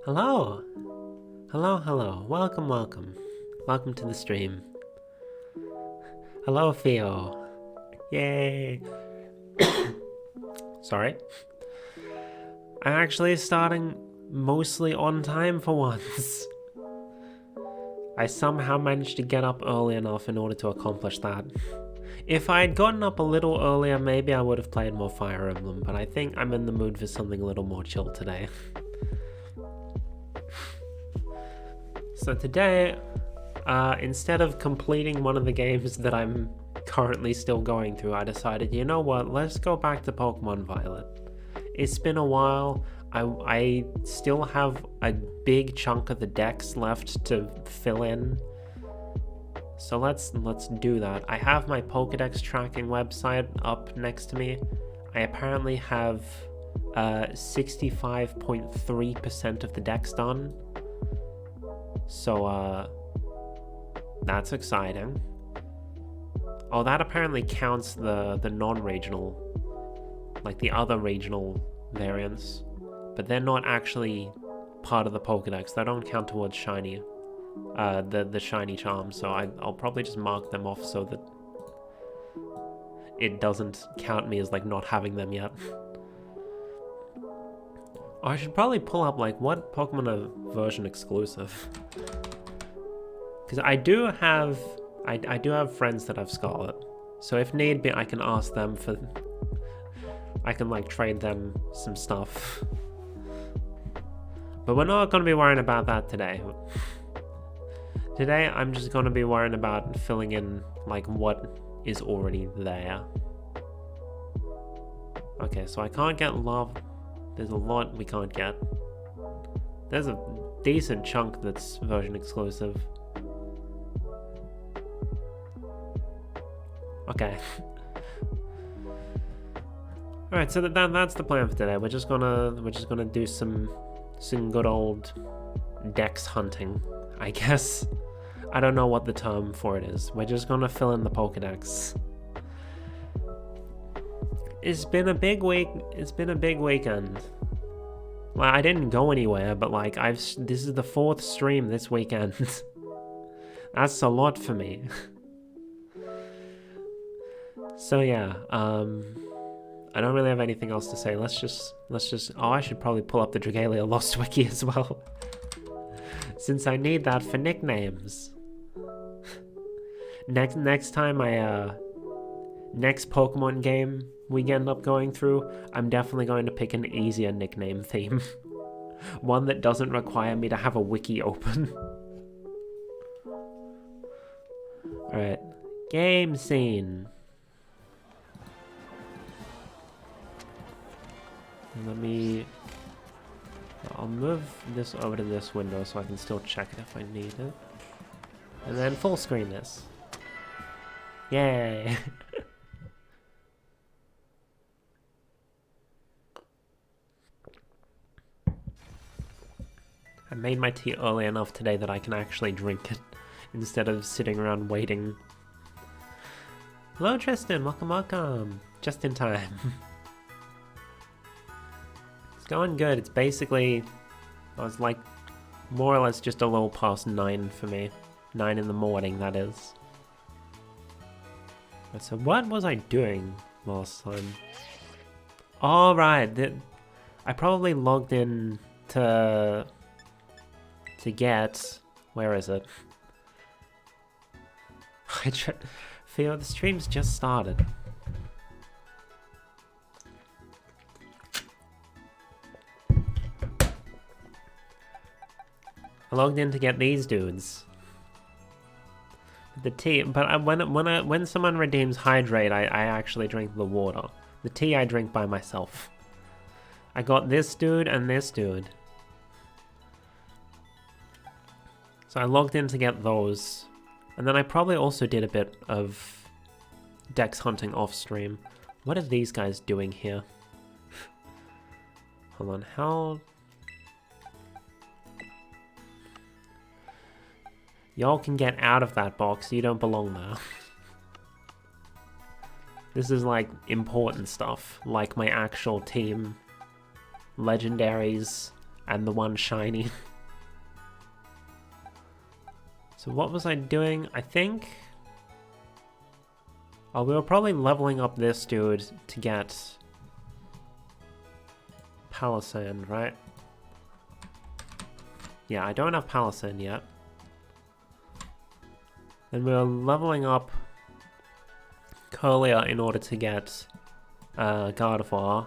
Hello! Hello, hello. Welcome, welcome. Welcome to the stream. Hello, Theo. Yay! Sorry. I'm actually starting mostly on time for once. I somehow managed to get up early enough in order to accomplish that. If I had gotten up a little earlier, maybe I would have played more Fire Emblem, but I think I'm in the mood for something a little more chill today. So today, instead of completing one of the games that I'm currently still going through, I decided, you know what, let's go back to Pokemon Violet. It's been a while. I still have a big chunk of the Dex left to fill in. So let's do that. I have my Pokedex tracking website up next to me. I apparently have 65.3% of the Dex done. So that's exciting. Oh, that apparently counts the non-regional, like the other regional variants, but they're not actually part of the Pokedex. They don't count towards shiny, the shiny charms. So I'll probably just mark them off so that it doesn't count me as like not having them yet. Oh, I should probably pull up like what Pokemon are version exclusive, because I do have friends that have Scarlet, so if need be I can ask them for, I can like trade them some stuff. But we're not going to be worrying about that today. Today I'm just going to be worrying about filling in like what is already there. Okay, so I can't get love. There's a lot we can't get. There's a decent chunk that's version exclusive. Okay. Alright, so that's the plan for today. We're just gonna do some good old Dex hunting, I guess. I don't know what the term for it is. We're just gonna fill in the Pokedex. It's been a big week. It's been a big weekend. Well, I didn't go anywhere, but like this is the 4th stream this weekend. That's a lot for me. So yeah, I don't really have anything else to say. Let's just. Oh, I should probably pull up the Dragalia Lost Wiki as well, since I need that for nicknames. Next time next Pokemon game we end up going through, I'm definitely going to pick an easier nickname theme. One that doesn't require me to have a wiki open. Alright, game scene. I'll move this over to this window so I can still check it if I need it. And then full screen this. Yay! I made my tea early enough today that I can actually drink it instead of sitting around waiting. Hello Tristan, welcome, welcome. Just in time. It's going good. It's basically, I was like more or less just a little past 9 for me. 9 in the morning, that is. So what was I doing last time? Oh right, I probably logged in to get, where is it? Theo, the stream's just started. I logged in to get these dudes. The tea, but when someone redeems hydrate, I actually drink the water. The tea I drink by myself. I got this dude and this dude. So I logged in to get those. And then I probably also did a bit of Dex hunting off stream. What are these guys doing here? Hold on, how... Y'all can get out of that box. You don't belong there. This is like important stuff, like my actual team, legendaries, and the one shiny. So what was I doing? I think... Oh, we were probably leveling up this dude to get Palisand, right? Yeah, I don't have Palisand yet. Then we were leveling up Curlier in order to get Gardevoir.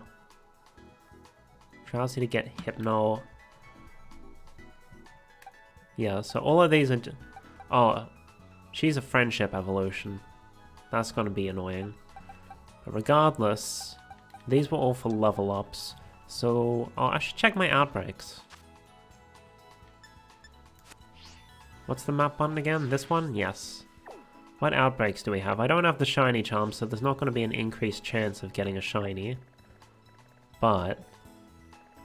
Drowsy to get Hypno. Yeah, so all of these are... Oh, she's a friendship evolution. That's going to be annoying. But regardless, these were all for level ups. So, oh, I should check my outbreaks. What's the map button again? This one? Yes. What outbreaks do we have? I don't have the shiny charm, so there's not going to be an increased chance of getting a shiny. But...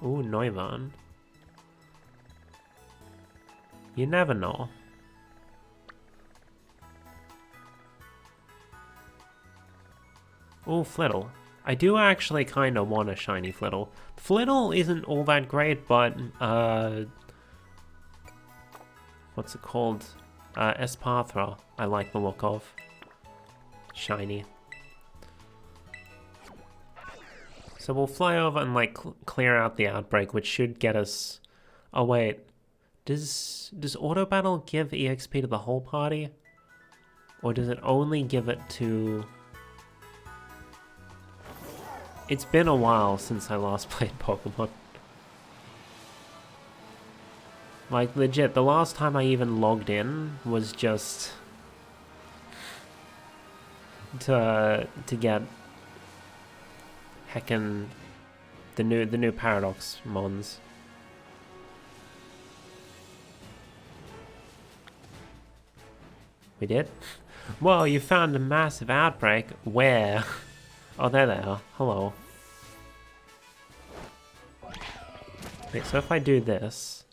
Ooh, Noivern. You never know. Ooh, Flittle. I do actually kind of want a shiny Flittle. Flittle isn't all that great, but, what's it called? Esparthra, I like the look of. Shiny. So we'll fly over and, like, clear out the outbreak, which should get us... Oh, wait. Does Auto Battle give EXP to the whole party? Or does it only give it to... It's been a while since I last played Pokemon. Like, legit, the last time I even logged in was just... to get... heckin' the new Paradox mons. We did? Whoa, you found a massive outbreak. Where? Oh, there they are. Hello. Wait, so if I do this...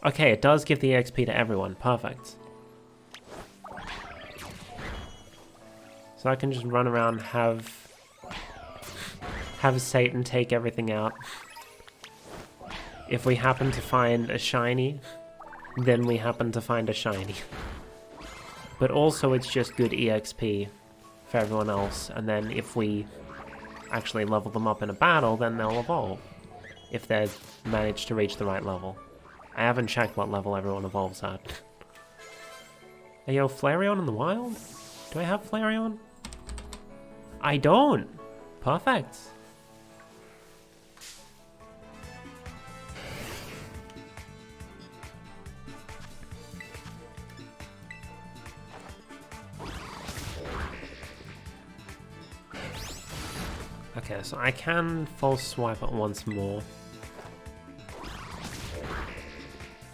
Okay, it does give the EXP to everyone. Perfect. So I can just run around, have Satan take everything out. If we happen to find a shiny, then we happen to find a shiny. But also it's just good EXP for everyone else, and then if we actually level them up in a battle, then they'll evolve. If they've managed to reach the right level. I haven't checked what level everyone evolves at. Hey, yo, Flareon in the wild? Do I have Flareon? I don't! Perfect. Okay, so I can false swipe it once more.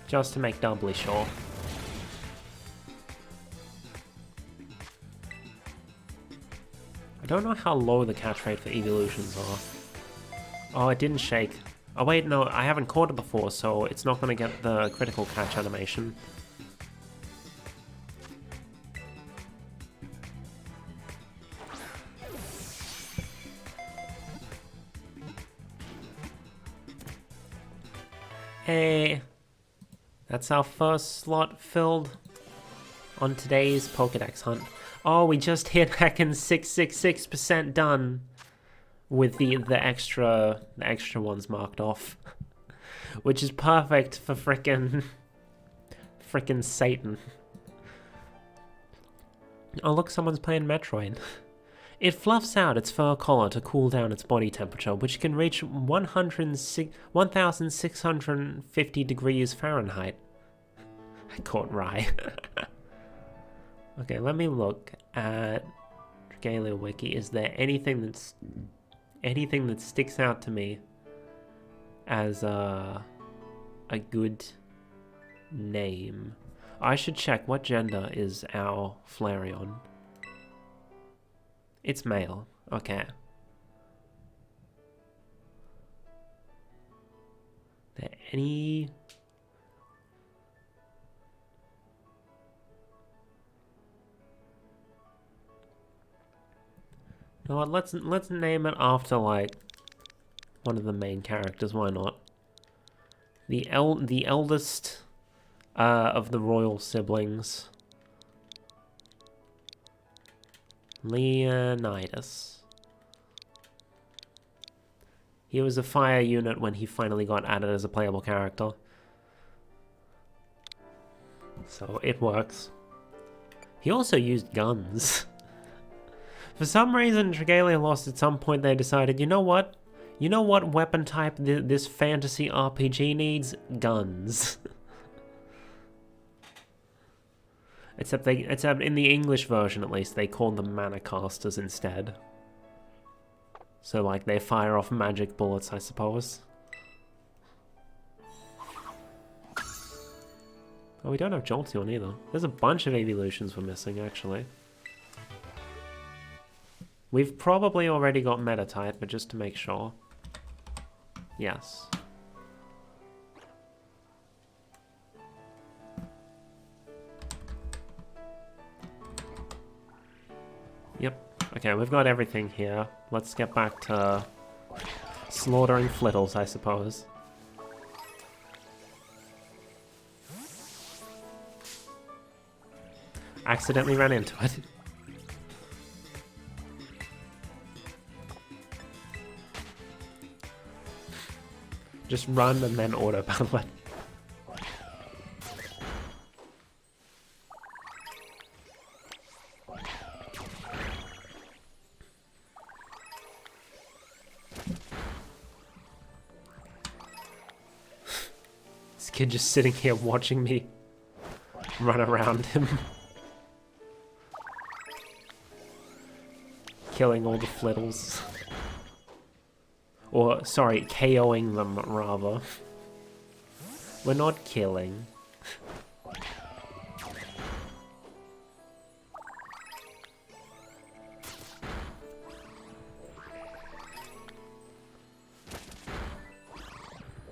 Just to make doubly sure. I don't know how low the catch rate for evolutions are. Oh, it didn't shake. Oh wait, no, I haven't caught it before, so it's not going to get the critical catch animation. Hey, that's our first slot filled on today's Pokedex hunt. Oh, we just hit heckin' 666% done with the extra ones marked off, which is perfect for frickin' Satan. Oh look, someone's playing Metroid. It fluffs out its fur collar to cool down its body temperature, which can reach 1,650 degrees Fahrenheit. I caught Rye. Okay, let me look at Dragalia Wiki. Is there anything that sticks out to me as a good name? I should check what gender is our Flareon. It's male. Okay. There any... You know what, let's name it after, like, one of the main characters, why not? The eldest of the royal siblings. Leonidas. He was a fire unit when he finally got added as a playable character. So it works. He also used guns. For some reason, Dragalia Lost at some point they decided, you know what? You know what weapon type this fantasy RPG needs? Guns. Except in the English version at least, they called them mana casters instead. So like they fire off magic bullets, I suppose. Oh, we don't have Jolteon either. There's a bunch of evolutions we're missing, actually. We've probably already got Meditite, but just to make sure. Yes. Yep. Okay, we've got everything here. Let's get back to slaughtering Flittles, I suppose. Accidentally ran into it. Just run and then auto battle it. This kid just sitting here watching me run around him. Killing all the Flittles. Or, sorry, KOing them, rather. We're not killing.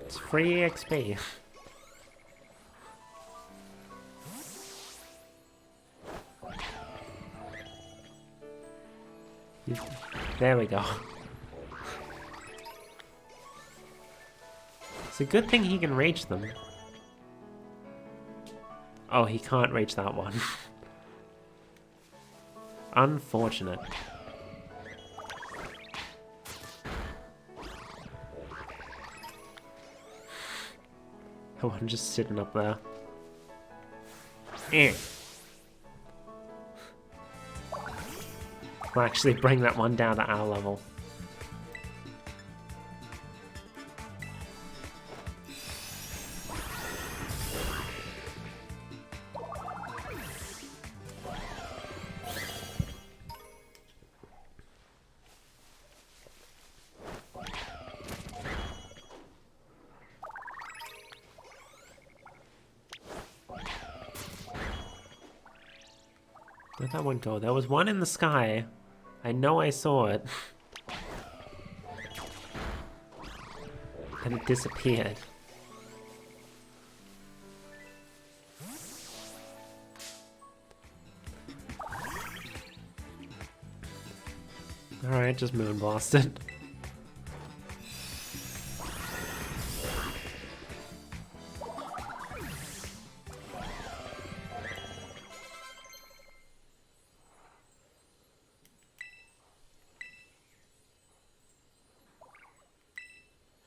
It's free XP. There we go. It's a good thing he can reach them. Oh, he can't reach that one. Unfortunate. The one just sitting up there. Eh. We'll actually bring that one down to our level. Where'd that one go? There was one in the sky. I know I saw it. Then it disappeared. Alright, just moonblast it.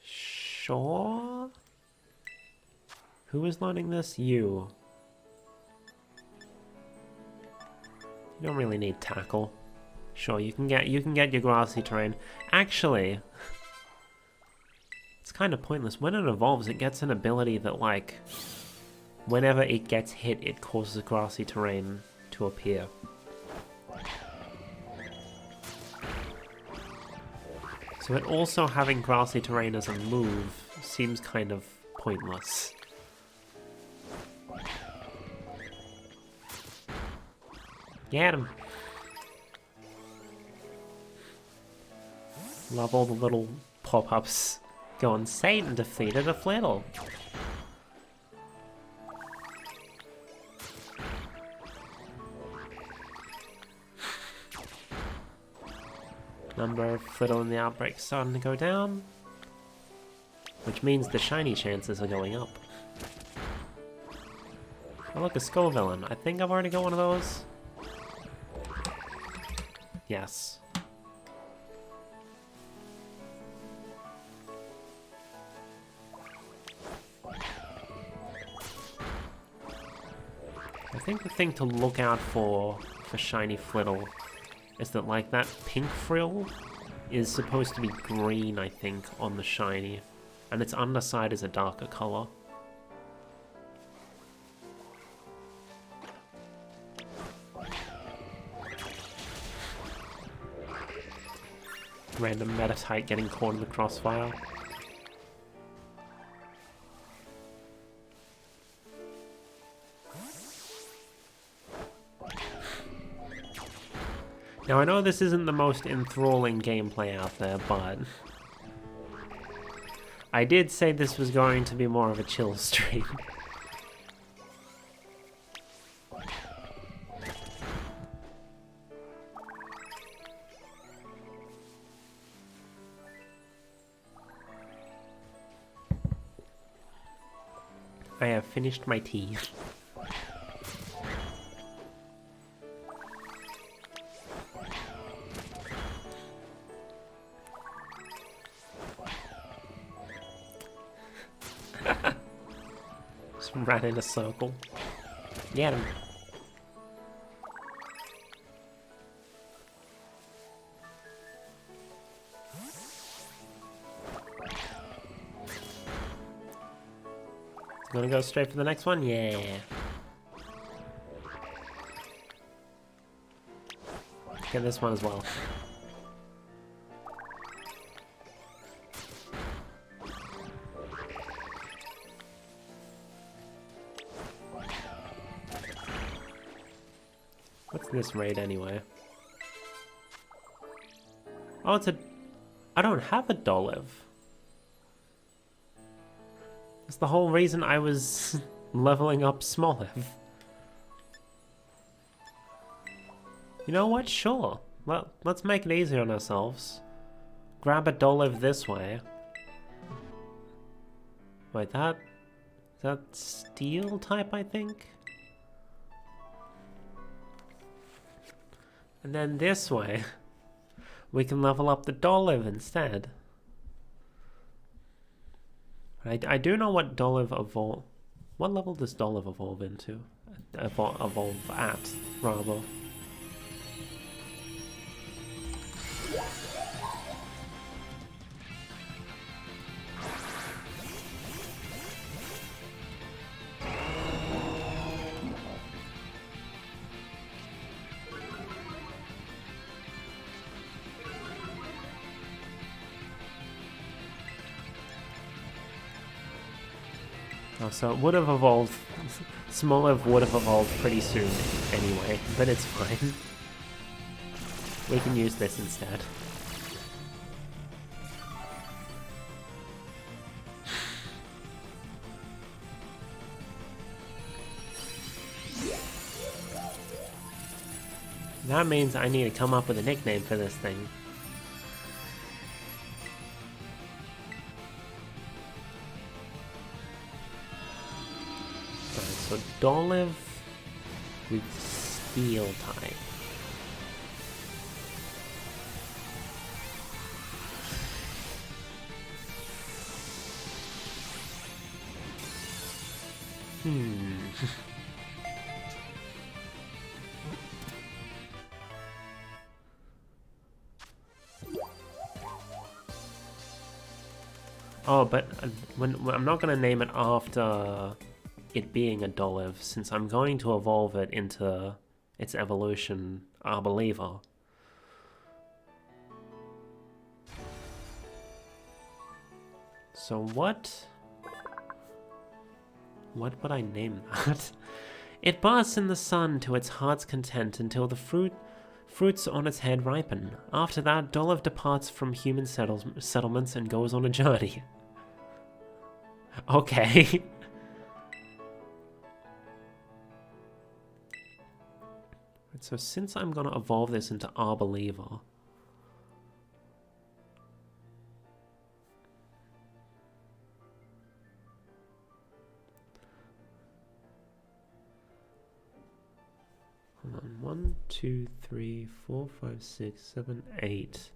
Sure. Who is learning this? You. You don't really need tackle. Sure, you can get your grassy terrain. Actually, it's kind of pointless. When it evolves, it gets an ability that, like, whenever it gets hit, it causes grassy terrain to appear. So it also having grassy terrain as a move seems kind of pointless. Get him! Love all the little pop-ups going, Satan defeated a Flittle. Number of Flittle in the outbreak starting to go down, which means the shiny chances are going up. Oh look, a skull villain. I think I've already got one of those. Yes. I think the thing to look out for shiny Flittle is that, like, that pink frill is supposed to be green, I think, on the shiny, and its underside is a darker color. Random meta type getting caught in the crossfire. Now I know this isn't the most enthralling gameplay out there, but I did say this was going to be more of a chill stream. I have finished my tea. Just ran in a circle. Get him. Gonna go straight for the next one? Yeah. Get this one as well. What's this raid anyway? Oh, it's a... I don't have a Dolive. That's the whole reason I was leveling up Smoliv. You know what? Sure. Well, let's make it easier on ourselves. Grab a Dolive this way. Wait, is that steel type, I think? And then this way, we can level up the Dolive instead. I do know what Dolive evolve... What level does Dolive evolve into? Evolve at, rather. Oh, so it would have evolved... Smoliv would have evolved pretty soon anyway, but it's fine. We can use this instead. That means I need to come up with a nickname for this thing. So Dolive with Steel type. Oh, but when I'm not going to name it after it being a Dolive, since I'm going to evolve it into its evolution, Arboliva. So what would I name that? It basks in the sun to its heart's content until the fruits on its head ripen. After that, Dolive departs from human settlements and goes on a journey. Okay. So since I'm going to evolve this into Arboliva, Hold on. 1, 2, 3, 4, 5, 6, 7, 8.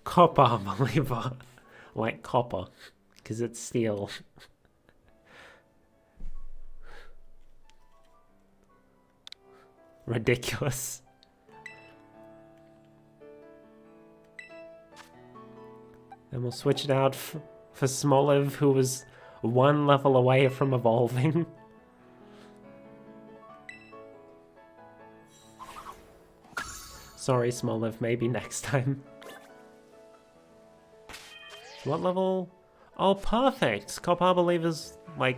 Copper, I believe. Like copper, because it's steel. Ridiculous. Then we'll switch it out for Smoliv, who was 1 level away from evolving. Sorry, Smoliv, maybe next time. What level? Oh, perfect! Copper, I believe, is like...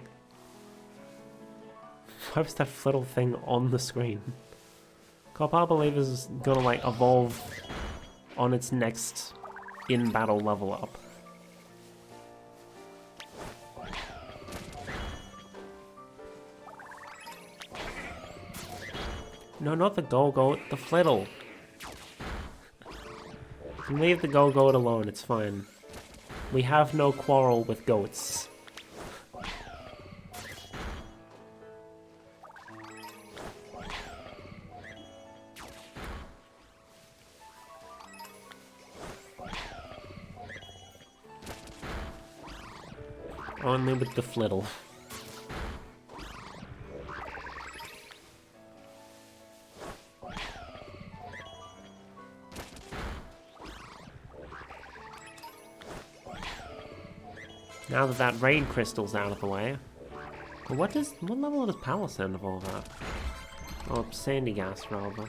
Why was that little thing on the screen? Copper, I believe, is gonna like evolve on its next in-battle level up. No, not the Golgoat, the Flittle. You can leave the Golgoat alone, it's fine. We have no quarrel with goats. Only with the Flittle. Now that that rain crystal's out of the way. But what level does Palisand evolve at? Oh, Sandy Gas rather.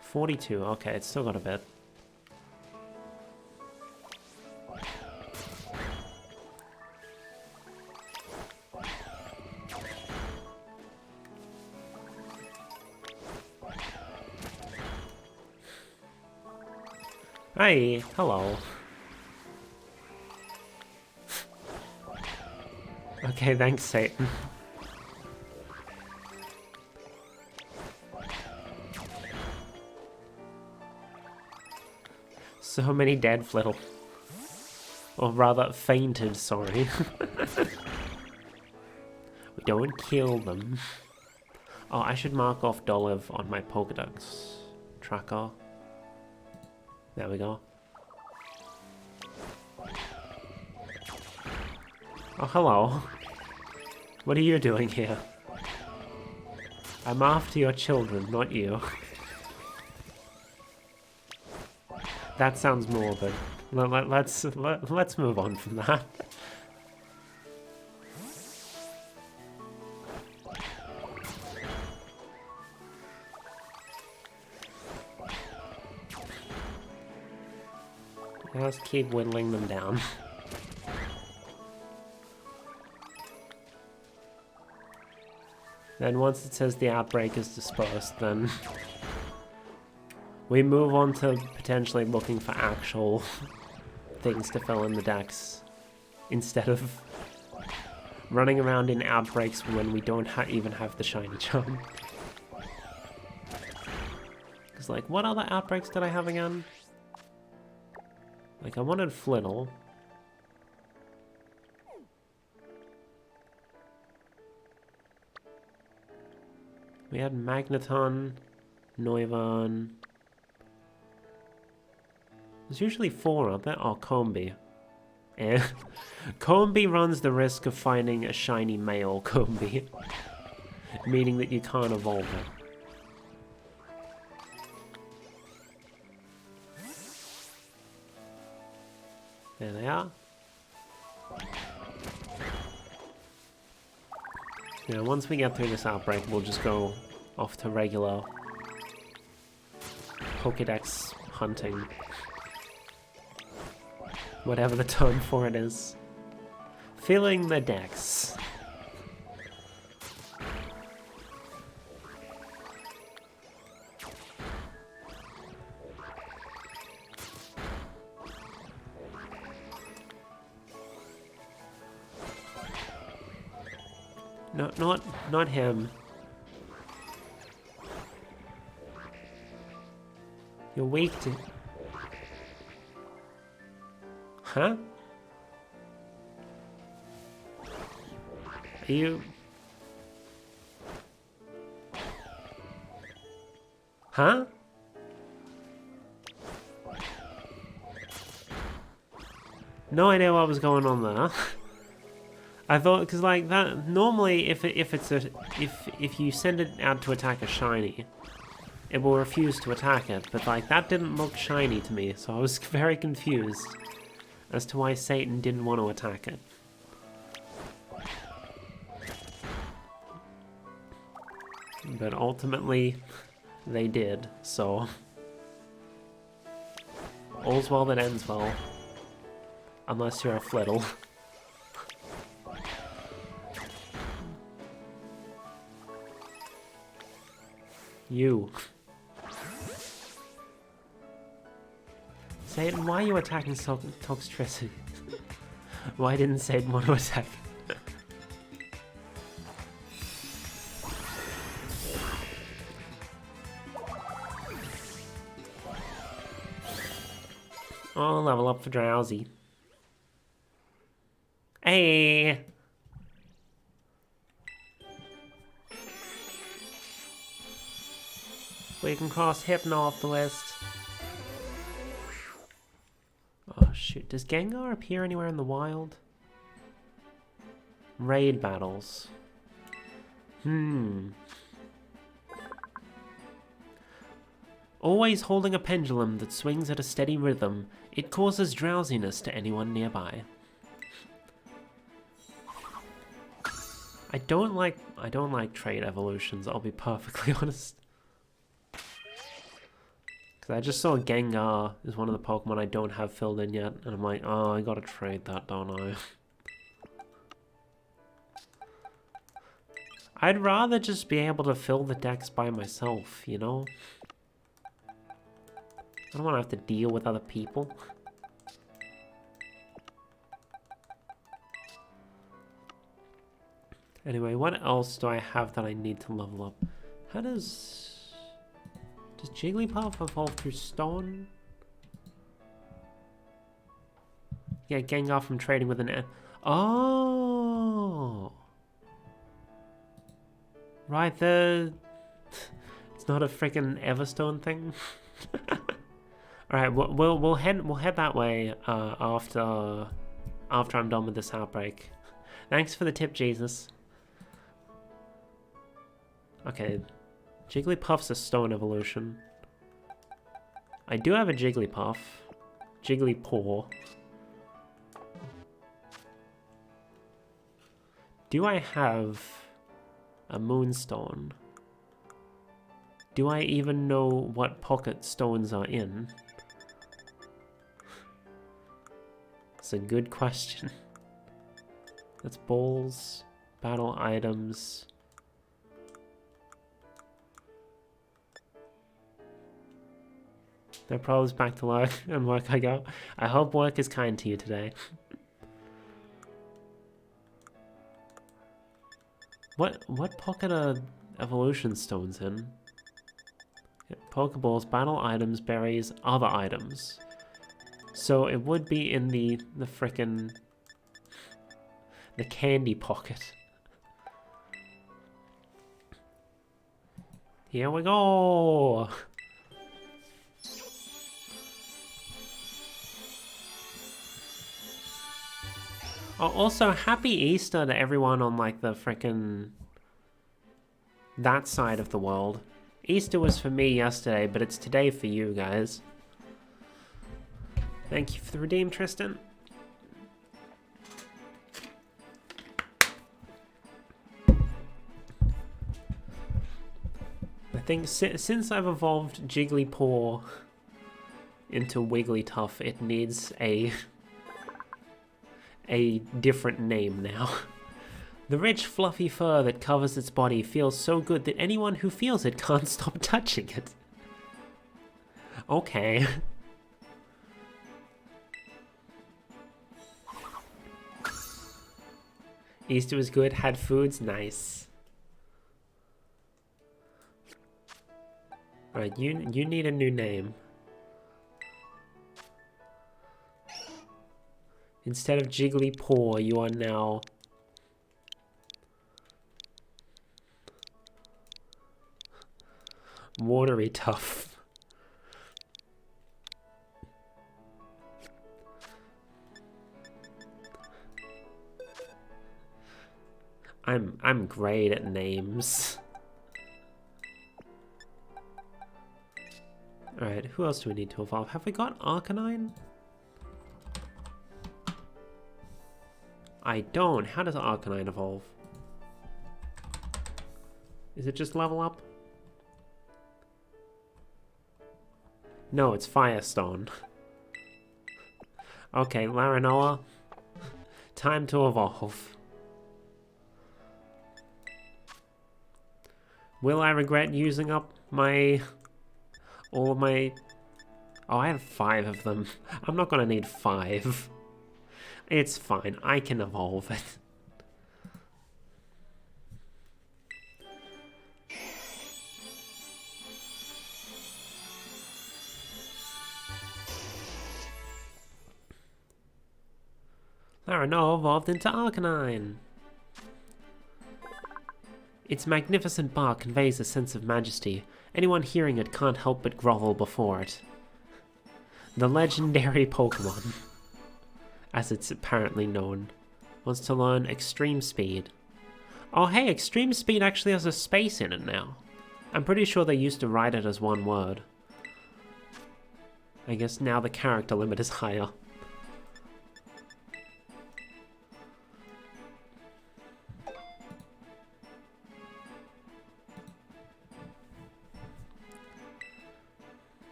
42, okay, it's still got a bit. Hey, hello. Okay, thanks, Satan. So many dead Flittle. Or rather, fainted, sorry. We don't kill them. Oh, I should mark off Dolive on my Pokedex tracker. There we go. Oh, hello. What are you doing here? I'm after your children, not you. That sounds morbid. Let's move on from that. Let's keep whittling them down. Then once it says the outbreak is dispersed, then we move on to potentially looking for actual things to fill in the decks instead of running around in outbreaks when we don't even have the shiny charm. Because, like, what other outbreaks did I have again? Like, I wanted Flittle. We had Magneton, Noivern. There's usually 4, aren't there? Oh, Combi. Eh. Combi runs the risk of finding a shiny male Combi. Meaning that you can't evolve it. There they are. Yeah, once we get through this outbreak, we'll just go off to regular Pokedex hunting. Whatever the term for it is. Filling the decks. No, not him. You're weak to... Huh? Are you... Huh? No idea what was going on there. I thought, because like that, normally if you send it out to attack a shiny, it will refuse to attack it, but like that didn't look shiny to me, so I was very confused as to why Satan didn't want to attack it. But ultimately, they did, so all's well that ends well. Unless you're a Flittle. You. Satan, why are you attacking Toxtricity? Why didn't Satan want to attack? Oh, level up for Drowsy. Hey! We can cross Hypno off the list. Oh shoot, does Gengar appear anywhere in the wild? Raid battles. Always holding a pendulum that swings at a steady rhythm, it causes drowsiness to anyone nearby. I don't like trait evolutions, I'll be perfectly honest. Because I just saw Gengar is one of the Pokemon I don't have filled in yet, and I'm like, oh, I gotta trade that, don't I? I'd rather just be able to fill the decks by myself, you know? I don't want to have to deal with other people. Anyway, what else do I have that I need to level up? How does Jigglypuff evolve through stone? Yeah, Gengar from trading with an... Oh! Right, it's not a freaking Everstone thing. Alright, we'll head that way after I'm done with this outbreak. Thanks for the tip, Jesus. Okay, Jigglypuff's a stone evolution. I do have a Jigglypuff. Jigglypaw. Do I have a Moonstone? Do I even know what pocket stones are in? It's a good question. That's balls, battle items. Their problems back to work and work I go. I hope work is kind to you today. What pocket are evolution stones in? Yeah, Pokeballs, battle items, berries, other items. So it would be in the frickin' the candy pocket. Here we go. Oh, also, happy Easter to everyone on, like, the frickin' that side of the world. Easter was for me yesterday, but it's today for you guys. Thank you for the redeem, Tristan. I think since I've evolved Jigglypaw into Wigglytuff, it needs a different name now. The rich, fluffy fur that covers its body feels so good that anyone who feels it can't stop touching it. Okay. Easter was good, had foods, nice. Right, you need a new name. Instead of Jigglypaw, you are now... Watery Tough. I'm great at names. Alright, who else do we need to evolve? Have we got Arcanine? I don't. How does Arcanine evolve? Is it just level up? No, it's Firestone. Okay, Larinoa. Time to evolve. Will I regret using up all of my... Oh, I have 5 of them. I'm not gonna need 5. It's fine, I can evolve it. Larinoa evolved into Arcanine. Its magnificent bark conveys a sense of majesty. Anyone hearing it can't help but grovel before it. The legendary Pokemon, as it's apparently known, wants to learn Extreme Speed. Oh hey, Extreme Speed actually has a space in it now. I'm pretty sure they used to write it as one word. I guess now the character limit is higher.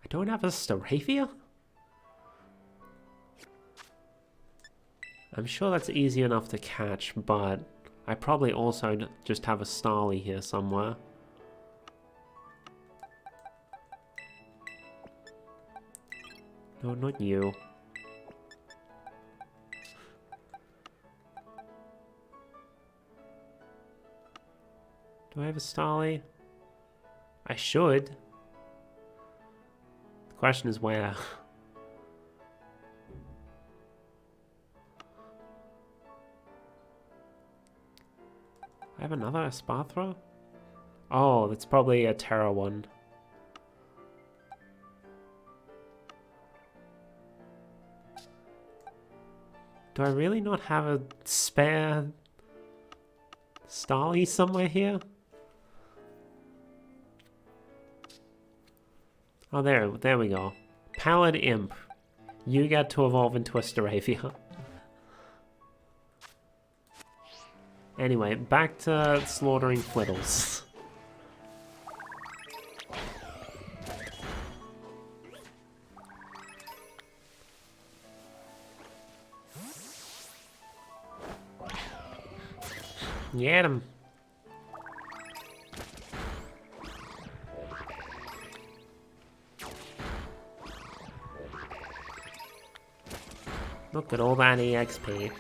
Don't have a Staravia? I'm sure that's easy enough to catch, but I probably also just have a Starly here somewhere. No, not you. Do I have a Starly? I should. Question is where. I have another Espathra? Oh, that's probably a Terra one. Do I really not have a spare Starly somewhere here? Oh, there we go. Pallid Imp. You get to evolve into a Staravia. Anyway, back to slaughtering Flittles. Get him. Look at all that EXP.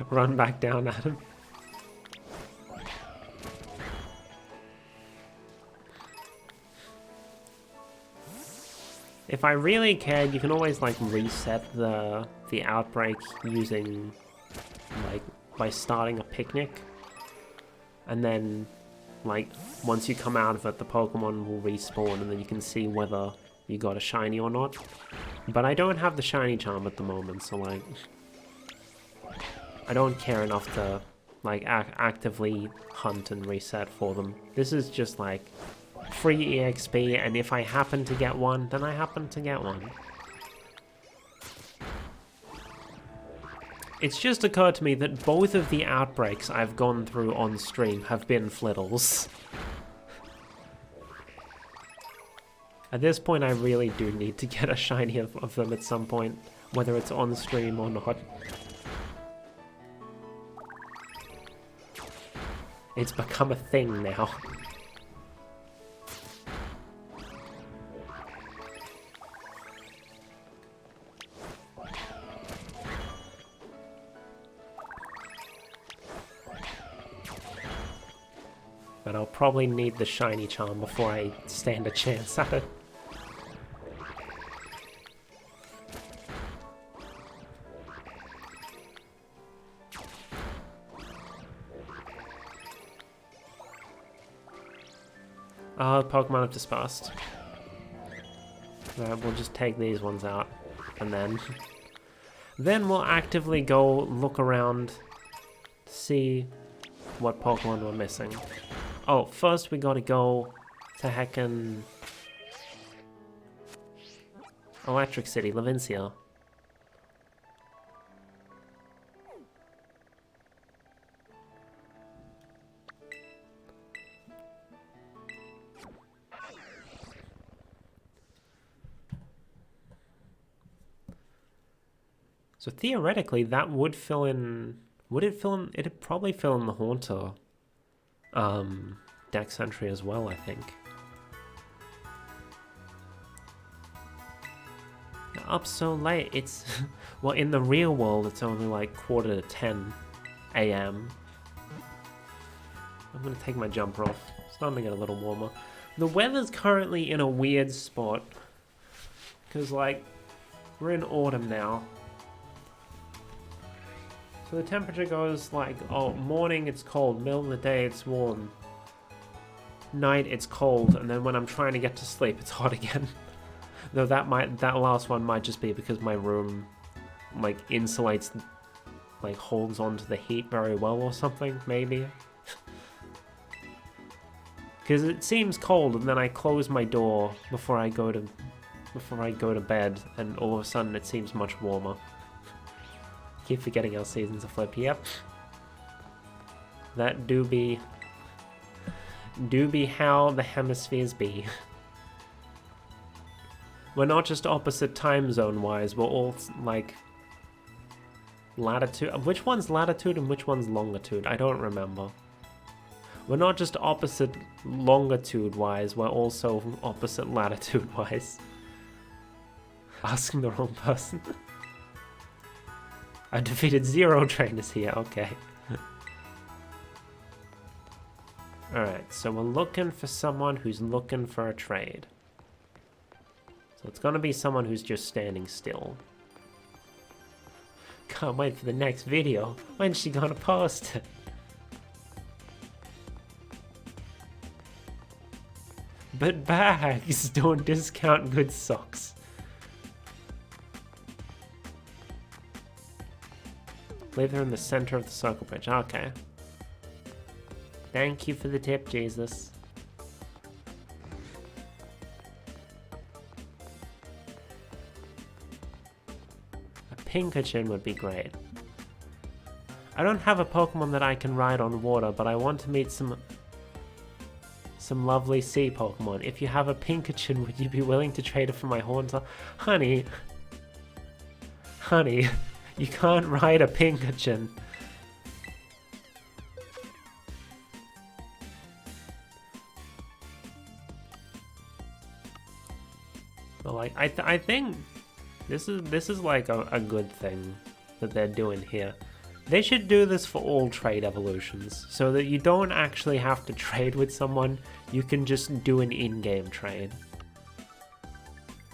Run back down at him. If I really cared, you can always like reset the outbreak using like by starting a picnic, and then like once you come out of it the Pokemon will respawn and then you can see whether you got a shiny or not. But I don't have the shiny charm at the moment, so like I don't care enough to like actively hunt and reset for them. This is just like free EXP, and if I happen to get one, then I happen to get one. It's just occurred to me that both of the outbreaks I've gone through on stream have been Flittles. At this point, I really do need to get a shiny of them at some point, whether it's on stream or not. It's become a thing now. But I'll probably need the shiny charm before I stand a chance at it. Oh, Pokemon have dispersed. Right, we'll just take these ones out, and then we'll actively go look around to see what Pokemon we're missing. Oh, first we gotta go to heckin' Electric City, Levincia. So theoretically, that would fill in. Would it fill in? It'd probably fill in the Haunter Dex entry as well, I think. You're up so late. It's well, in the real world, it's only like 9:45 a.m. I'm gonna take my jumper off. It's starting to get a little warmer. The weather's currently in a weird spot because, like, we're in autumn now. So the temperature goes like, oh, morning it's cold, middle of the day it's warm, night it's cold, and then when I'm trying to get to sleep it's hot again. Though that last one might just be because my room like insulates, like holds onto the heat very well or something, maybe. Because it seems cold and then I close my door before I go to bed, and all of a sudden it seems much warmer. Keep forgetting our seasons are flipped. Yep. That do be how the hemispheres be. We're not just opposite time zone wise, we're all like latitude. Which one's latitude and which one's longitude? I don't remember. We're not just opposite longitude wise, we're also opposite latitude wise. Asking the wrong person. I defeated 0 trainers here, okay. Alright, so we're looking for someone who's looking for a trade. So it's gonna be someone who's just standing still. Can't wait for the next video. When's she gonna post it? But bags don't discount good socks. Leave her in the center of the circle bridge. Okay. Thank you for the tip, Jesus. A Pinkachin would be great. I don't have a Pokemon that I can ride on water, but I want to meet some lovely sea Pokemon. If you have a Pinkachin, would you be willing to trade it for my Haunter? Honey. Honey. You can't ride a Pinkachin. But like, I think this is like a good thing that they're doing here. They should do this for all trade evolutions, so that you don't actually have to trade with someone. You can just do an in-game trade.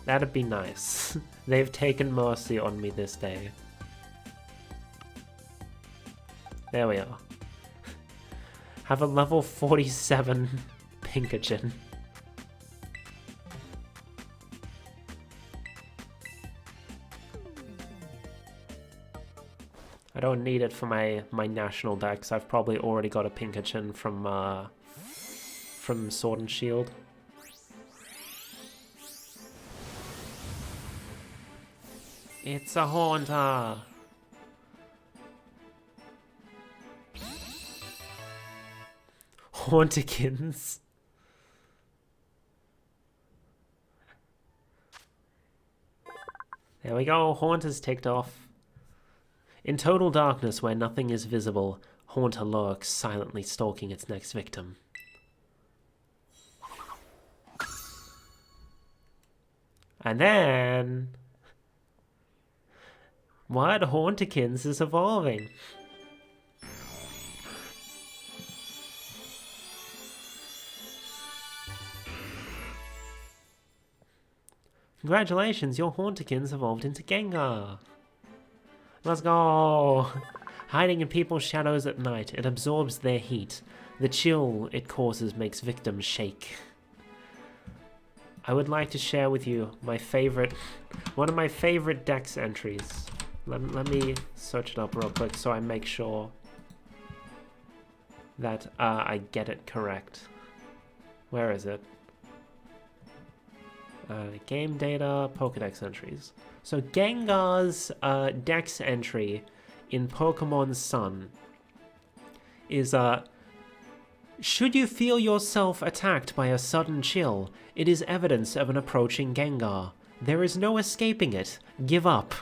That'd be nice. They've taken mercy on me this day. There we are. Have a level 47 Pinkachin. I don't need it for my national dex. I've probably already got a Pinkachin from Sword and Shield. It's a Haunter! Hauntikins. There we go, Haunter's ticked off. In total darkness where nothing is visible, Haunter lurks, silently stalking its next victim. And then... what? Haunterkins is evolving. Congratulations, your Haunterkins evolved into Gengar. Let's go! Hiding in people's shadows at night, it absorbs their heat. The chill it causes makes victims shake. I would like to share with you my favorite, one of my favorite Dex entries. Let me search it up real quick so I make sure that I get it correct. Where is it? Game data, Pokedex entries. So Gengar's Dex entry in Pokemon Sun is should you feel yourself attacked by a sudden chill, it is evidence of an approaching Gengar. There is no escaping it. Give up.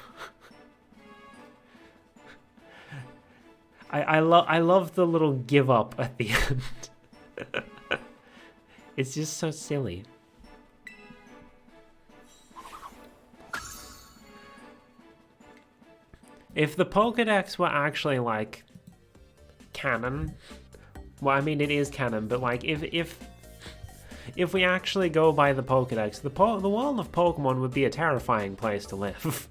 I love the little give up at the end. It's just so silly. If the Pokedex were actually, like, canon... well, I mean, it is canon, but, like, if we actually go by the Pokedex, the world of Pokemon would be a terrifying place to live.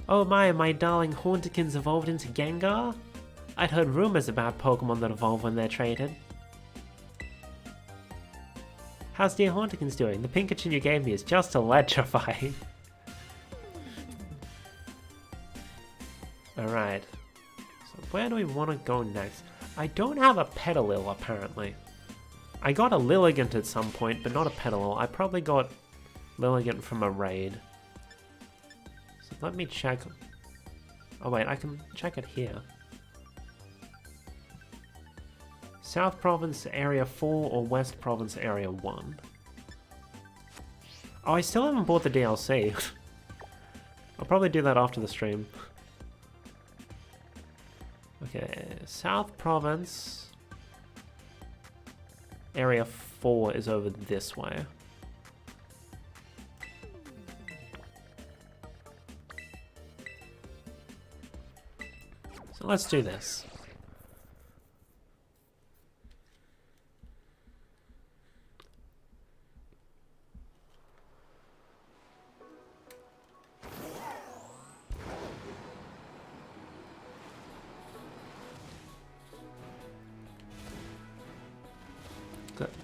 Oh my darling Haunterkins evolved into Gengar? I'd heard rumors about Pokemon that evolve when they're traded. How's dear Haunterkins doing? The Pikachu you gave me is just electrifying. Alright, so where do we want to go next? I don't have a Petalil, apparently. I got a Lilligant at some point, but not a Petalil. I probably got Lilligant from a raid. So let me check. Oh wait, I can check it here. South Province Area 4 or West Province Area 1? Oh, I still haven't bought the DLC. I'll probably do that after the stream. Okay, South Province Area 4 is over this way. So let's do this.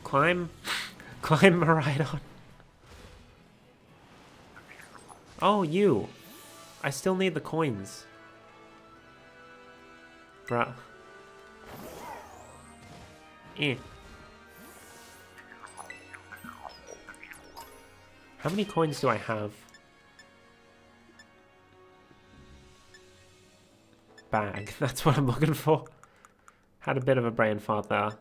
Climb Maridon. Oh, you. I still need the coins. Bruh. How many coins do I have? Bag. That's what I'm looking for. Had a bit of a brain fart there.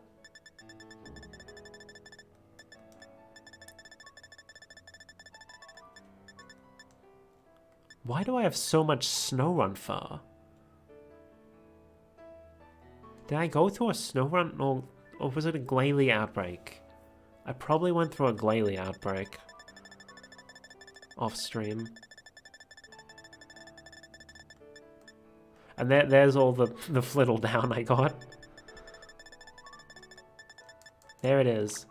Why do I have so much Snowrun fur? Did I go through a Snowrun or was it a Glalie outbreak? I probably went through a Glalie outbreak. Off stream. And there's all the flittle down I got. There it is.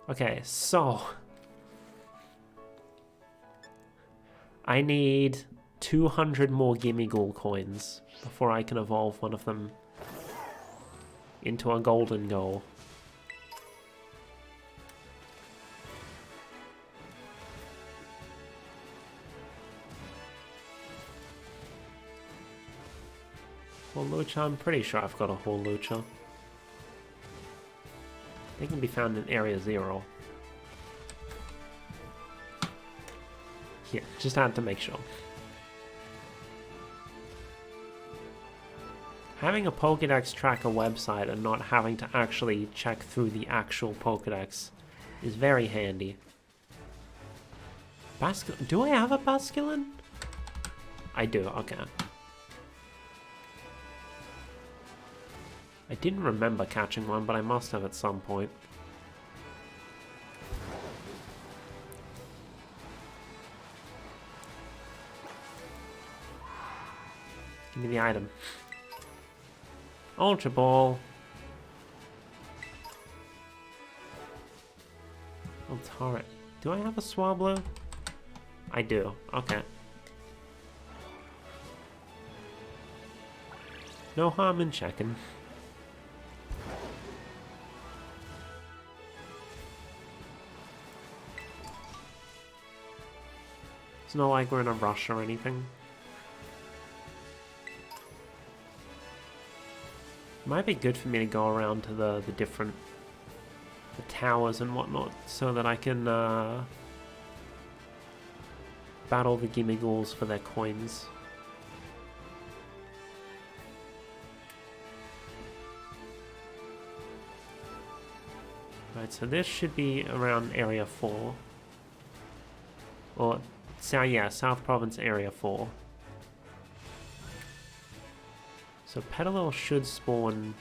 Okay, so... I need 200 more Gimmighoul coins before I can evolve one of them into a golden goal. Hawlucha, I'm pretty sure I've got a Hawlucha. They can be found in Area 0. Yeah, just had to make sure. Having a Pokedex tracker website and not having to actually check through the actual Pokedex is very handy. Do I have a Basculin? I do, okay. I didn't remember catching one, but I must have at some point. Give me the item. Ultra Ball. Altara. Do I have a Swablu? I do. Okay. No harm in checking. It's not like we're in a rush or anything. It might be good for me to go around to the different towers and whatnot so that I can battle the Gimmighouls for their coins. Right, so this should be around Area 4. Or, so yeah, South Province Area 4. So Petalil should spawn...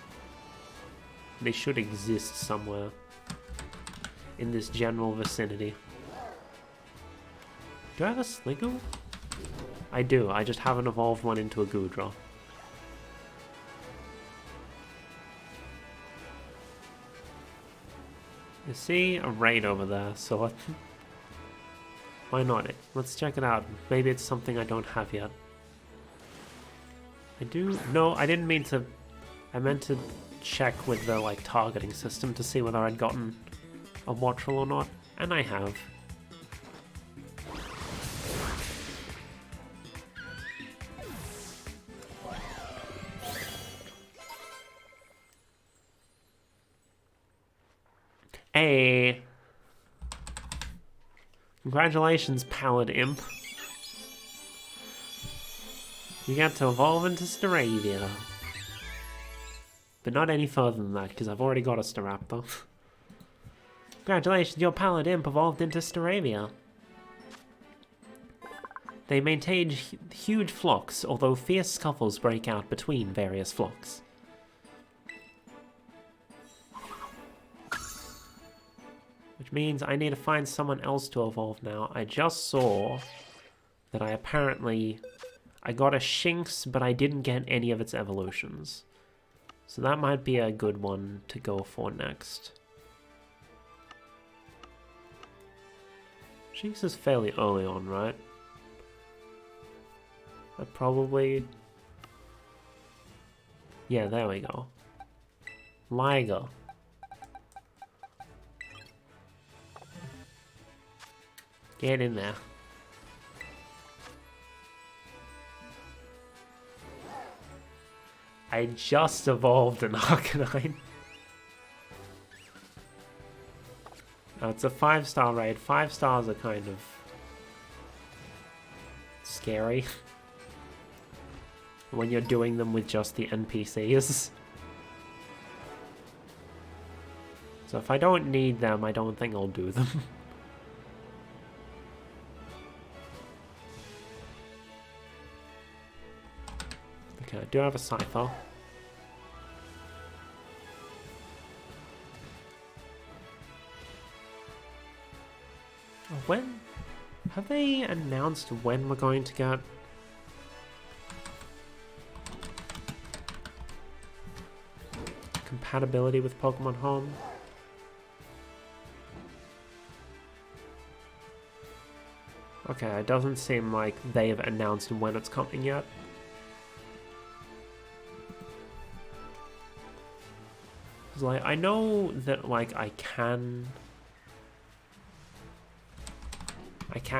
They should exist somewhere in this general vicinity. Do I have a Sliggoo? I do, I just haven't evolved one into a Goodra. You see a raid over there, so why not? Let's check it out. Maybe it's something I don't have yet. I do... No, I didn't mean to... I meant to check with the, like, targeting system to see whether I'd gotten a Wattrel or not, and I have. Hey! Congratulations, Pallid Imp. You got to evolve into Staravia. But not any further than that, because I've already got a Staraptor. Congratulations, your Pallid Imp evolved into Staravia. They maintain huge flocks, although fierce scuffles break out between various flocks. Which means I need to find someone else to evolve now. I just saw that I got a Shinx, but I didn't get any of its evolutions. So that might be a good one to go for next. Shinx is fairly early on, right? Probably... Yeah, there we go. Liger. Get in there. I just evolved an Arcanine. It's a 5-star raid. 5 stars are kind of scary when you're doing them with just the NPCs. So if I don't need them, I don't think I'll do them. Okay, I do have a Scyther. When? Have they announced when we're going to get... compatibility with Pokemon Home? Okay, it doesn't seem like they've announced when it's coming yet. Like, I know that, like, I can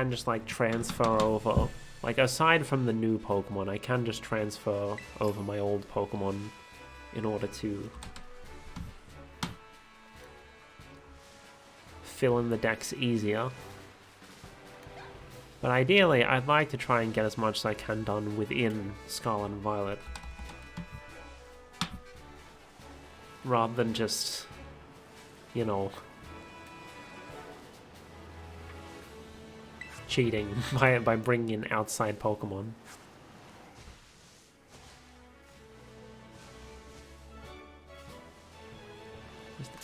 just, like, transfer over, like, aside from the new Pokemon, I can just transfer over my old Pokemon in order to fill in the decks easier. But ideally, I'd like to try and get as much as I can done within Scarlet and Violet, rather than just, you know, cheating by bringing in outside Pokemon.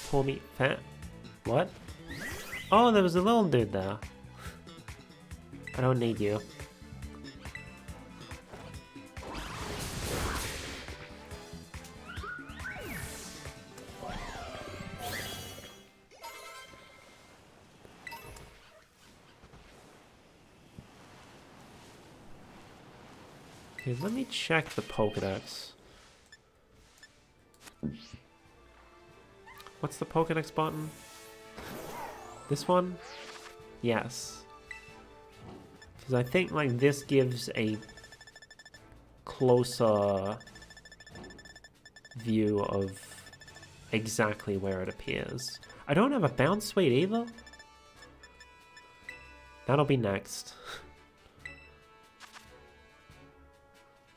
Pour me fat. What? Oh, there was a little dude there. I don't need you. Okay, let me check the Pokedex. What's the Pokedex button? This one? Yes. Because I think like this gives a closer view of exactly where it appears. I don't have a bounce suite either. That'll be next.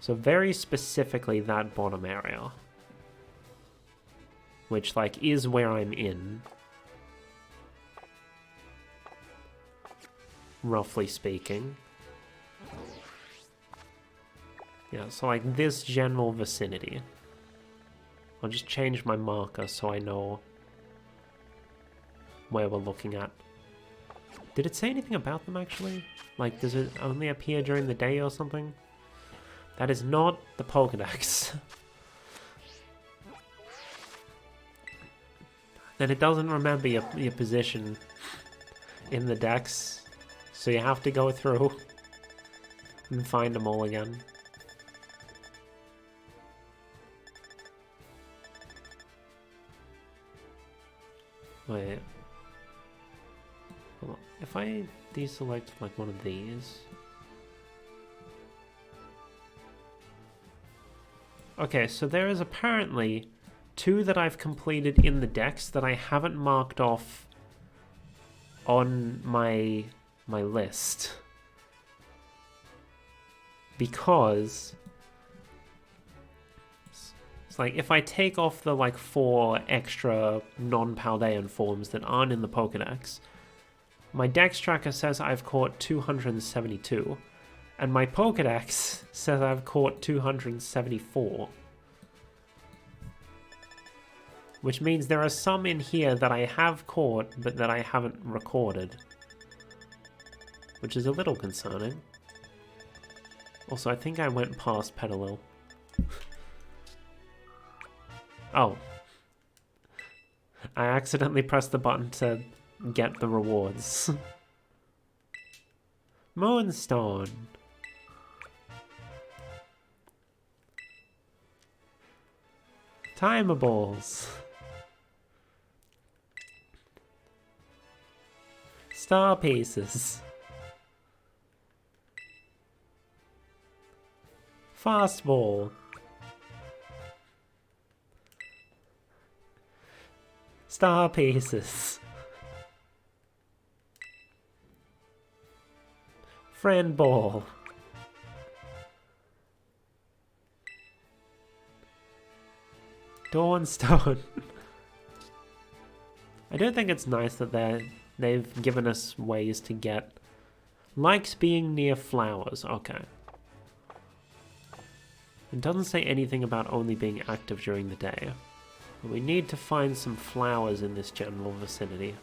So very specifically that bottom area. Which, like, is where I'm in. Roughly speaking. Yeah, so like this general vicinity. I'll just change my marker so I know where we're looking at. Did it say anything about them, actually? Like, does it only appear during the day or something? That is not the Pokedex. Then it doesn't remember your position in the dex, so you have to go through and find them all again. Wait. Hold on. If I deselect like one of these... Okay, so there is apparently 2 that I've completed in the dex that I haven't marked off on my list. Because it's like if I take off the like 4 extra non-Paldean forms that aren't in the Pokedex, my dex tracker says I've caught 272. And my Pokedex says I've caught 274. Which means there are some in here that I have caught, but that I haven't recorded. Which is a little concerning. Also, I think I went past Petalil. Oh. I accidentally pressed the button to get the rewards. Moonstone. Timables. Star pieces. Fastball. Star pieces. Friend ball. Dawnstone. I do think it's nice that they've given us ways to get... Likes being near flowers, okay. It doesn't say anything about only being active during the day. But we need to find some flowers in this general vicinity.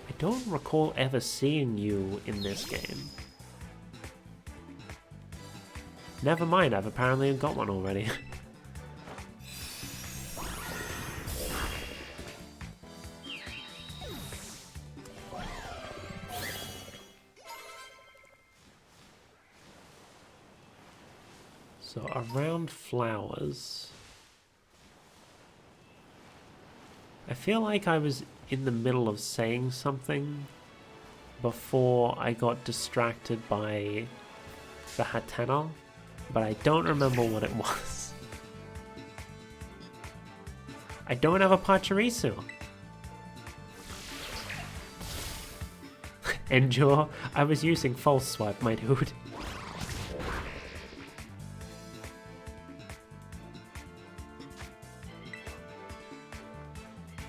I don't recall ever seeing you in this game. Never mind, I've apparently got one already. So around flowers... I feel like I was in the middle of saying something before I got distracted by the Hatena. But I don't remember what it was. I don't have a Pachirisu. Endure? I was using False Swipe, my dude.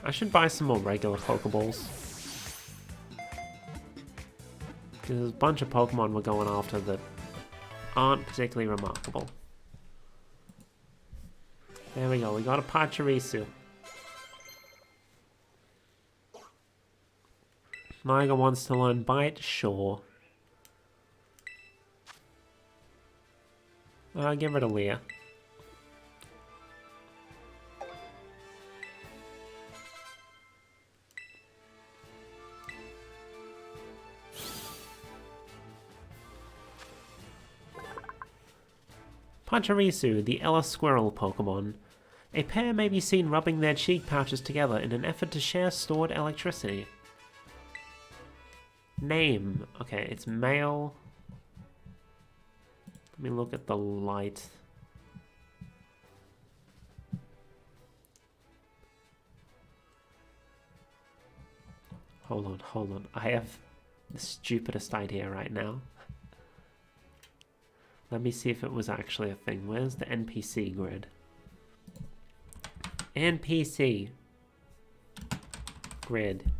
I should buy some more regular Pokeballs. There's a bunch of Pokemon we're going after that aren't particularly remarkable. There we go, we got a Pachirisu. Niger wants to learn Bite? Sure. I'll give it a Leer. Pachirisu, the Ella Squirrel Pokemon. A pair may be seen rubbing their cheek pouches together in an effort to share stored electricity. Name. Okay, it's male. Let me look at the light. Hold on. I have the stupidest idea right now. Let me see if it was actually a thing. Where's the NPC grid? NPC grid.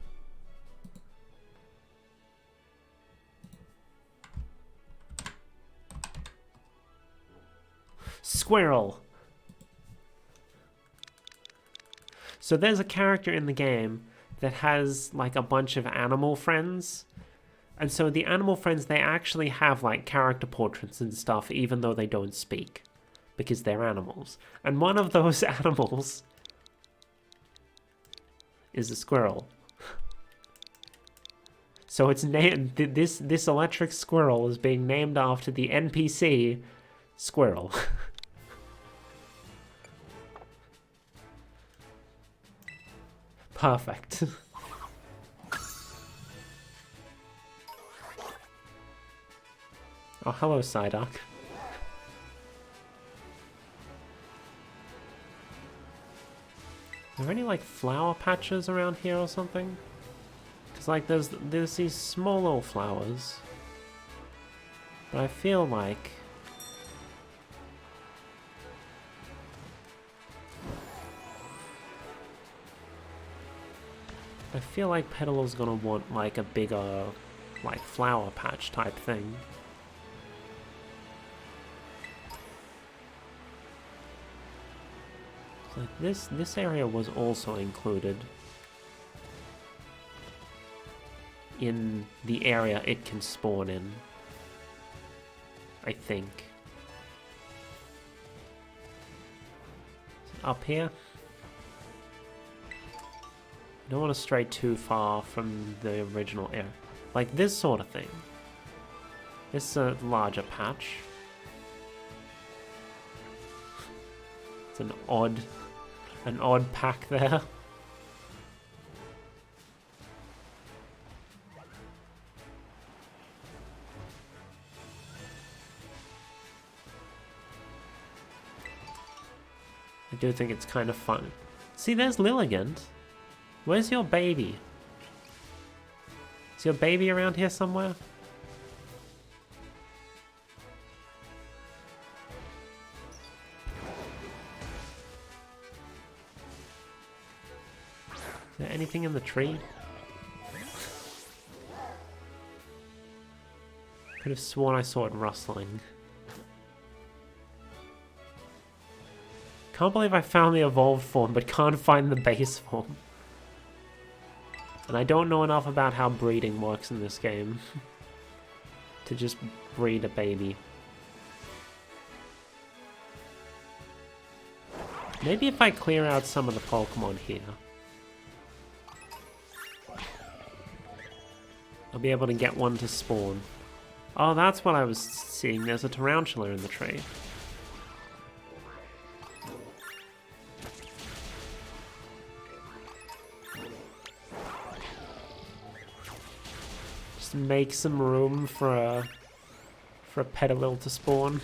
Squirrel. So there's a character in the game that has like a bunch of animal friends. And so the animal friends, they actually have like character portraits and stuff, even though they don't speak, because they're animals. And one of those animals is a squirrel. So it's named, this electric squirrel is being named after the NPC squirrel. Perfect. Oh, hello, Psyduck. Are there any, like, flower patches around here or something? Because, like, there's these small little flowers. But I feel like... Petal's gonna want, like, a bigger, like, flower patch type thing. Like this area was also included in the area it can spawn in, I think. Up here? I don't want to stray too far from the original area. Like this sort of thing. This is a larger patch. It's an odd pack there. I do think it's kind of fun. See, there's Lilligant. Where's your baby? Is your baby around here somewhere? Is there anything in the tree? Could have sworn I saw it rustling. Can't believe I found the evolved form, but can't find the base form. And I don't know enough about how breeding works in this game to just breed a baby. Maybe if I clear out some of the Pokemon here, I'll be able to get one to spawn. Oh, that's what I was seeing. There's a Tarantula in the tree. Just make some room for a Petalil to spawn.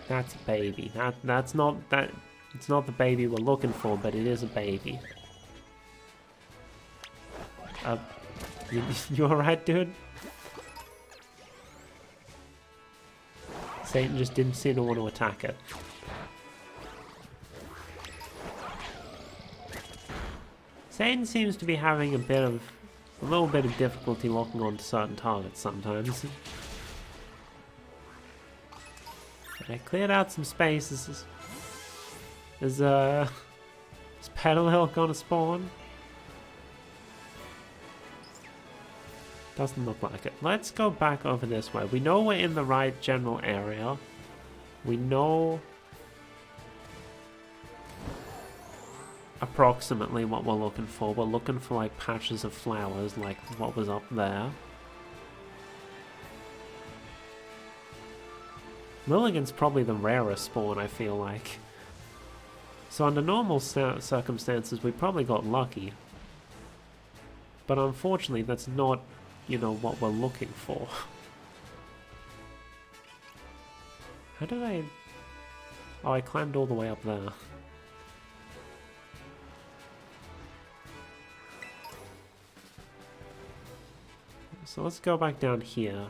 That's a baby. That's not it's not the baby we're looking for, but it is a baby. You alright, dude? Satan just didn't seem to want to attack it. Zane seems to be having a little bit of difficulty locking onto certain targets sometimes. I cleared out some spaces. Is Petalil gonna spawn? Doesn't look like it. Let's go back over this way. We know we're in the right general area. We know approximately what we're looking for. We're looking for like patches of flowers like what was up there. Lilligan's probably the rarest spawn, I feel like. So under normal circumstances we probably got lucky. But unfortunately that's not, you know, what we're looking for. How did I... Oh, I climbed all the way up there. So let's go back down here.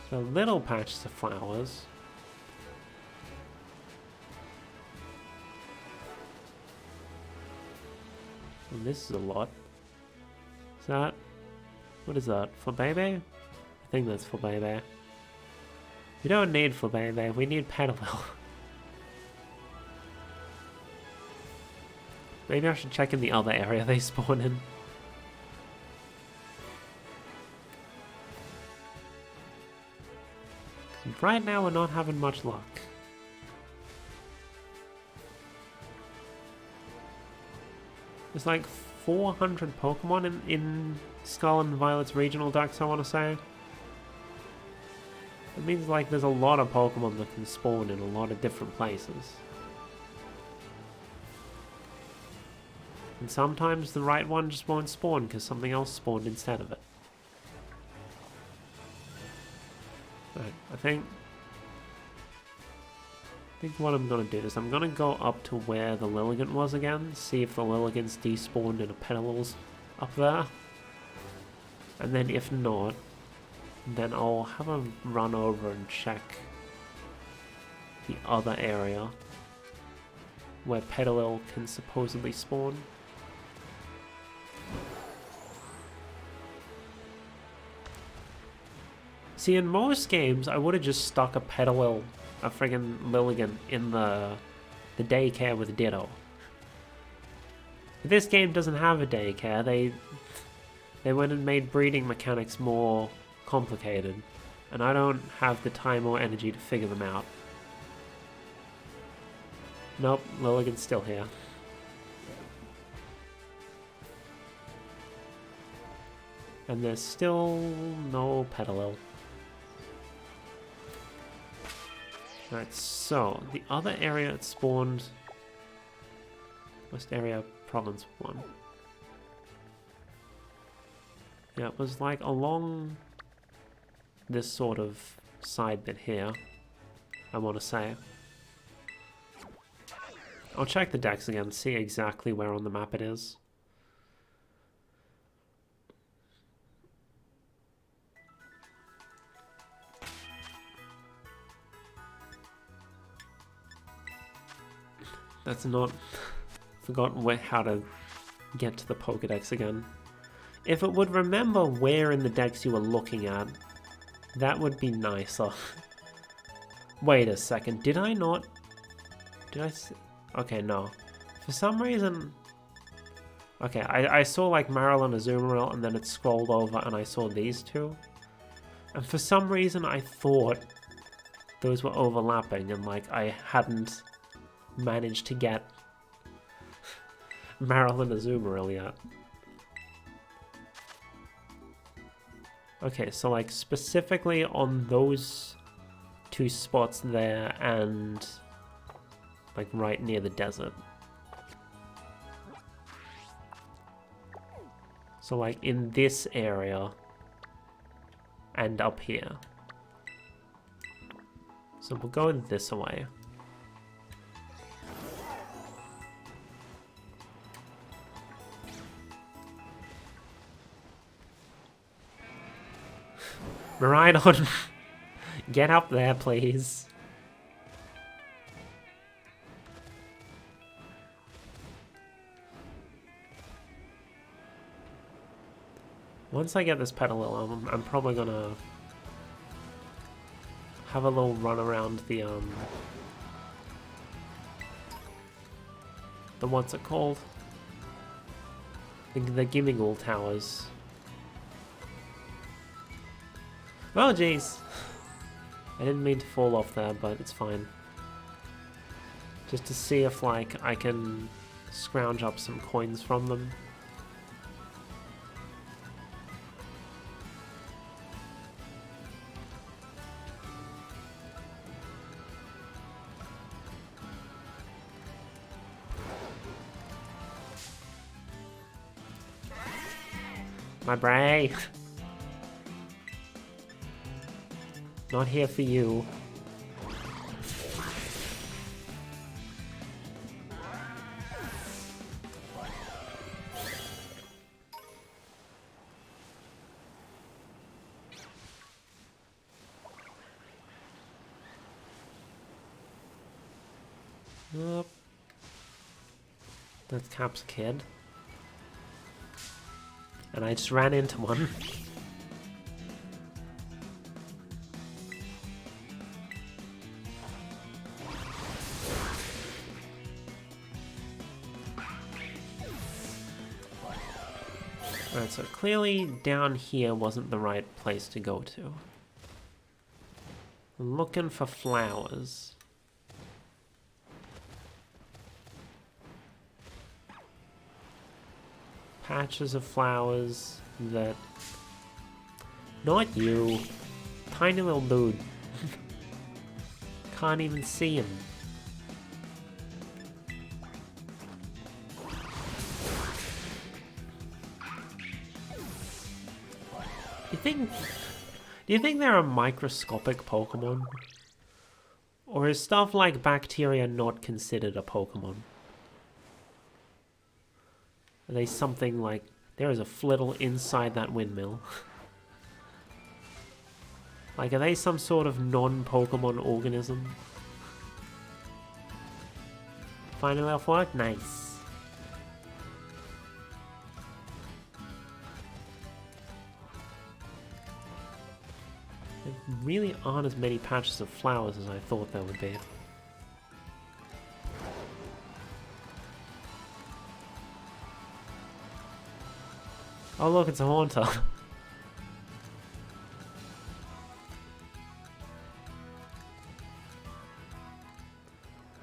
So little patches of flowers. And this is a lot. Is that... What is that? For baby? I think that's for baby. We don't need for baby, we need Petalil. Maybe I should check in the other area they spawn in. Right now we're not having much luck. There's like 400 Pokemon in Skull and Violet's regional decks, I want to say. It means like there's a lot of Pokemon that can spawn in a lot of different places. And sometimes the right one just won't spawn because something else spawned instead of it. Right, I think what I'm gonna do is I'm gonna go up to where the Lilligant was again, see if the Lilligant's despawned and a Petalil's up there. And then if not, then I'll have a run over and check the other area where Petalil can supposedly spawn. See, in most games, I would have just stuck a Petalil, a friggin' Lilligant, in the daycare with Ditto. But this game doesn't have a daycare. They went and made breeding mechanics more complicated, and I don't have the time or energy to figure them out. Nope, Lilligant's still here. And there's still no Petalil. Right, so the other area it spawned, West Area Province 1. Yeah, it was like along this sort of side bit here, I want to say. I'll check the decks again, see exactly where on the map it is. That's not... Forgot how to get to the Pokedex again. If it would remember where in the decks you were looking at, that would be nicer. Wait a second, did I not... Did I see... Okay, no. For some reason... Okay, I saw like Marill and Azumarill and then it scrolled over and I saw these two. And for some reason I thought those were overlapping and like I hadn't managed to get Marill and Azumarill yet. Okay, so like specifically on those two spots there and like right near the desert. So like in this area and up here. So we'll go this way. Miraidon, get up there, please. Once I get this Petalil, I'm probably gonna have a little run around the what's it called? The Gimmighoul Towers. Oh jeez. I didn't mean to fall off there, but it's fine. Just to see if like I can scrounge up some coins from them. My bray! Not here for you. Nope. That's Cap's kid. And I just ran into one. Alright, so clearly down here wasn't the right place to go to. I'm looking for flowers. Patches of flowers that... Not you. Tiny little dude. Can't even see him. Do you think there are microscopic Pokemon? Or is stuff like bacteria not considered a Pokemon? Are they something like, there is a flittle inside that windmill? Like, are they some sort of non-Pokemon organism? Finally off work? Nice. There really aren't as many patches of flowers as I thought there would be. Oh look, it's a Haunter.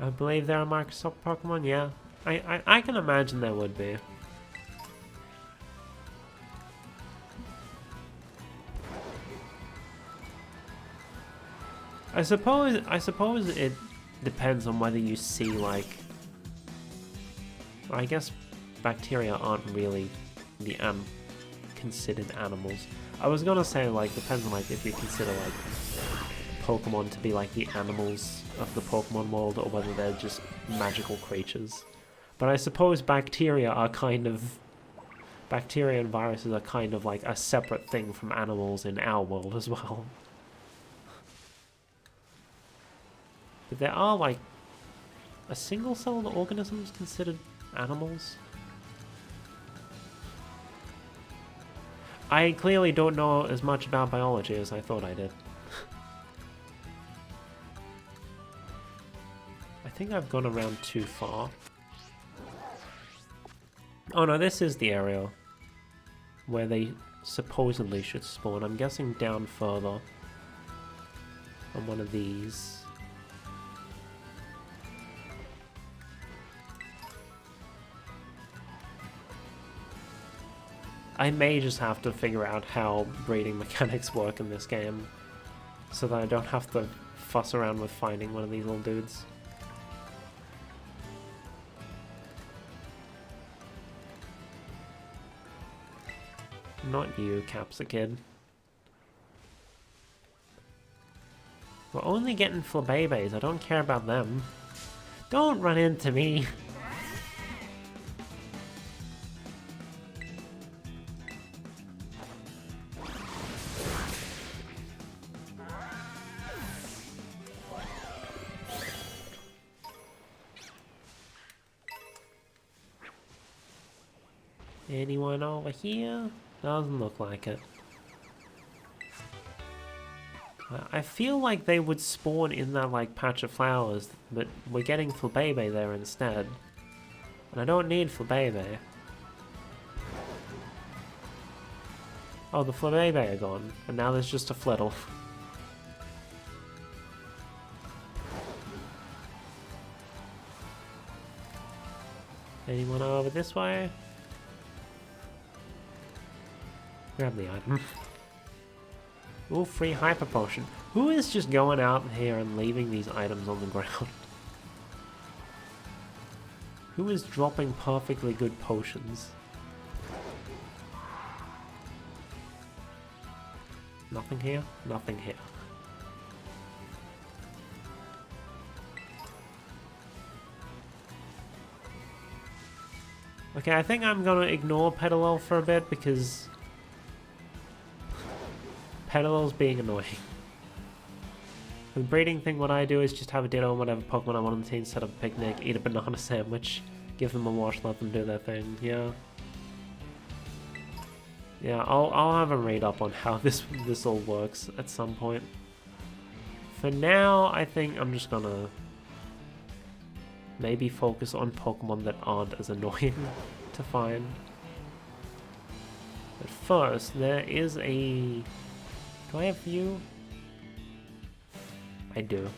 I believe there are Microsoft Pokemon, yeah. I can imagine there would be. I suppose it depends on whether you see like... I guess bacteria aren't really the considered animals. I was gonna say like depends on like if you consider like Pokemon to be like the animals of the Pokemon world or whether they're just magical creatures. But I suppose bacteria are kind of... Bacteria and viruses are kind of like a separate thing from animals in our world as well. But there are like... Are single-celled organisms considered animals? I clearly don't know as much about biology as I thought I did. I think I've gone around too far. Oh no, this is the area where they supposedly should spawn. I'm guessing down further on one of these. I may just have to figure out how breeding mechanics work in this game so that I don't have to fuss around with finding one of these little dudes. Not you, Capsicid. We're only getting Flabébés, I don't care about them. Don't run into me! Anyone over here? Doesn't look like it. I feel like they would spawn in that like patch of flowers, but we're getting Flabebe there instead. And I don't need Flabebe. Oh, the Flabebe are gone, and now there's just a Flittle. Anyone over this way? Grab the item. Ooh, free hyper potion. Who is just going out here and leaving these items on the ground? Who is dropping perfectly good potions? Nothing here? Nothing here. Okay, I think I'm gonna ignore Petalil for a bit because Petalil's being annoying. For the breeding thing, what I do is just have a Ditto on whatever Pokemon I want on the team, set up a picnic, eat a banana sandwich, give them a wash, let them do their thing, yeah. Yeah, I'll have a read up on how this all works at some point. For now, I think I'm just gonna maybe focus on Pokemon that aren't as annoying to find. But first, there is a... Do I have view? I do.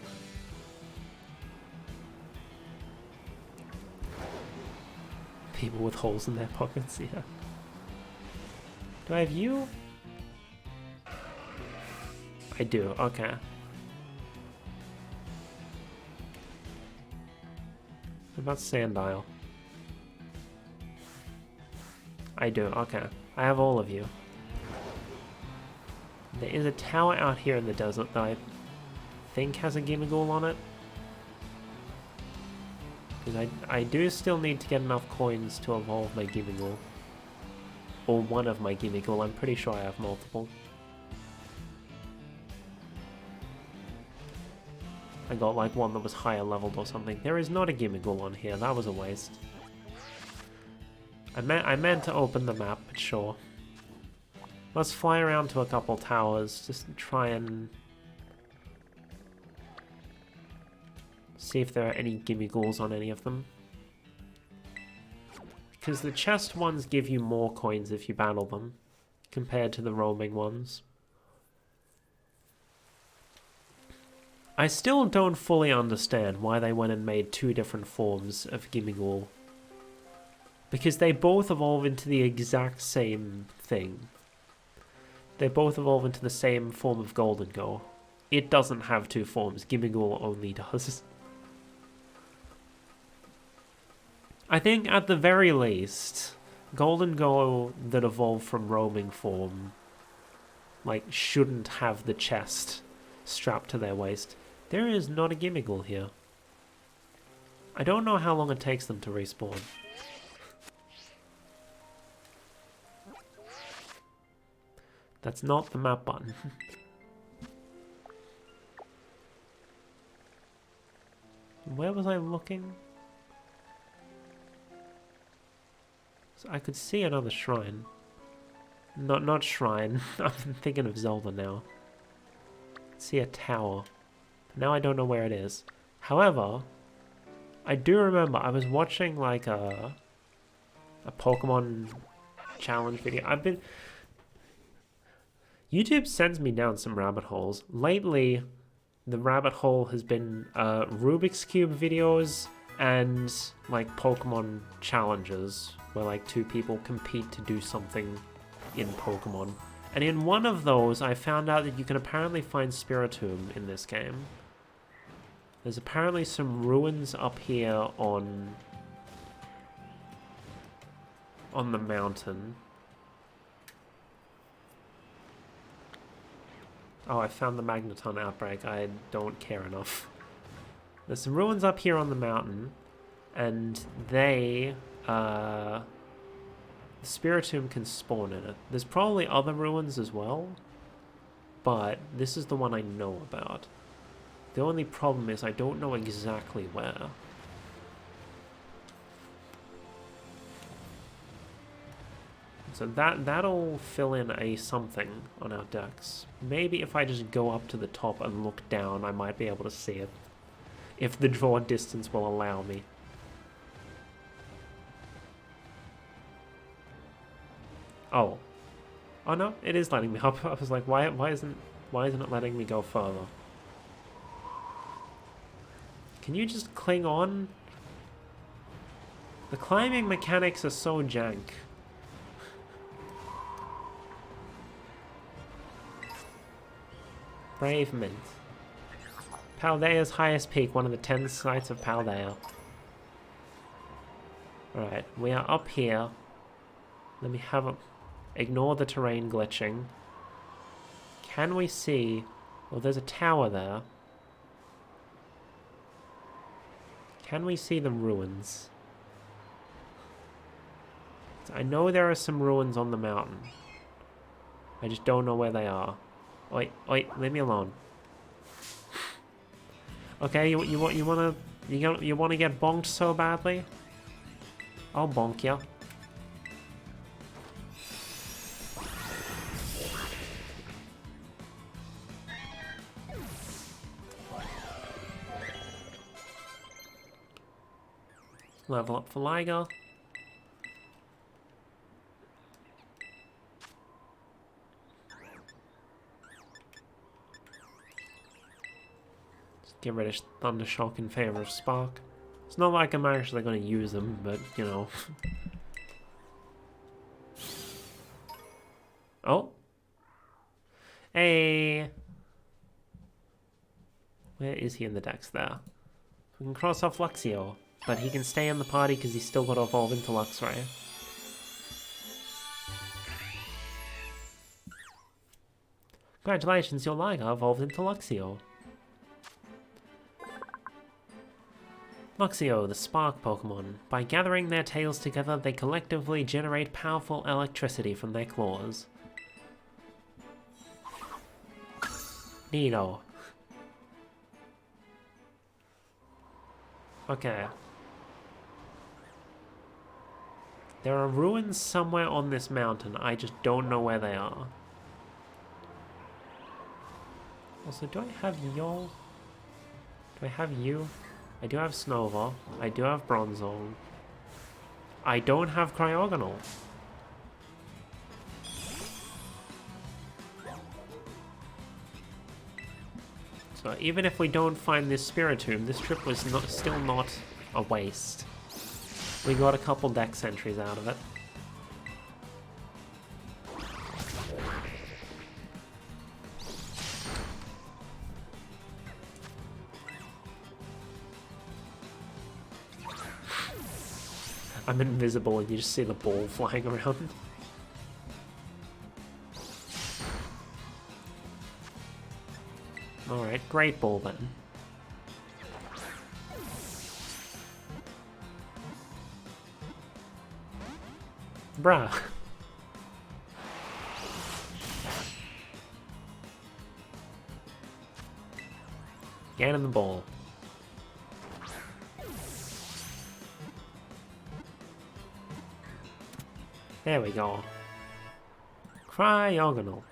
People with holes in their pockets, yeah. Do I have you? I do, okay. What about Sandile? I do, okay. I have all of you. There is a tower out here in the desert that I think has a Gimmighoul on it. Because I do still need to get enough coins to evolve my Gimmighoul. Or one of my Gimmighoul, I'm pretty sure I have multiple. I got like one that was higher leveled or something. There is not a Gimmighoul on here, that was a waste. I meant to open the map, but sure. Let's fly around to a couple towers, just try and see if there are any Gimmighouls on any of them. Because the chest ones give you more coins if you battle them, compared to the roaming ones. I still don't fully understand why they went and made two different forms of Gimmighoul. Because they both evolve into the exact same thing. They both evolve into the same form of Goldengo. It doesn't have two forms, Gimmighoul only does. I think at the very least, Goldengo that evolved from roaming form, like, shouldn't have the chest strapped to their waist. There is not a Gimmighoul here. I don't know how long it takes them to respawn. That's not the map button. Where was I looking? So I could see another shrine. Not shrine. I'm thinking of Zelda now. See a tower. But now I don't know where it is. However, I do remember I was watching like a Pokemon challenge video. YouTube sends me down some rabbit holes. Lately, the rabbit hole has been Rubik's Cube videos and like Pokemon challenges where like two people compete to do something in Pokemon. And in one of those, I found out that you can apparently find Spiritomb in this game. There's apparently some ruins up here on the mountain. Oh, I found the Magneton outbreak. I don't care enough. There's some ruins up here on the mountain, and they, the Spiritomb can spawn in it. There's probably other ruins as well, but this is the one I know about. The only problem is I don't know exactly where. So that'll fill in a something on our decks. Maybe if I just go up to the top and look down, I might be able to see it. If the draw distance will allow me. Oh. Oh no, it is letting me up. I was like, why isn't it letting me go further? Can you just cling on? The climbing mechanics are so jank. Brave Mint. Paldea's highest peak, one of the 10 sites of Paldea. Alright, we are up here. Let me have a... Ignore the terrain glitching. Can we see... Well, there's a tower there. Can we see the ruins? I know there are some ruins on the mountain. I just don't know where they are. Oi, leave me alone. Okay, you wanna get bonked so badly? I'll bonk ya. Level up for Liger. Get rid of Thundershock in favor of Spark. It's not like I'm actually going to use them, but, you know. Oh. Hey. Where is he in the decks there? We can cross off Luxio, but he can stay in the party because he's still got to evolve into Luxray. Congratulations, your Liger evolved into Luxio. Luxio, the Spark Pokemon. By gathering their tails together, they collectively generate powerful electricity from their claws. Neato. Okay. There are ruins somewhere on this mountain, I just don't know where they are. Also, do I have y'all? Do I have you? I do have Snova. I do have Bronzong. I don't have Cryogonal. So even if we don't find this Spiritomb, this trip was still not a waste. We got a couple dex entries out of it. I'm invisible and you just see the ball flying around. Alright, great ball then. Bruh. Get in the ball. There we go. Cryogonal.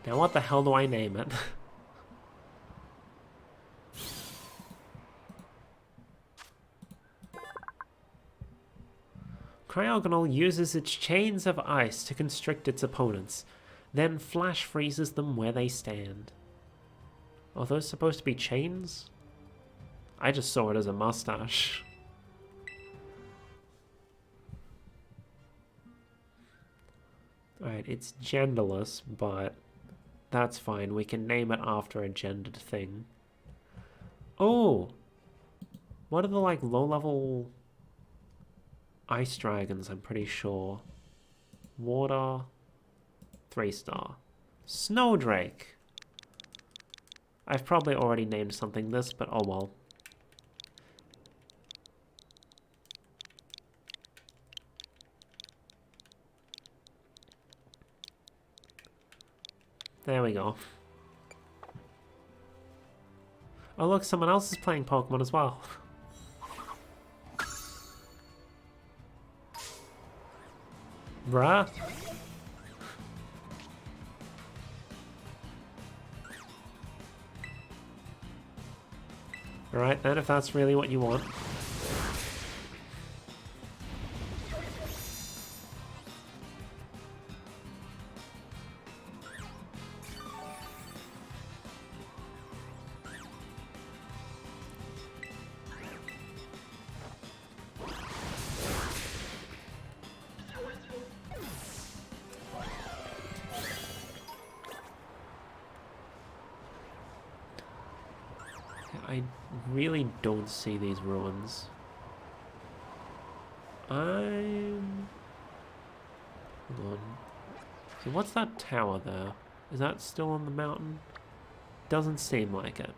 Now what the hell do I name it? Cryogonal uses its chains of ice to constrict its opponents, then flash freezes them where they stand. Are those supposed to be chains? I just saw it as a mustache. Alright, it's genderless, but that's fine. We can name it after a gendered thing. Oh! What are the, like, low-level ice dragons, I'm pretty sure. Water, 3-star. Snowdrake! I've probably already named something this, but oh well. There we go. Oh look, someone else is playing Pokemon as well. Bruh. Alright then, if that's really what you want. I really don't see these ruins. Hold on. So what's that tower there? Is that still on the mountain? Doesn't seem like it.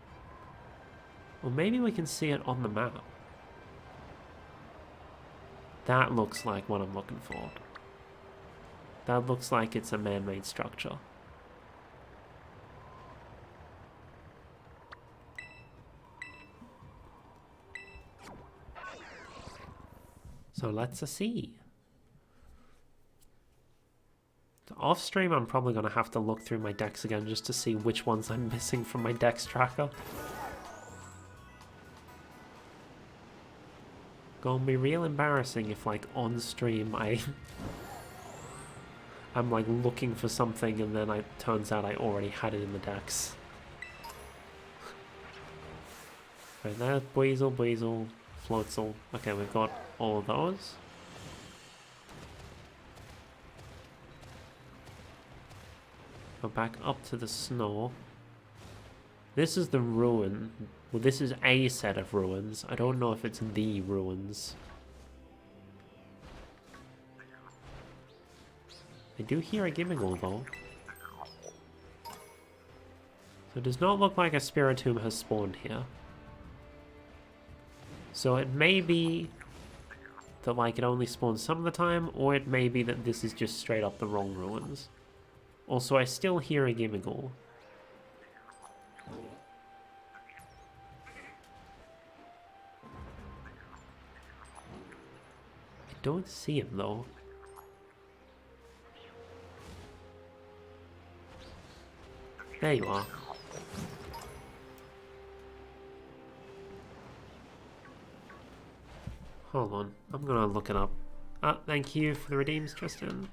Or maybe we can see it on the map. That looks like what I'm looking for. That looks like it's a man-made structure. So let's see. Off stream, I'm probably going to have to look through my decks again just to see which ones I'm missing from my dex tracker. Gonna be real embarrassing if, like, on stream I'm like looking for something and then it turns out I already had it in the decks. Right, there's Buizel, Floatzel. Okay, we've got all of those. Go back up to the snow. This is the ruin. Well, this is a set of ruins. I don't know if it's the ruins. I do hear a Gimmiggle though. So it does not look like a Spiritomb has spawned here. So it may be that like it only spawns some of the time, or it may be that this is just straight up the wrong ruins. Also, I still hear a Gimmiggle. I don't see him though. There you are. Hold on, I'm gonna look it up. Ah, thank you for the redeems, Tristan.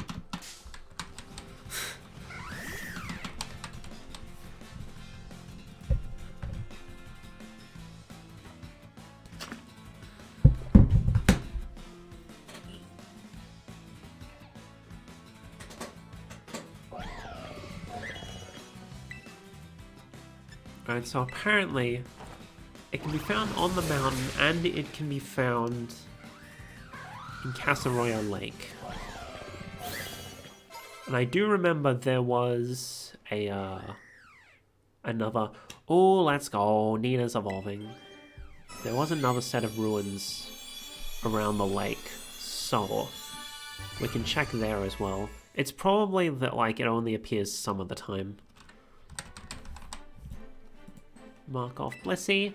Alright, so apparently it can be found on the mountain and it can be found in Casseroya Lake. And I do remember there was a, another... Oh, let's go, Nina's evolving. There was another set of ruins around the lake, so we can check there as well. It's probably that, like, it only appears some of the time. Mark off Blissey.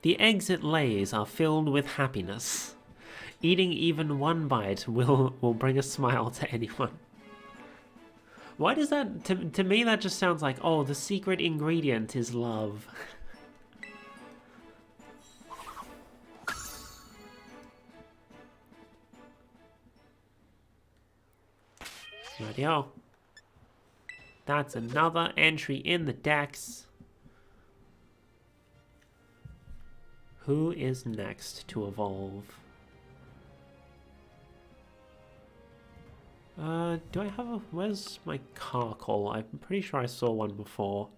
The eggs it lays are filled with happiness. Eating even one bite will bring a smile to anyone. Why does that... To me, that just sounds like, oh, the secret ingredient is love. Rightio. That's another entry in the decks. Who is next to evolve? Do I have a... Where's my Carkol? I'm pretty sure I saw one before.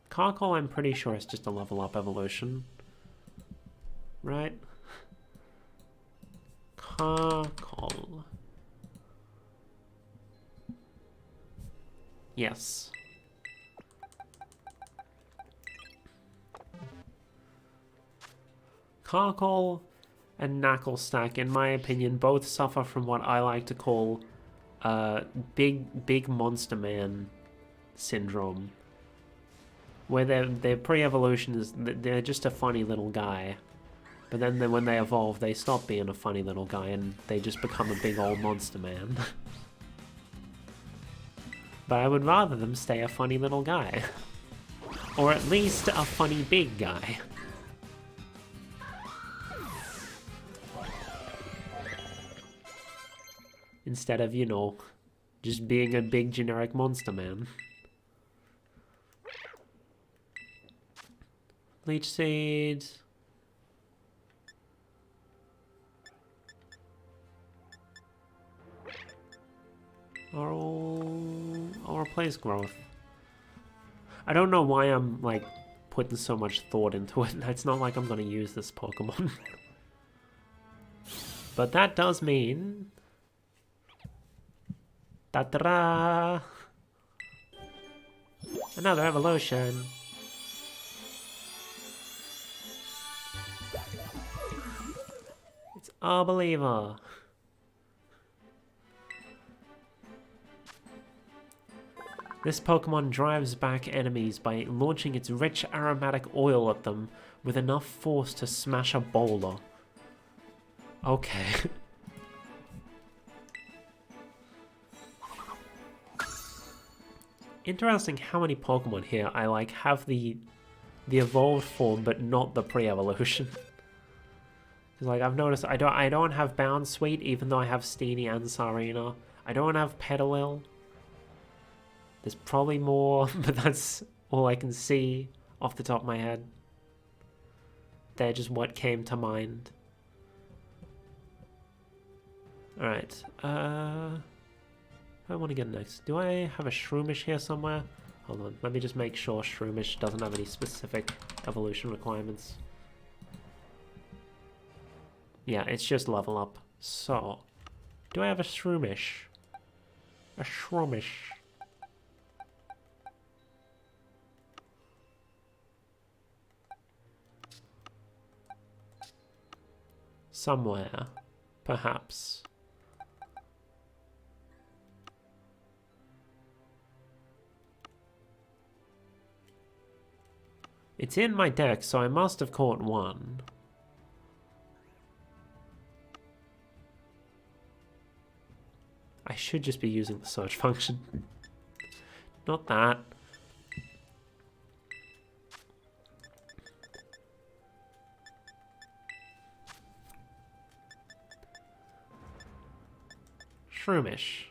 Carkol, I'm pretty sure it's just a level up evolution. Right? Carkol. Yes. Carkol and Knucklestack, in my opinion, both suffer from what I like to call big monster man syndrome, where their pre-evolution is they're just a funny little guy, But then when they evolve, they stop being a funny little guy and they just become a big old monster man. But I would rather them stay a funny little guy. Or at least a funny big guy. Instead of, you know, just being a big generic monster man. Leech seeds. I'll replace growth. I don't know why I'm like putting so much thought into it. It's not like I'm gonna use this Pokemon. But that does mean ta-da! Another evolution. It's a believer. This Pokemon drives back enemies by launching its rich aromatic oil at them with enough force to smash a boulder. Okay. Interesting how many Pokemon here I like have the evolved form but not the pre-evolution. Because like I've noticed I don't have Bound Sweet even though I have Steenie and Sarina. I don't have Petalil. There's probably more, but that's all I can see off the top of my head. They're just what came to mind. Alright, I want to get next. Do I have a Shroomish here somewhere? Hold on, let me just make sure Shroomish doesn't have any specific evolution requirements. Yeah, it's just level up. So, do I have a Shroomish? A Shroomish. Somewhere, perhaps. It's in my deck, so I must have caught one. I should just be using the search function. Not that. Shroomish.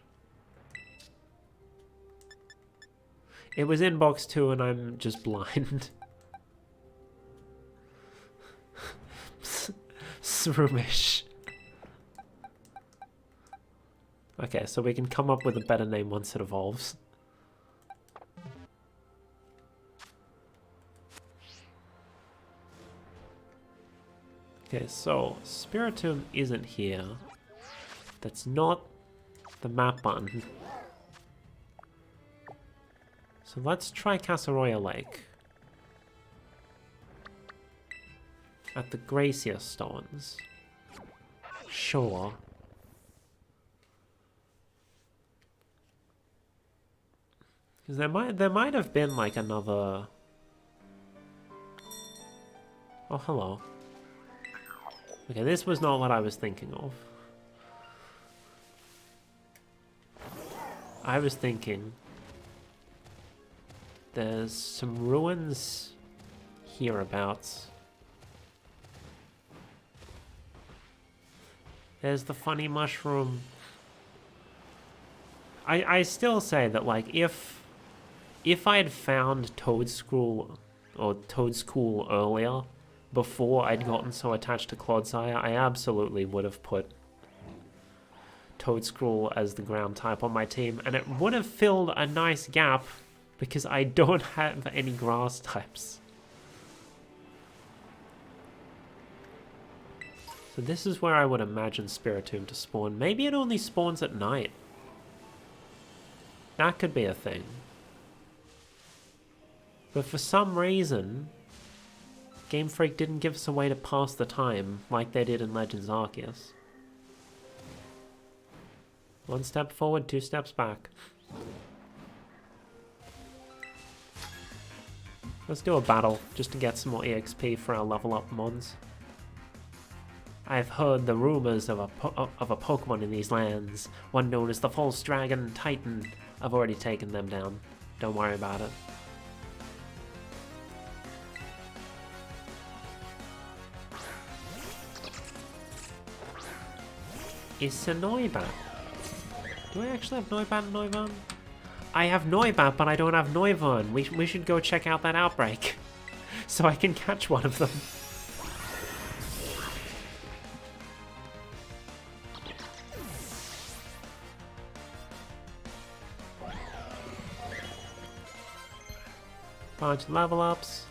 It was in box 2 and I'm just blind. Shroomish. Okay, so we can come up with a better name once it evolves. Okay, so Spiritomb isn't here. That's not the map button. So let's try Casaroya Lake. At the Gracia Stones. Sure. Because there might have been like another... Oh, hello. Okay, this was not what I was thinking of. I was thinking there's some ruins hereabouts. There's the funny mushroom. I still say that like if I had found Toedscool earlier, before I'd gotten so attached to Clodsire, I absolutely would have put Toedscool as the ground type on my team, and it would have filled a nice gap because I don't have any grass types. So this is where I would imagine Spiritomb to spawn. Maybe it only spawns at night. That could be a thing. But for some reason, Game Freak didn't give us a way to pass the time like they did in Legends Arceus. One step forward, 2 steps back. Let's do a battle, just to get some more EXP for our level up mods. I've heard the rumors of a Pokemon in these lands, one known as the False Dragon Titan. I've already taken them down. Don't worry about it. Is Noibat? Do I actually have Noibat and Noivern? I have Noibat, but I don't have Noivern. We should go check out that outbreak, so I can catch one of them. Bunch of level ups.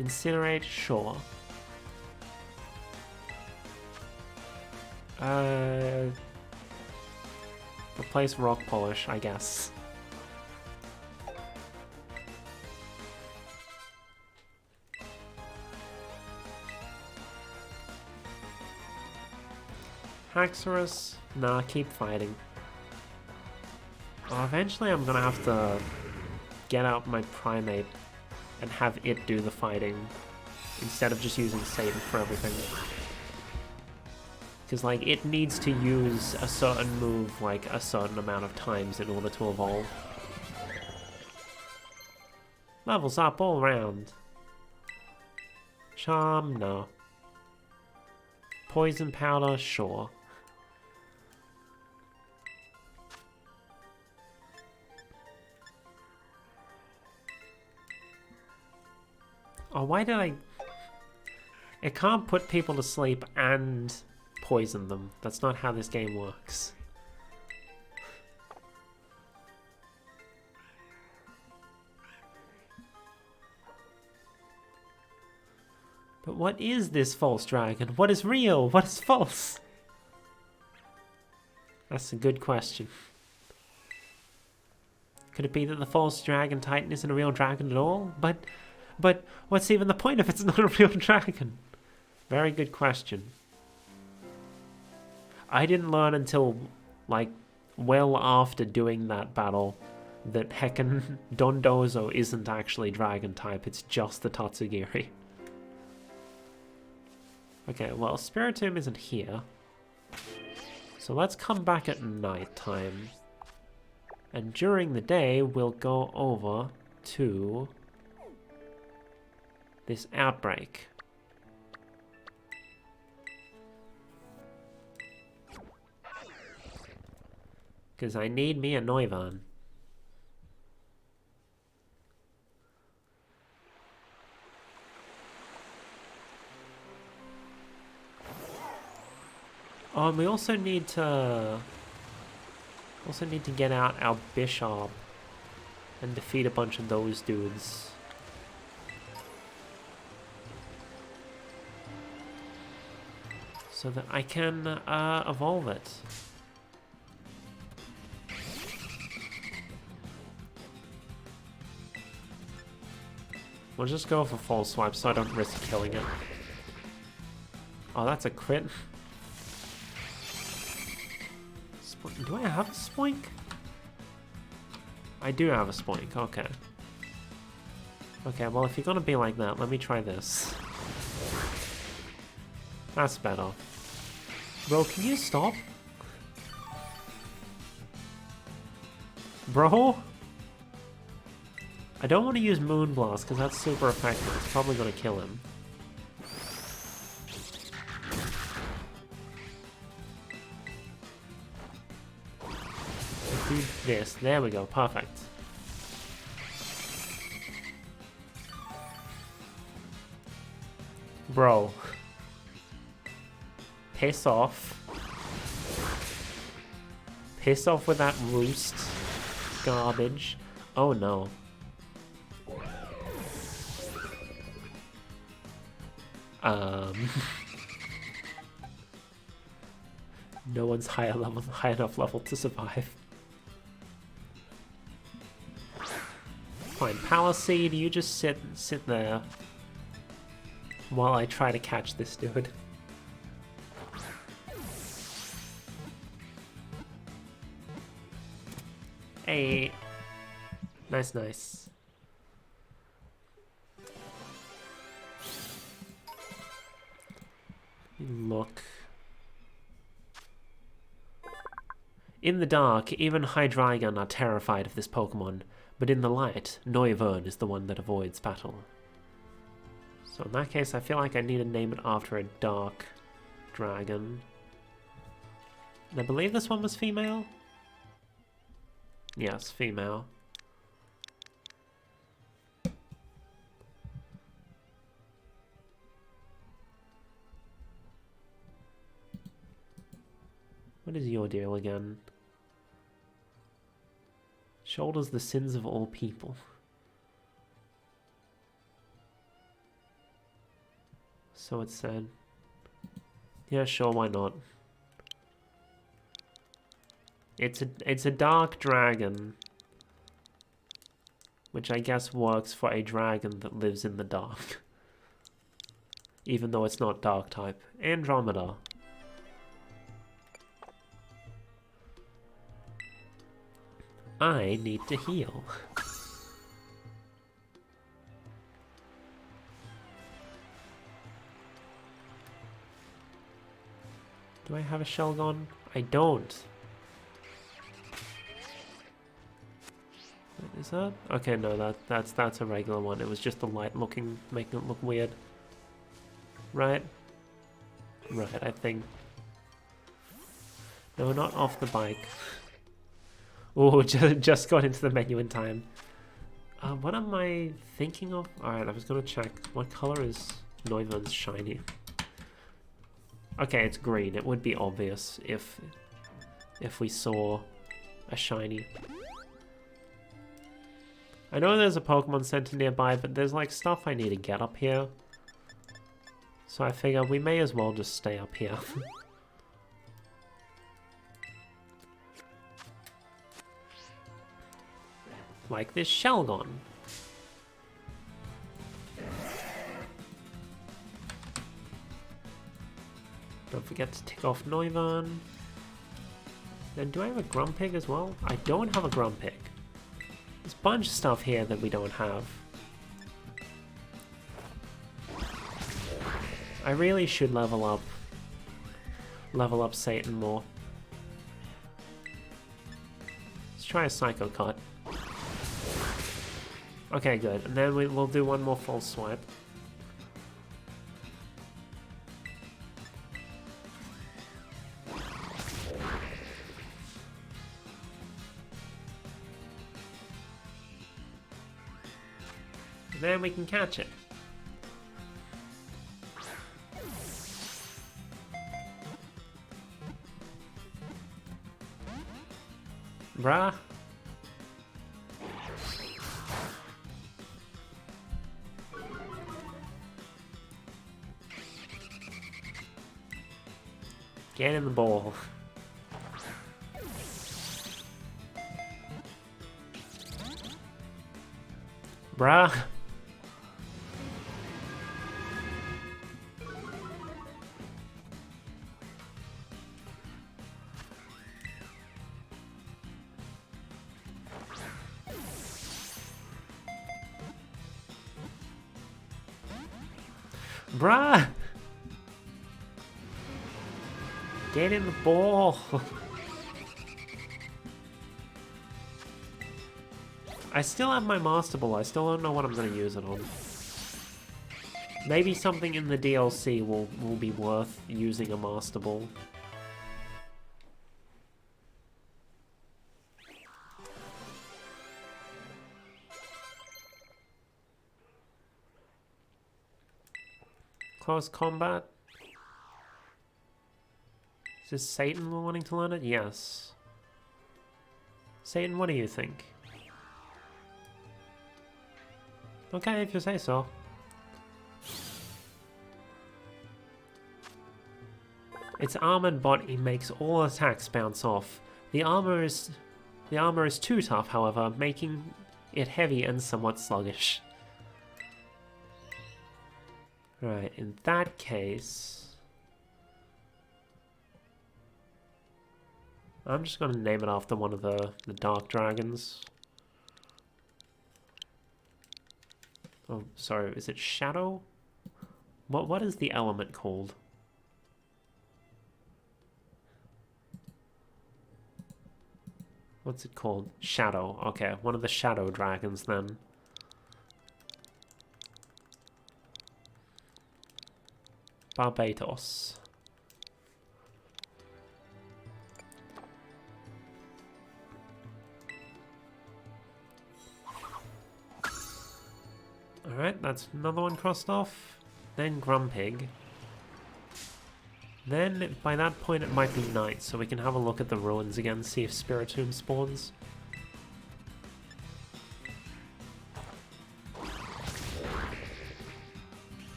Incinerate, sure. Replace rock polish, I guess. Haxorus, nah, keep fighting. Oh, eventually I'm gonna have to get out my Primate and have it do the fighting instead of just using Satan for everything. Because, like, it needs to use a certain move, like, a certain amount of times in order to evolve. Levels up all around. Charm, no. Poison powder, sure. Oh, why did I... It can't put people to sleep and poison them. That's not how this game works. But what is this false dragon? What is real? What is false? That's a good question. Could it be that the false dragon titan isn't a real dragon at all? But what's even the point if it's not a real dragon? Very good question. I didn't learn until, like, well after doing that battle that heckin' Dondozo isn't actually dragon type, it's just the Tatsugiri. Okay, well, Spiritomb isn't here. So let's come back at night time. And during the day, we'll go over to this outbreak. Because I need me a Noivern. Oh, and we also need to get out our Bishop and defeat a bunch of those dudes. So that I can evolve it. We'll just go for full swipe so I don't risk killing it. Oh, that's a crit. Do I have a Spoink? I do have a Spoink, okay. Okay, well, if you're gonna be like that, let me try this. That's better. Bro, can you stop? Bro? I don't want to use Moonblast because that's super effective. It's probably going to kill him. Do this. There we go. Perfect. Bro. Piss off. Piss off with that roost. Garbage. Oh no. No one's high enough level to survive. Fine, Palisade, you just sit there while I try to catch this dude. Hey, nice, nice. Look. In the dark, even Hydreigon are terrified of this Pokemon, but in the light, Noivern is the one that avoids battle. So in that case, I feel like I need to name it after a dark dragon. And I believe this one was female? Yes, female. What is your deal again? Shoulders the sins of all people. So it said. Yeah, sure, why not? It's a dark dragon, which I guess works for a dragon that lives in the dark. Even though it's not dark type. Andromeda. I need to heal. Do I have a Shelgon? I don't. What is that? Okay, no, that's a regular one. It was just the light looking, making it look weird. Right? Right, I think. No, not off the bike. Oh, just got into the menu in time. What am I thinking of? Alright, I was gonna check. What color is Noivern's shiny? Okay, it's green. It would be obvious if we saw a shiny. I know there's a Pokemon Center nearby, but there's like stuff I need to get up here. So I figure we may as well just stay up here. Like this Shelgon. Don't forget to tick off Noivern. Then do I have a Grumpig as well? I don't have a Grumpig. There's a bunch of stuff here that we don't have. I really should level up Satan more. Let's try a Psycho Cut. Okay, good. And then we'll do one more full swipe. And then we can catch it. Bruh. Get in the ball. Bruh. Bruh! Get in the ball! I still have my Master Ball, I still don't know what I'm going to use it on. Maybe something in the DLC will be worth using a Master Ball. Close combat. Is this Satan we're wanting to learn it? Yes. Satan, what do you think? Okay, if you say so. Its armored body makes all attacks bounce off. The armor is too tough, however, making it heavy and somewhat sluggish. Right, in that case, I'm just going to name it after one of the dark dragons. Oh, sorry, is it Shadow? What is the element called? What's it called? Shadow. Okay, one of the shadow dragons then. Barbados. Alright, that's another one crossed off. Then Grumpig. Then, by that point, it might be night, so we can have a look at the ruins again, see if Spiritomb spawns.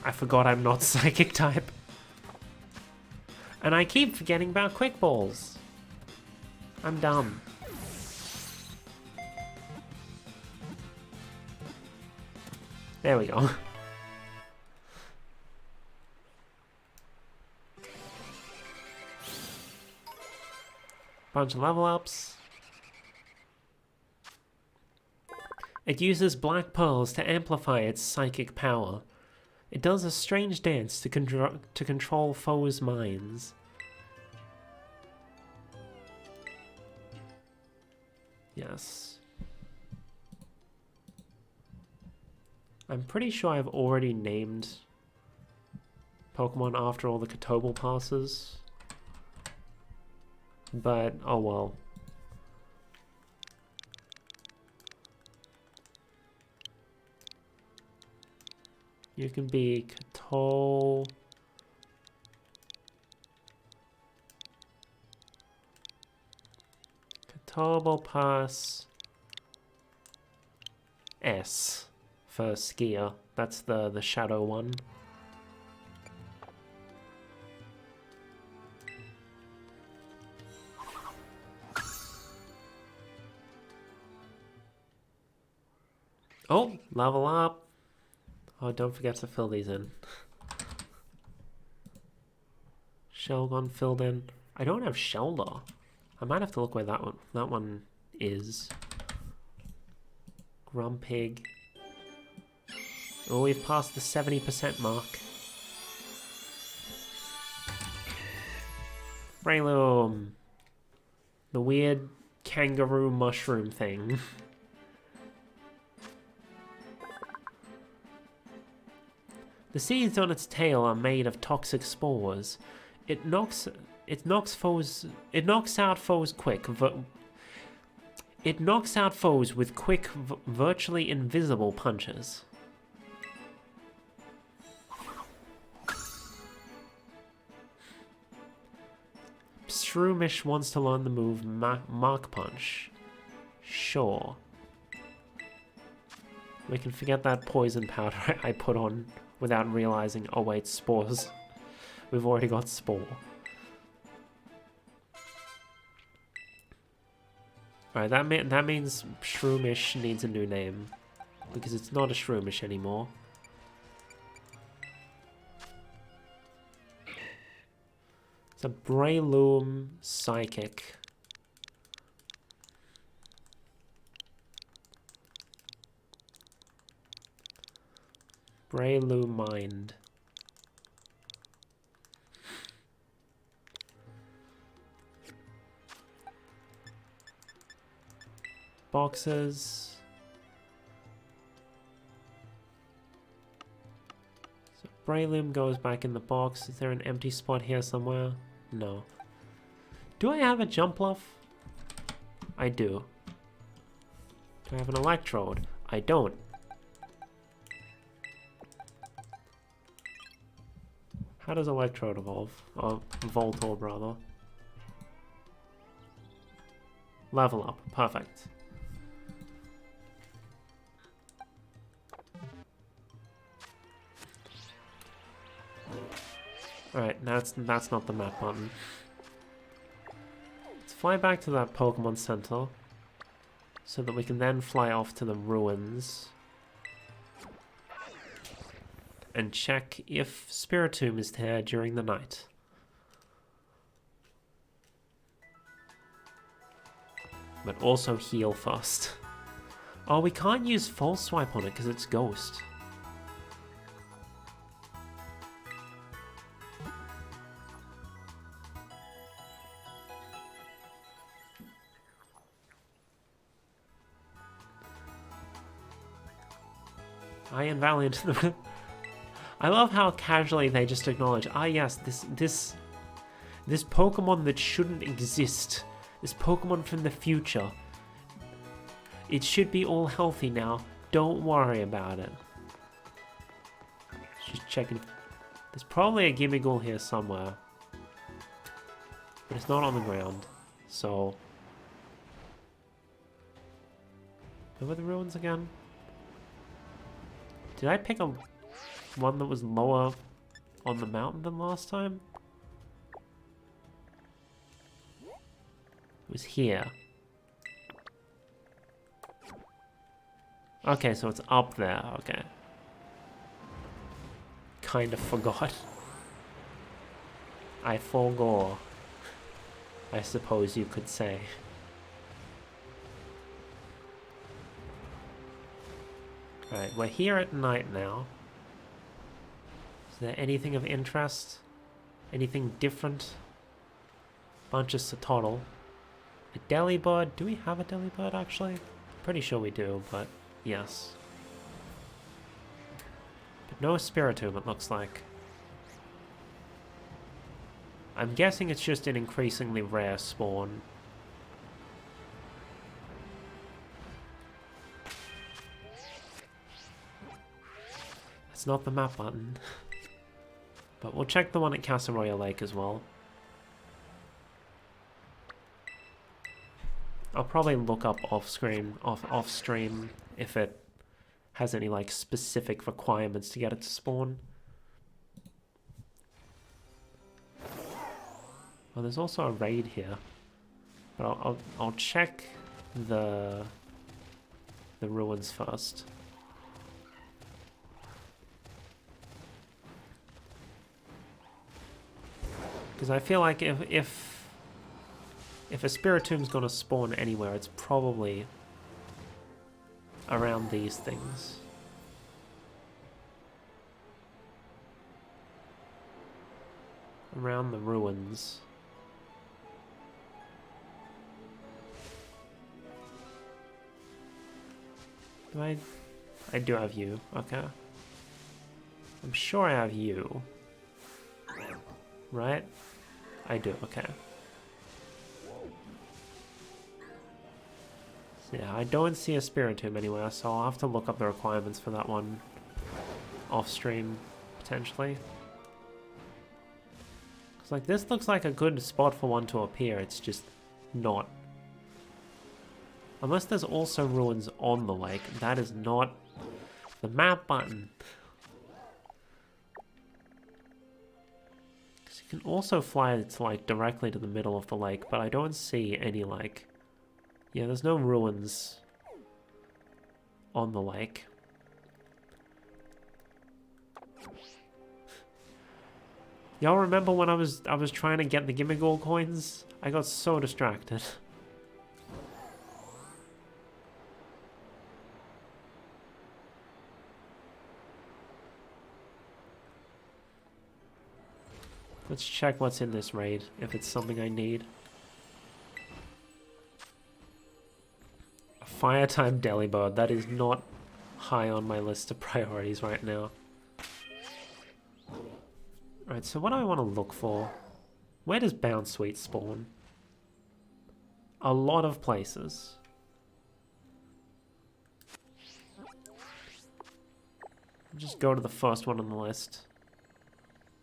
I forgot I'm not Psychic type. And I keep forgetting about Quick Balls. I'm dumb. There we go. Bunch of level ups. It uses black pearls to amplify its psychic power. It does a strange dance to control foes' minds. Yes. I'm pretty sure I've already named Pokemon after all the Kotobel passes. But, oh well. You can be Kotobel Pass S. For Skier. That's the shadow one. Oh, level up. Oh, don't forget to fill these in. Shelgon filled in. I don't have Shelder. I might have to look where that one is. Grumpig. Oh, we've passed the 70% mark. Breloom. The weird kangaroo mushroom thing. The seeds on its tail are made of toxic spores. It knocks out foes with quick, virtually invisible punches. Shroomish wants to learn the move Mark Punch. Sure. We can forget that poison powder I put on without realizing, oh wait, spores. We've already got Spore. Alright, that means Shroomish needs a new name. Because it's not a Shroomish anymore. It's a Breloom Psychic. Breloom Mind. Boxes. So Breloom goes back in the box. Is there an empty spot here somewhere? No. Do I have a Jumpluff? I do. Do I have an Electrode? I don't. How does Electrode evolve? Or Voltorb, rather. Level up. Perfect. Alright, that's not the map button. Let's fly back to that Pokemon Center, so that we can then fly off to the ruins and check if Spiritomb is there during the night. But also heal first. Oh, we can't use False Swipe on it because it's Ghost. Iron Valiant. I love how casually they just acknowledge, ah yes, this Pokemon that shouldn't exist, this Pokemon from the future, it should be all healthy now, don't worry about it. Just checking. There's probably a Gimmighoul here somewhere, but it's not on the ground, so... Where were the ruins again? Did I pick a one that was lower on the mountain than last time? It was here. Okay, so it's up there, okay. Kind of forgot. I forgot, I suppose you could say. Right, we're here at night now. Is there anything of interest? Anything different? Bunch of Sotodle. A Delibird? Do we have a Delibird actually? Pretty sure we do, but yes. But no Spiritomb, it looks like. I'm guessing it's just an increasingly rare spawn. It's not the map button. But we'll check the one at Casaroya Lake as well. I'll probably look up off stream if it has any like specific requirements to get it to spawn. Well, there's also a raid here, but I'll check the ruins first. Because I feel like if a Spiritomb's gonna spawn anywhere, it's probably around these things. Around the ruins. I do have you, okay. I'm sure I have you. Right? I do, okay. So yeah, I don't see a Spiritomb anywhere, so I'll have to look up the requirements for that one off stream, potentially. Because like this looks like a good spot for one to appear, it's just not. Unless there's also ruins on the lake, that is not the map button. Because you can also fly it like directly to the middle of the lake, but I don't see any like... Yeah, there's no ruins on the lake. Y'all remember when I was trying to get the Gimmighoul coins? I got so distracted. Let's check what's in this raid, if it's something I need. A Firetime Delibird, that is not high on my list of priorities right now. Right, so what do I want to look for? Where does Bounsweet spawn? A lot of places. Just go to the first one on the list.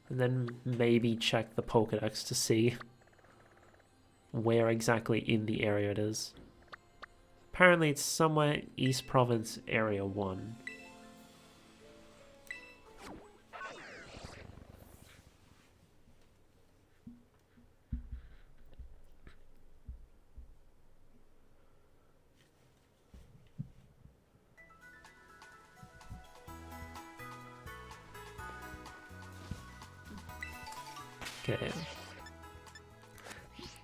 And then maybe check the Pokedex to see where exactly in the area it is. Apparently it's somewhere East Province Area 1. Okay.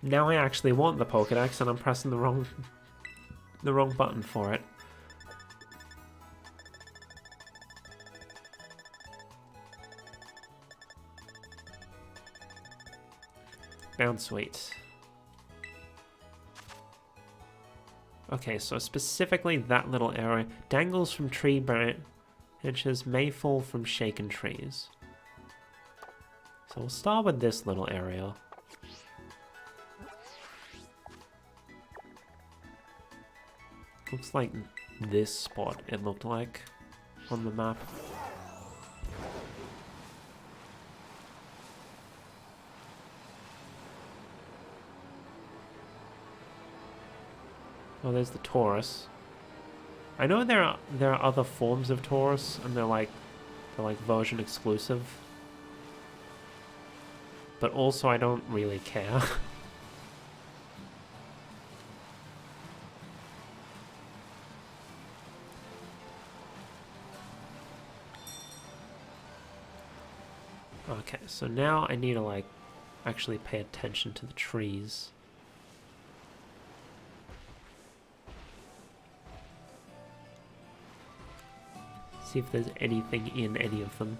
Now I actually want the Pokedex and I'm pressing the wrong button for it. Bounsweet. Okay, so specifically that little area. Dangles from tree branch. Inches may fall from shaken trees. So we'll start with this little area. Looks like this spot, it looked like, on the map. Oh, there's the Taurus. I know there are other forms of Taurus, and they're like version exclusive. But also, I don't really care. Okay, so now I need to like actually pay attention to the trees. See if there's anything in any of them.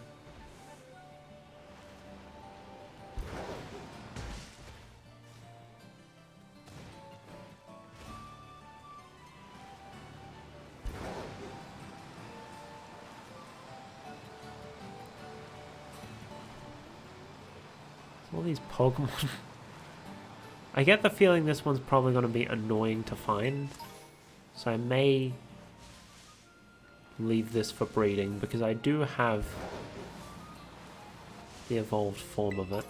All these Pokemon. I get the feeling this one's probably going to be annoying to find, so I may leave this for breeding, because I do have the evolved form of it.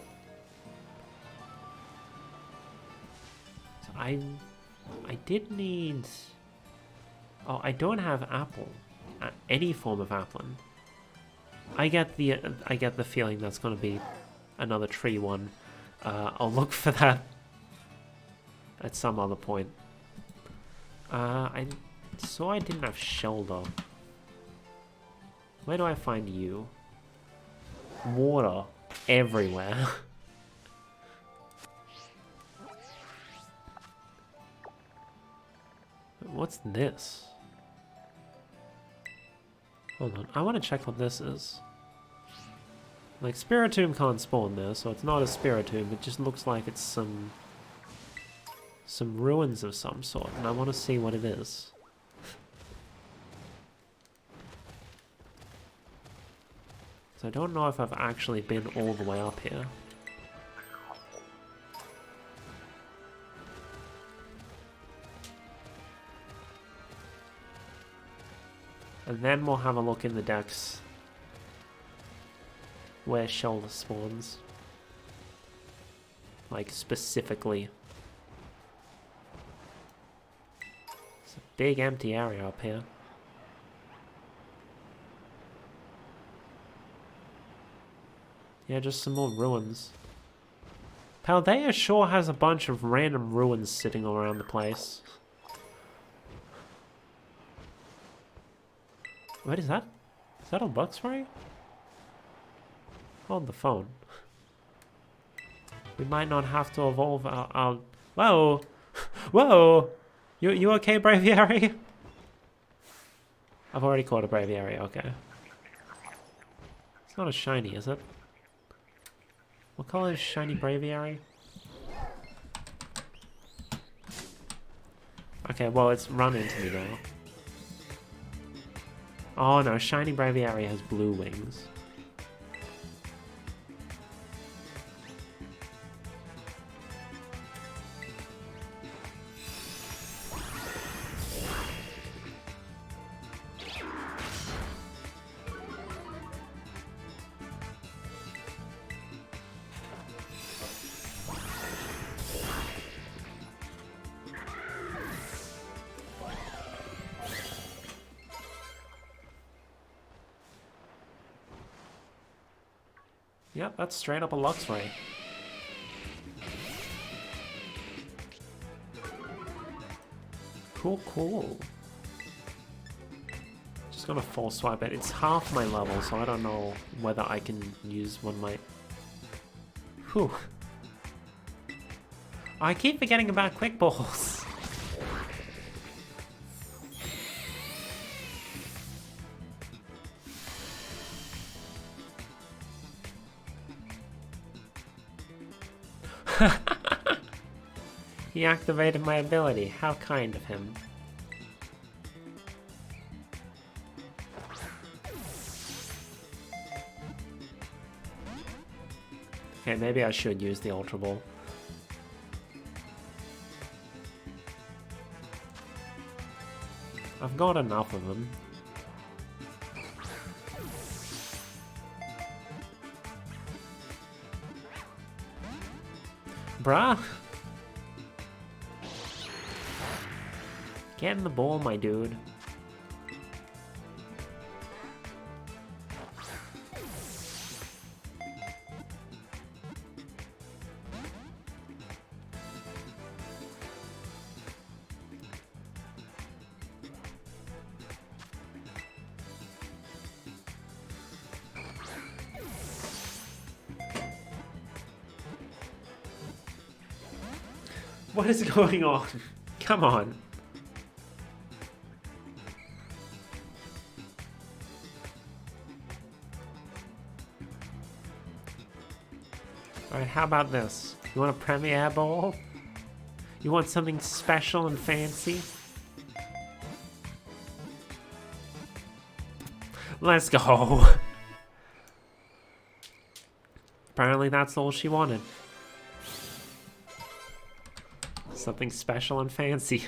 So I did need... Oh, I don't have Apple. Any form of Applin. I get the feeling that's going to be another tree one. I'll look for that at some other point. I saw I didn't have Shelter. Where do I find you? Water everywhere. What's this? Hold on, I want to check what this is. Like, Spiritomb can't spawn there, so it's not a Spiritomb. It just looks like it's some ruins of some sort, and I want to see what it is. So I don't know if I've actually been all the way up here. And then we'll have a look in the decks where Shoulder spawns. Like, specifically. It's a big empty area up here. Yeah, just some more ruins. Paldea sure has a bunch of random ruins sitting all around the place. What is that? Is that a Luxray? Hold the phone. We might not have to evolve our... Whoa! Whoa! You okay, Braviary? I've already caught a Braviary, okay. It's not a shiny, is it? What color is shiny Braviary? Okay, well, it's run into me now. Oh no, shiny Braviary has blue wings. Yep, that's straight up a Luxray. Cool, cool. Just gonna full swipe it. It's half my level, so I don't know whether I can use one of my... Whew. I keep forgetting about Quick Balls. He activated my ability. How kind of him. Okay, maybe I should use the Ultra Ball. I've got enough of them. Bruh! Get in the ball, my dude. What is going on? Come on. Alright, how about this? You want a premiere ball? You want something special and fancy? Let's go! Apparently that's all she wanted. Something special and fancy.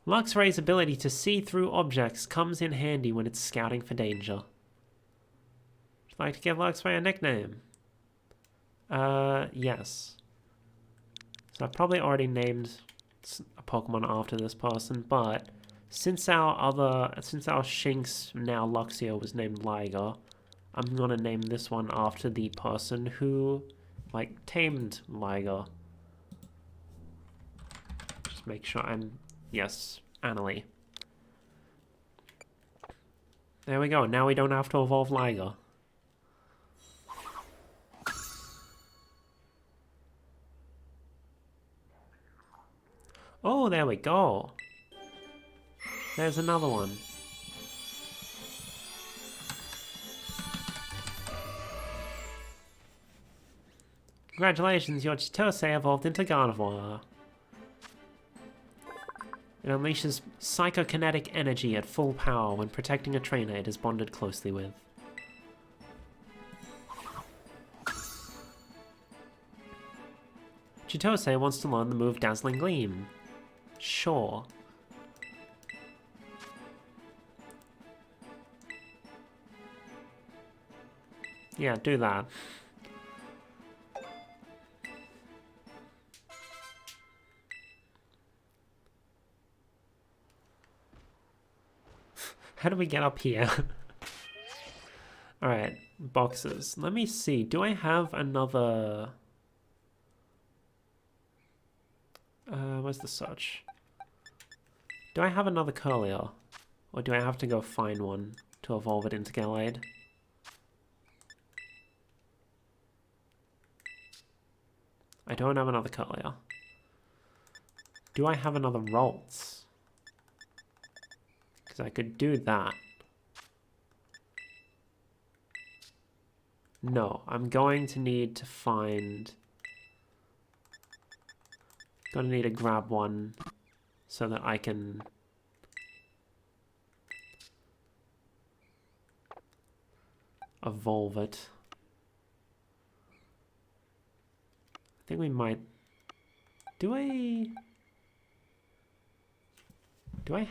Luxray's ability to see through objects comes in handy when it's scouting for danger. Would you like to give Luxray a nickname? Yes. So I probably already named a Pokemon after this person, but since our Shinx, now Luxio, was named Liger, I'm gonna name this one after the person who, like, tamed Liger. Just make sure I'm... Yes, Annalie. There we go, now we don't have to evolve Liger. Oh, there we go. There's another one. Congratulations, your Chitose evolved into Gardevoir. It unleashes psychokinetic energy at full power when protecting a trainer it is bonded closely with. Chitose wants to learn the move Dazzling Gleam. Sure. Yeah, do that. How do we get up here? Alright, boxes. Let me see. Do I have another... where's the search? Do I have another Curlier? Or do I have to go find one to evolve it into Gallade? I don't have another Curlier. Do I have another Ralts? Because I could do that. No, I'm going to need to find... Gonna need to grab one so that I can... evolve it. I think we might... Do I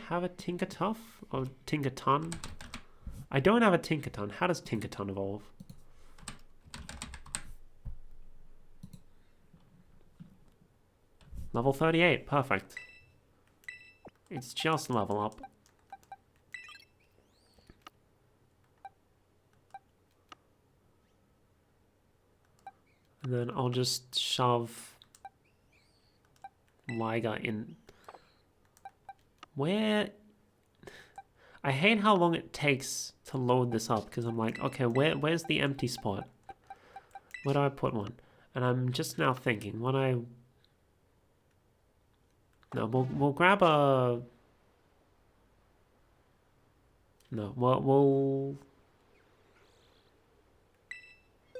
have a Tinkertuff? Or Tinkerton? I don't have a Tinkerton. How does Tinkerton evolve? Level 38, perfect. It's just level up. And then I'll just shove Liger in. Where? I hate how long it takes to load this up because I'm like, okay, where's the empty spot? Where do I put one? And I'm just now thinking, when I... No, we'll grab a... No, we'll...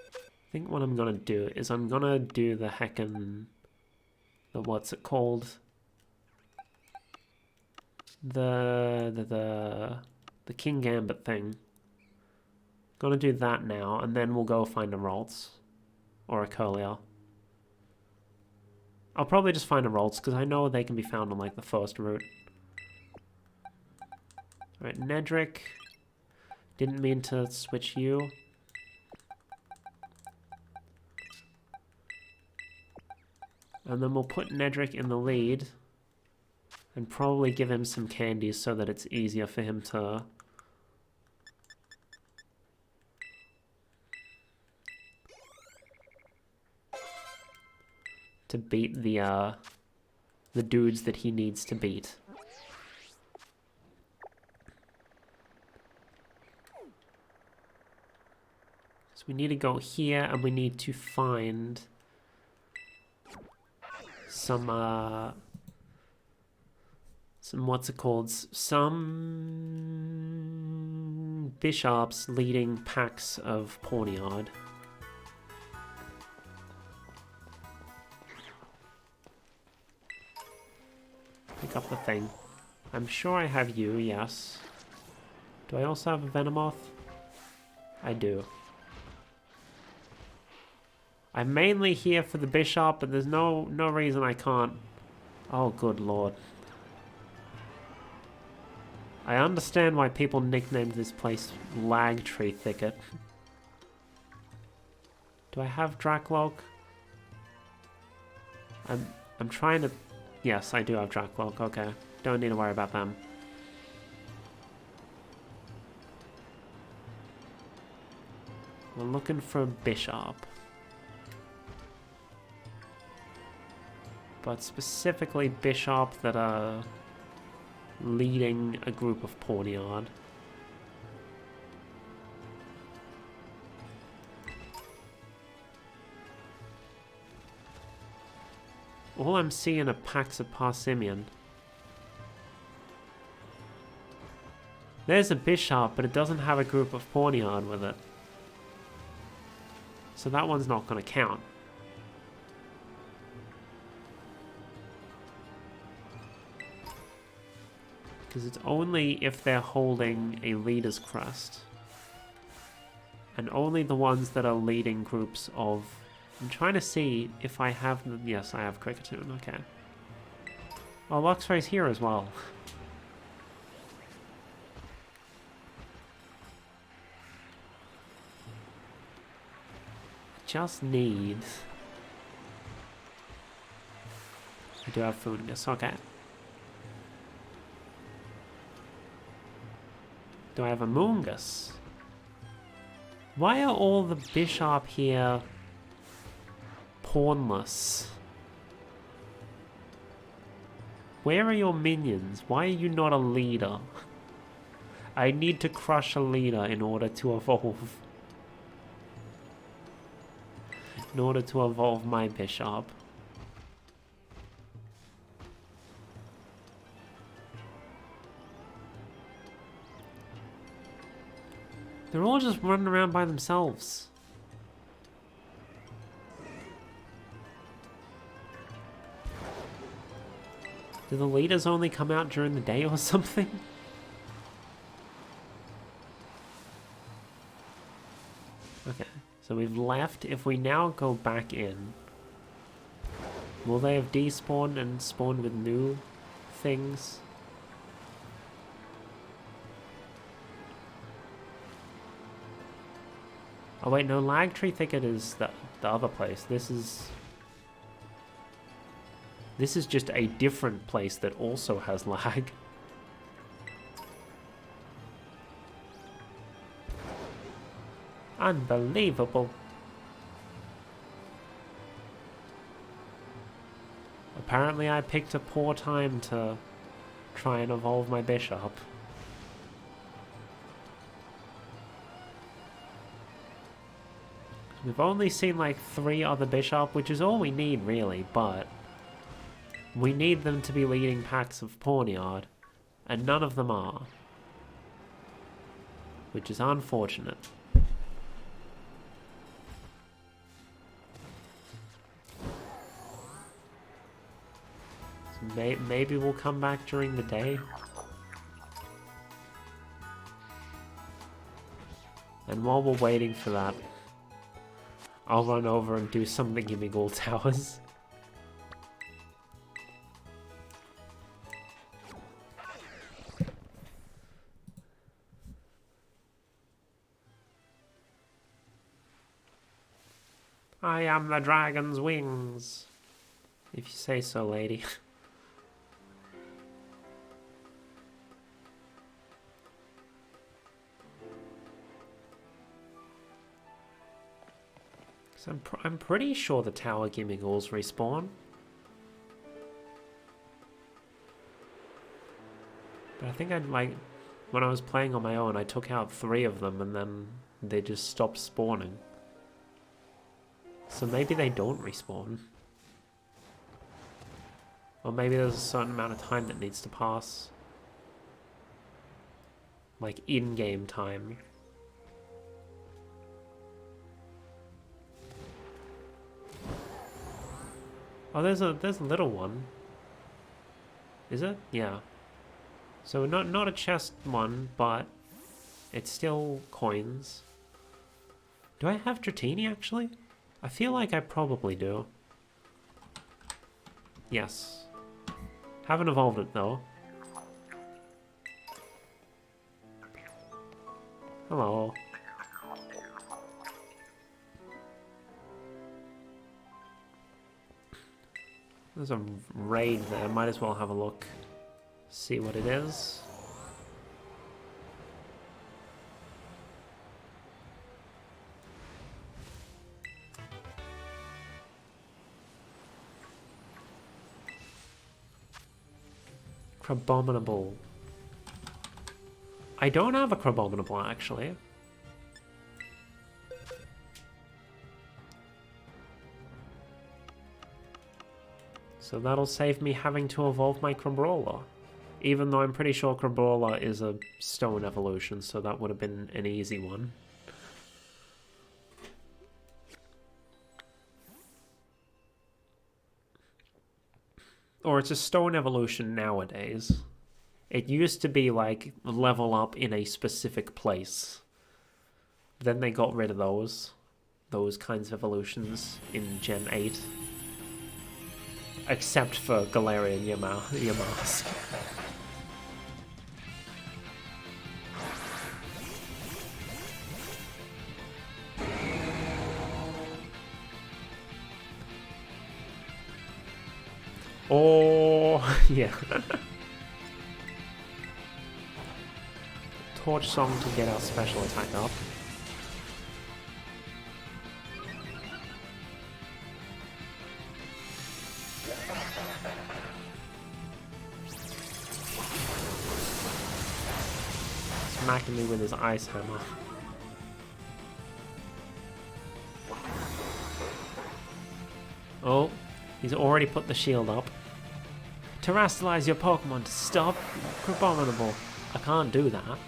I think what I'm gonna do is I'm gonna do the heckin'... The what's it called? The King Gambit thing. Gonna do that now, and then we'll go find a Ralts. Or a Curlier. I'll probably just find a Ralts, because I know they can be found on, like, the first route. Alright, Nedrick. Didn't mean to switch you. And then we'll put Nedrick in the lead. And probably give him some candies so that it's easier for him to... beat the dudes that he needs to beat. So we need to go here, and we need to find some what's it called? Some bishops leading packs of Pawniard. Pick up the thing. I'm sure I have you, yes. Do I also have a Venomoth? I do. I'm mainly here for the bishop, but there's no reason I can't. Oh, good lord. I understand why people nicknamed this place Lag Tree Thicket. Do I have Dracloak? I'm trying to... Yes, I do have Dracloak, okay. Don't need to worry about them. We're looking for a bishop. But specifically bishop that are leading a group of Pawniard. All I'm seeing are packs of Parsimmon. There's a bishop, but it doesn't have a group of Pawniard with it. So that one's not going to count. Because it's only if they're holding a leader's crest. And only the ones that are leading groups of... I'm trying to see if I have them. Yes, I have Cricketune, okay. Oh, Luxray's here as well. Just need... I do have Fungus, okay. Do I have a Moongus? Why are all the bishop here pawnless? Where are your minions? Why are you not a leader? I need to crush a leader in order to evolve. In order to evolve my bishop. They're all just running around by themselves. Do the leaders only come out during the day or something? Okay, so we've left. If we now go back in, will they have despawned and spawned with new things? Oh wait, no, Lag Tree Thicket is the other place. This is just a different place that also has lag. Unbelievable. Apparently I picked a poor time to try and evolve my bishop. We've only seen like 3 other bishop, which is all we need really, but we need them to be leading packs of Pawniard, and none of them are. Which is unfortunate. So maybe we'll come back during the day. And while we're waiting for that, I'll run over and do some of the Gimme Ghoul towers. I am the dragon's wings. If you say so, lady. So I'm pretty sure the tower Gimme Ghouls respawn. But I think when I was playing on my own, I took out 3 of them and then they just stopped spawning. So maybe they don't respawn. Or maybe there's a certain amount of time that needs to pass. Like in-game time. Oh, there's a little one. Is it? Yeah. So not a chest one, but it's still coins. Do I have Dratini actually? I feel like I probably do. Yes. Haven't evolved it though. Hello. There's a raid there, might as well have a look. See what it is. Crabominable. I don't have a Crabominable actually. So that'll save me having to evolve my Crabrawler. Even though I'm pretty sure Crabrawler is a stone evolution, so that would have been an easy one. Or it's a stone evolution nowadays. It used to be like level up in a specific place. Then they got rid of those kinds of evolutions in Gen 8. Except for Galarian Yamask. Oh, yeah. Torch Song to get our special attack up. Smacking me with his ice hammer. Oh, he's already put the shield up. Terrastallize your Pokemon to stop Crabominable. I can't do that.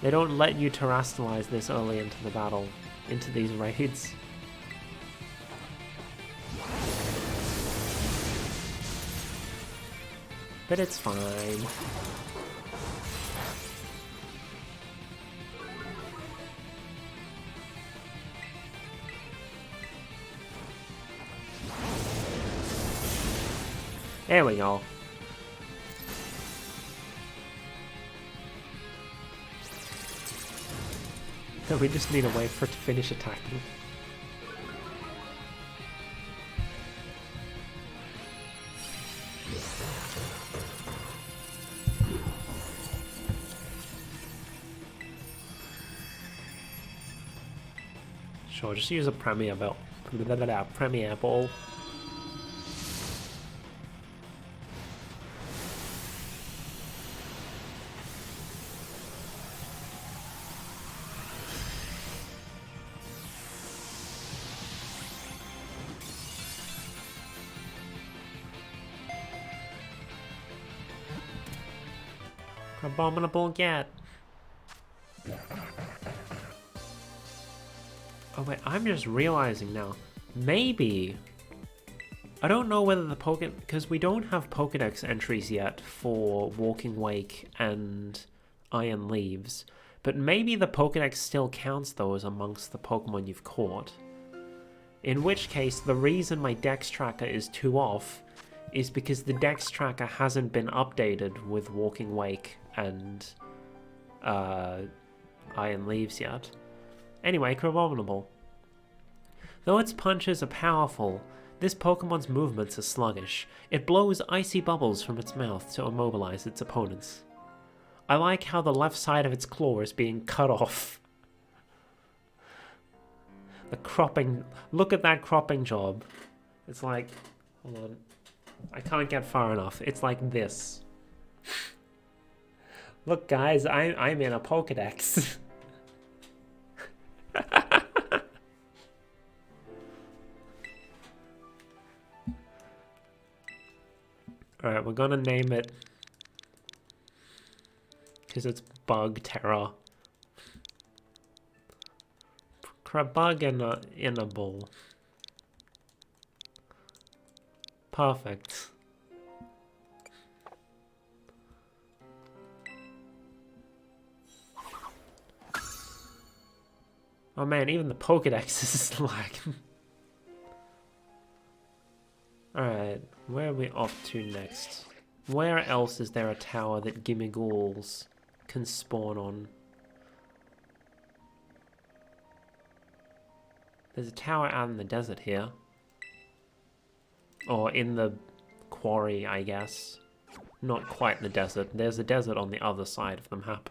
They don't let you Terrastallize this early into the battle, into these raids. But it's fine. There we go. So we just need a way for it to finish attacking. Sure, just use a Premier Bell. Premier Ball. Abominable get. Oh wait, I'm just realizing now. Maybe I don't know whether the because we don't have Pokedex entries yet for Walking Wake and Iron Leaves. But maybe the Pokedex still counts those amongst the Pokemon you've caught. In which case, the reason my Dex tracker is 2 off is because the Dex tracker hasn't been updated with Walking Wake and Iron Leaves yet. Anyway, Crabominable. Though its punches are powerful, this Pokemon's movements are sluggish. It blows icy bubbles from its mouth to immobilize its opponents. I like how the left side of its claw is being cut off. The cropping, look at that cropping job. It's like, hold on, I can't get far enough. It's like this. Look guys, I'm in a Pokedex. Alright, we're gonna name it because it's Bug Terror. Crabug in a bowl. Perfect. Oh man, even the Pokedex is lagging. Alright, where are we off to next? Where else is there a tower that Gimmighoul's can spawn on? There's a tower out in the desert here. Or in the quarry, I guess. Not quite in the desert. There's a desert on the other side of the map.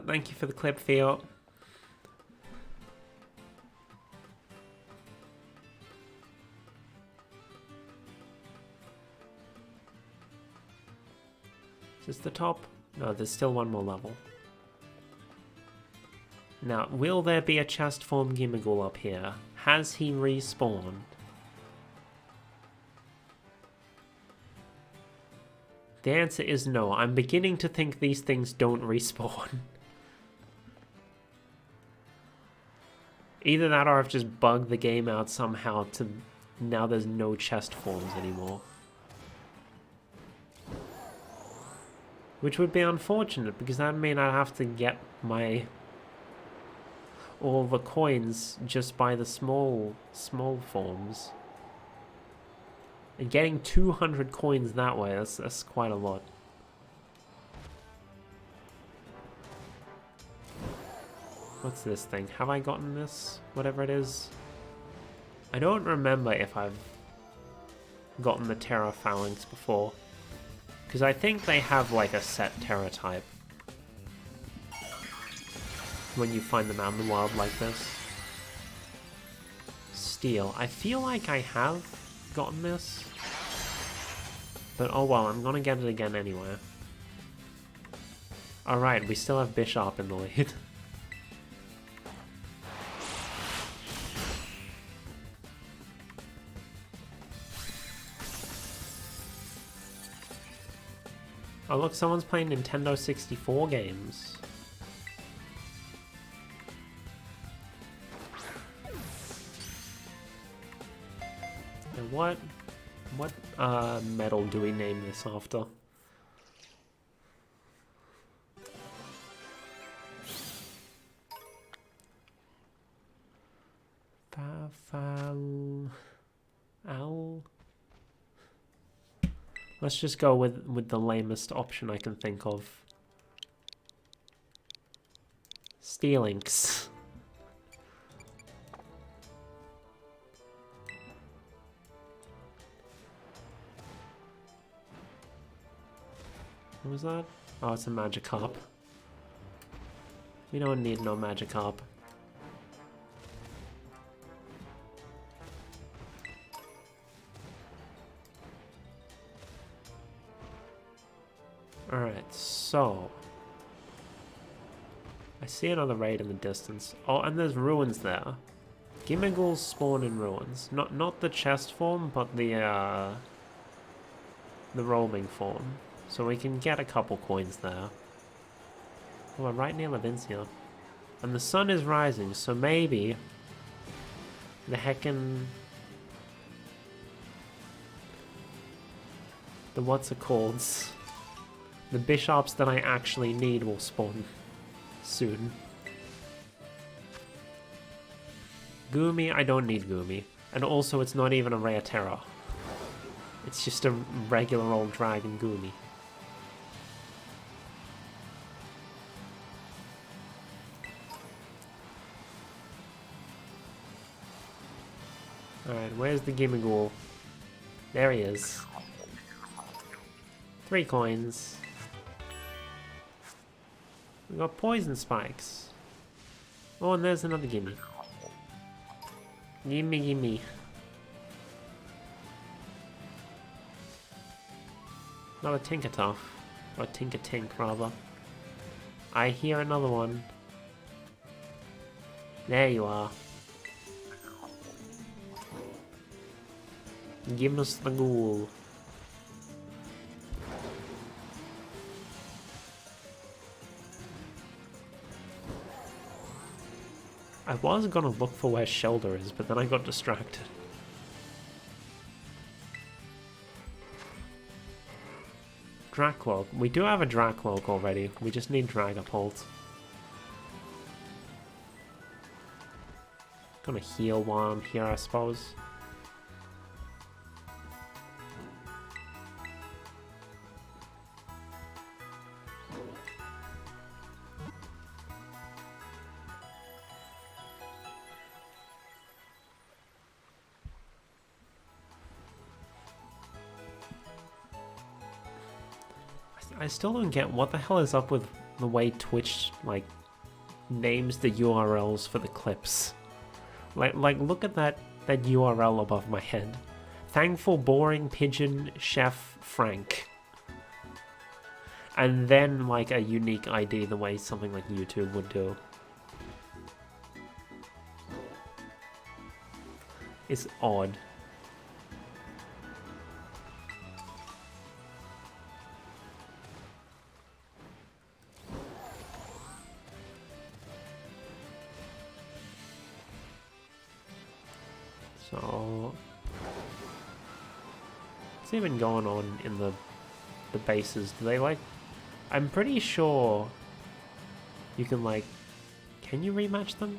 Thank you for the clip, Theo. Is this the top? No, there's still one more level. Now, will there be a chest form Gimmighoul up here? Has he respawned? The answer is no. I'm beginning to think these things don't respawn. Either that or I've just bugged the game out somehow to now there's no chest forms anymore. Which would be unfortunate because that would mean I'd have to get all the coins just by the small forms. And getting 200 coins that way, that's quite a lot. What's this thing? Have I gotten this? Whatever it is. I don't remember if I've gotten the Terra Phalanx before. Because I think they have like a set Terra type. When you find them out in the wild like this. Steel. I feel like I have gotten this. But oh well, I'm gonna get it again anyway. Alright, we still have Bishop in the lead. Oh look, someone's playing Nintendo 64 games. And what medal do we name this after? Owl. Let's just go with the lamest option I can think of. Steelinks. What was that? Oh, it's a Magikarp. We don't need no Magikarp. Alright, so... I see another raid in the distance. Oh, and there's ruins there. Gimmighoul's spawn in ruins. Not the chest form, but the roaming form. So we can get a couple coins there. Oh, we're right near Levincia. And the sun is rising, so maybe the heckin'... the what's it called? The bishops that I actually need will spawn soon. Gumi, I don't need Gumi. And also it's not even a rare terror. It's just a regular old dragon Gumi. Alright, where's the Gimmighoul? There he is. 3 coins. We got poison spikes. Oh, and there's another gimme. Gimme. Not a Tinkertuff. Or a Tinkertink, rather. I hear another one. There you are. Give us the ghoul. I was gonna look for where Shelder is, but then I got distracted. Dracloak. We do have a Dracloak already. We just need Dragapult. Gonna heal while I'm here, I suppose. I still don't get what the hell is up with the way Twitch, like, names the URLs for the clips. Like look at that URL above my head. Thankful boring pigeon chef Frank. And then, like, a unique ID the way something like YouTube would do. It's odd. So, what's even going on in the bases? Do they, like, I'm pretty sure you can, like, can you rematch them?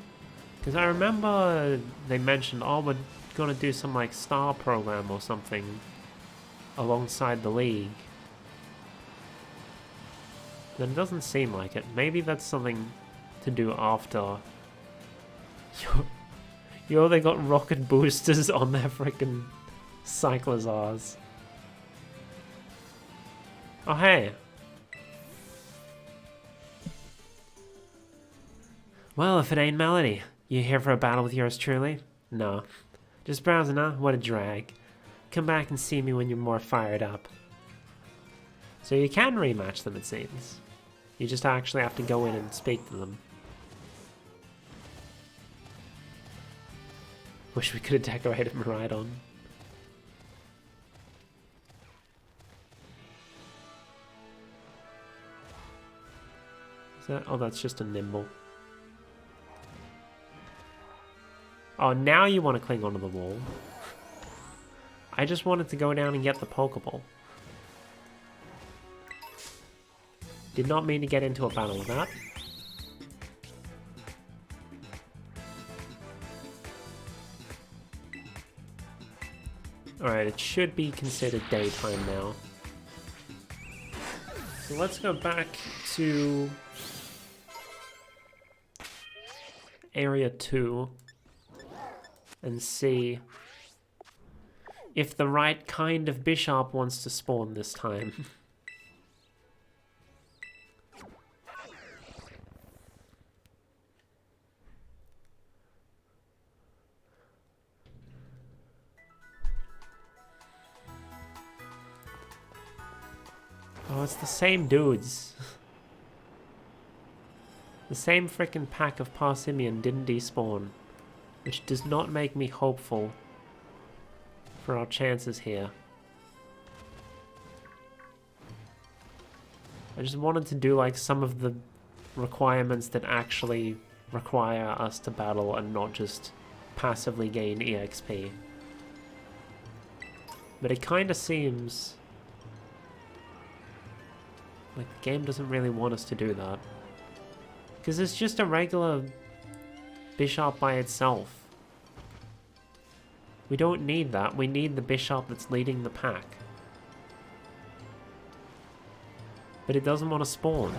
Because I remember they mentioned, oh, we're gonna do some, like, star program or something alongside the league. Then it doesn't seem like it. Maybe that's something to do after. Yo, they got rocket boosters on their frickin' Cyclozars. Oh, hey. Well, if it ain't Melody, you here for a battle with yours truly? No. Just browsing, huh? What a drag. Come back and see me when you're more fired up. So you can rematch them, it seems. You just actually have to go in and speak to them. Wish we could have decorated Maridon. Is that? Oh, that's just a Nimble. Oh, now you want to cling onto the wall. I just wanted to go down and get the Pokeball. Did not mean to get into a battle with that. Alright, it should be considered daytime now. So let's go back to Area 2 and see if the right kind of Bishop wants to spawn this time. Oh, it's the same dudes. The same frickin' pack of Parsimeon didn't despawn. which does not make me hopeful for our chances here. I just wanted to do like some of the requirements that actually require us to battle and not just passively gain EXP. But it kind of seems like the game doesn't really want us to do that. Because it's just a regular bishop by itself. We don't need that, we need the bishop that's leading the pack. But it doesn't want to spawn.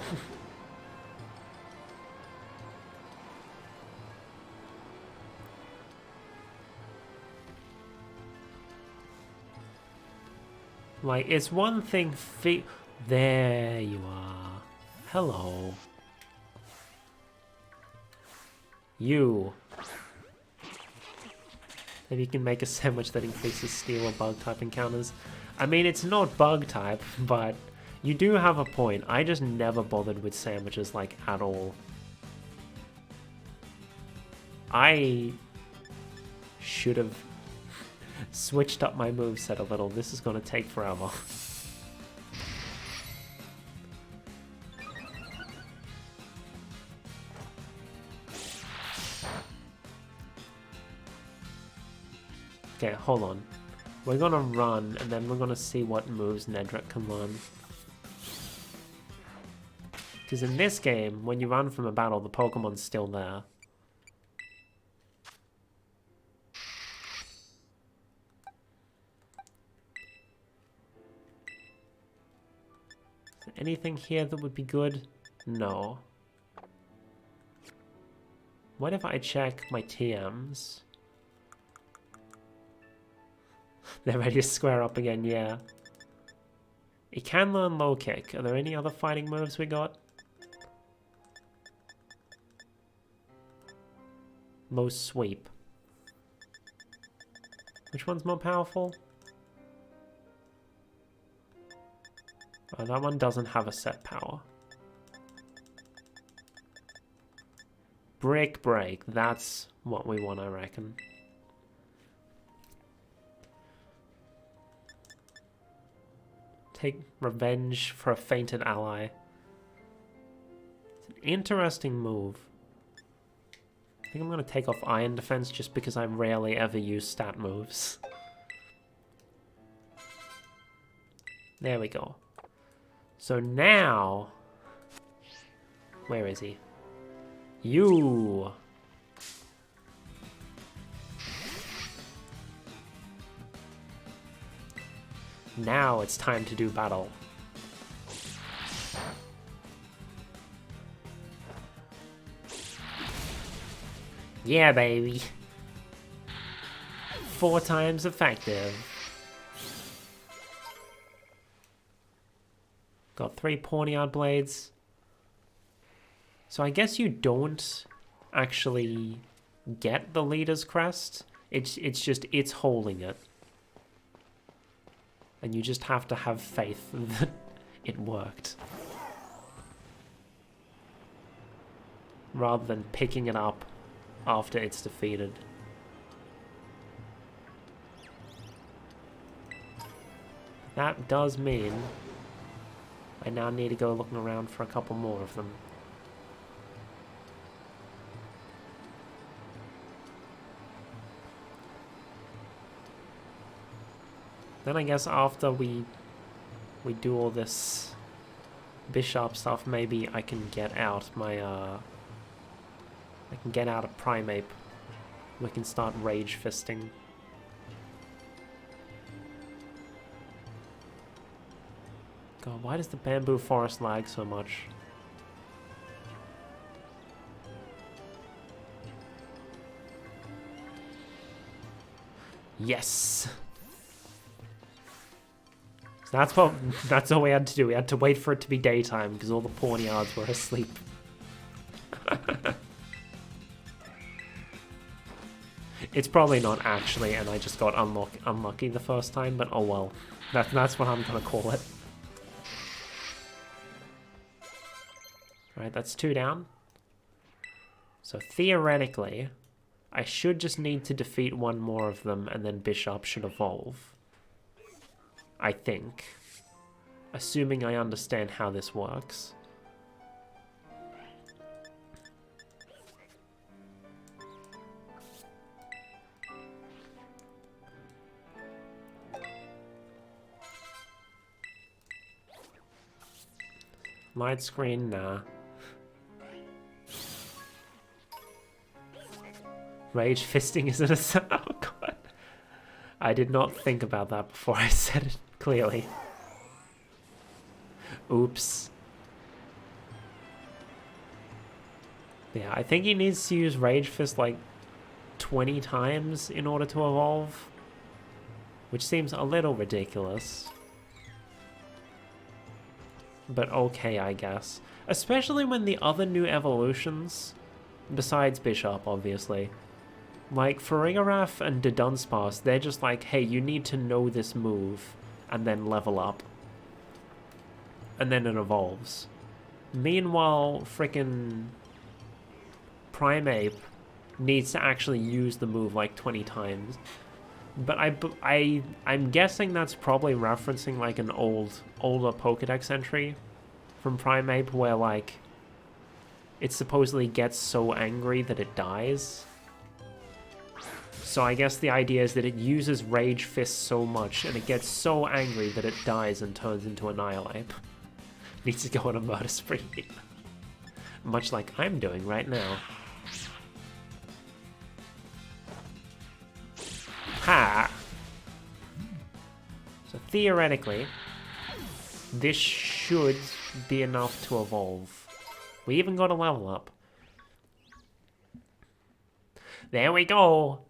Like, it's one thing there you are. Hello. You. Maybe you can make a sandwich that increases steel or bug type encounters. I mean, it's not bug type, but you do have a point. I just never bothered with sandwiches, like, at all. I should have switched up my moveset a little. This is going to take forever. Okay, hold on. We're going to run, and then we're going to see what moves Nedrick can learn. Because in this game, when you run from a battle, the Pokemon's still there. Is there anything here that would be good? No. What if I check my TMs? They're ready to square up again, yeah. It can learn low kick. Are there any other fighting moves we got? Low sweep. Which one's more powerful? Oh, that one doesn't have a set power. Brick break. That's what we want, I reckon. Take revenge for a fainted ally. It's an interesting move. I think I'm going to take off Iron Defense just because I rarely ever use stat moves. There we go. So now... Where is he? You! Now it's time to do battle. Yeah, baby. 4 times effective. Got 3 Pawniard Blades. So I guess you don't actually get the leader's crest. It's just, it's holding it. And you just have to have faith that it worked. Rather than picking it up after it's defeated. That does mean I now need to go looking around for a couple more of them. Then I guess after we do all this bishop stuff, maybe I can get out my I can get out of Primeape. We can start rage fisting. God, why does the bamboo forest lag so much? Yes. So that's all we had to do. We had to wait for it to be daytime because all the Pawniards were asleep. It's probably not actually, and I just got unlucky the first time, but oh well. That's what I'm gonna call it. Right, that's 2 down. So theoretically, I should just need to defeat one more of them and then Bishop should evolve. I think. Assuming I understand how this works. Light screen, nah. Rage fisting isn't a oh god. I did not think about that before I said it clearly. Oops. Yeah, I think he needs to use Rage Fist like 20 times in order to evolve. Which seems a little ridiculous. But okay, I guess. Especially when the other new evolutions, besides Bishop, obviously, like Farigiraf and Dunsparce, they're just like, hey, you need to know this move, and then level up. And then it evolves. Meanwhile, frickin' Primeape needs to actually use the move like 20 times. But I'm guessing that's probably referencing like an older Pokedex entry from Primeape where like it supposedly gets so angry that it dies. So I guess the idea is that it uses Rage Fist so much and it gets so angry that it dies and turns into Annihilate. Needs to go on a murder spree. Much like I'm doing right now. Ha! So theoretically, this should be enough to evolve. We even got a level up. There we go!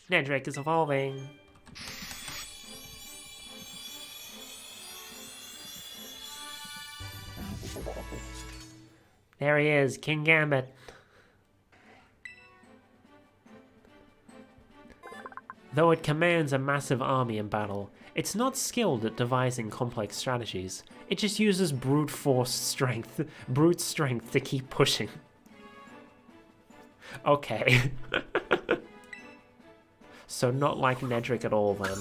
Nedrick is evolving. There he is, King Gambit. Though it commands a massive army in battle, it's not skilled at devising complex strategies. It just uses brute strength to keep pushing. Okay. So not like Nedrick at all then.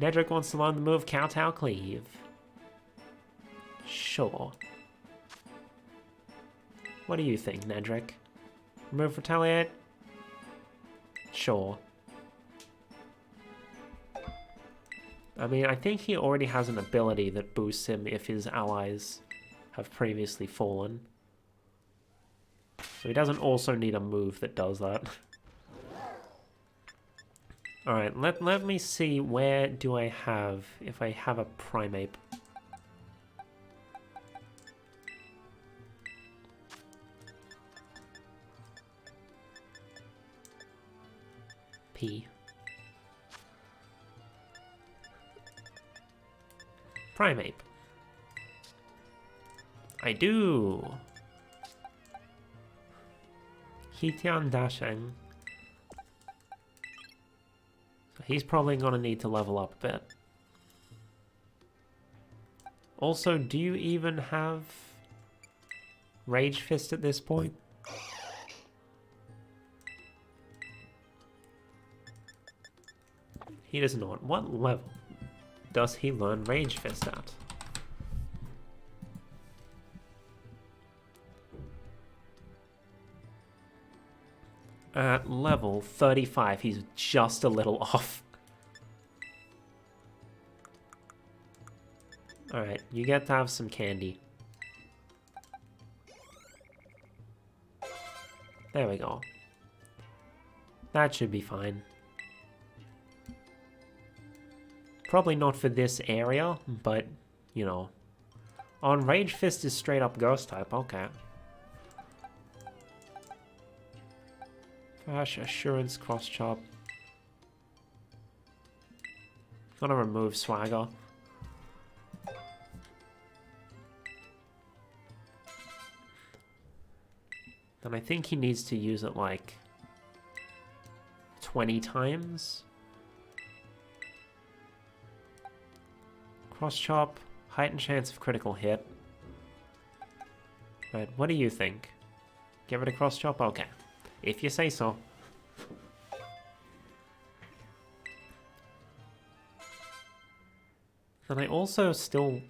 Nedrick wants to learn the move Kowtow Cleave. Sure. What do you think, Nedrick? Move Retaliate? Sure. I mean, I think he already has an ability that boosts him if his allies have previously fallen. So he doesn't also need a move that does that. Alright, let me see, where do I have, if I have a Primeape. P. Primeape. I do. Heatyan Dasheng. So he's probably gonna need to level up a bit. Also, do you even have Rage Fist at this point? He does not. What level does he learn Rage Fist at? At level 35, he's just a little off. Alright, you get to have some candy. There we go. That should be fine. Probably not for this area, but, you know. On Rage Fist is straight up Ghost type, okay. Flash, Assurance, Cross Chop. Gonna remove Swagger. Then I think he needs to use it like 20 times. Cross Chop, heightened chance of critical hit. Right, what do you think? Give it a cross chop? Okay. If you say so. And I also still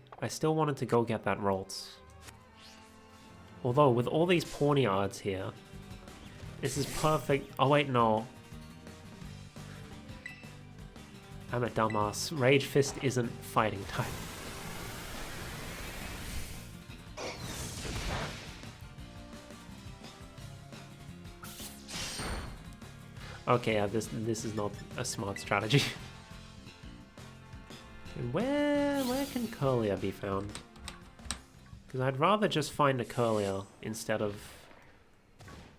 wanted to go get that Roltz. Although, with all these Pawniards here, this is perfect. Oh wait, no. I'm a dumbass. Rage Fist isn't fighting type. Okay, yeah, this is not a smart strategy. And where can Curlier be found? Because I'd rather just find a Curlier instead of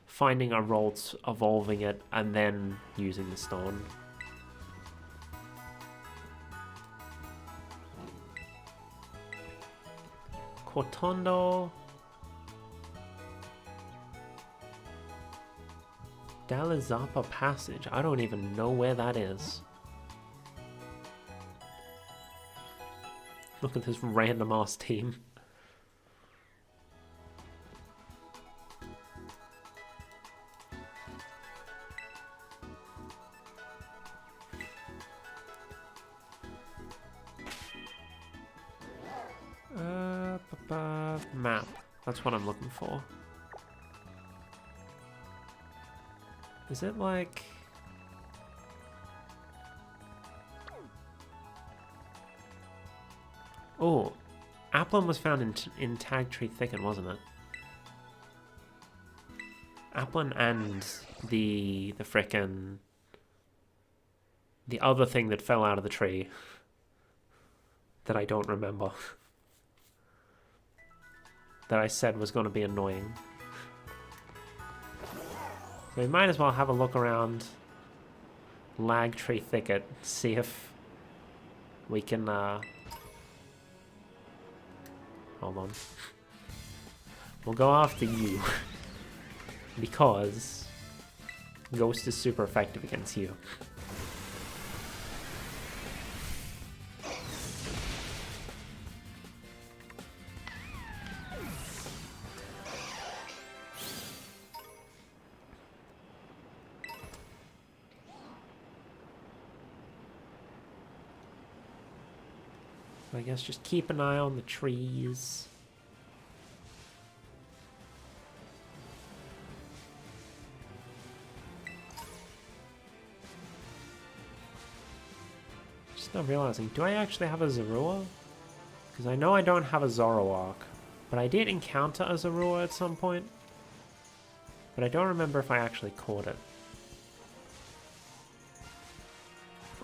finding a Roltz, evolving it, and then using the stone. Cortondo. Dalizapa Passage. I don't even know where that is. Look at this random ass team. Map. That's what I'm looking for. Is it like... Oh, Applin was found in Tag Tree Thicket, wasn't it? Applin and the frickin'... the other thing that fell out of the tree that I don't remember. That I said was going to be annoying. So we might as well have a look around Lag Tree Thicket, see if we can, hold on. We'll go after you. Because Ghost is super effective against you. I guess just keep an eye on the trees. Just not realizing, do I actually have a Zorua? Because I know I don't have a Zoroark, but I did encounter a Zorua at some point. But I don't remember if I actually caught it.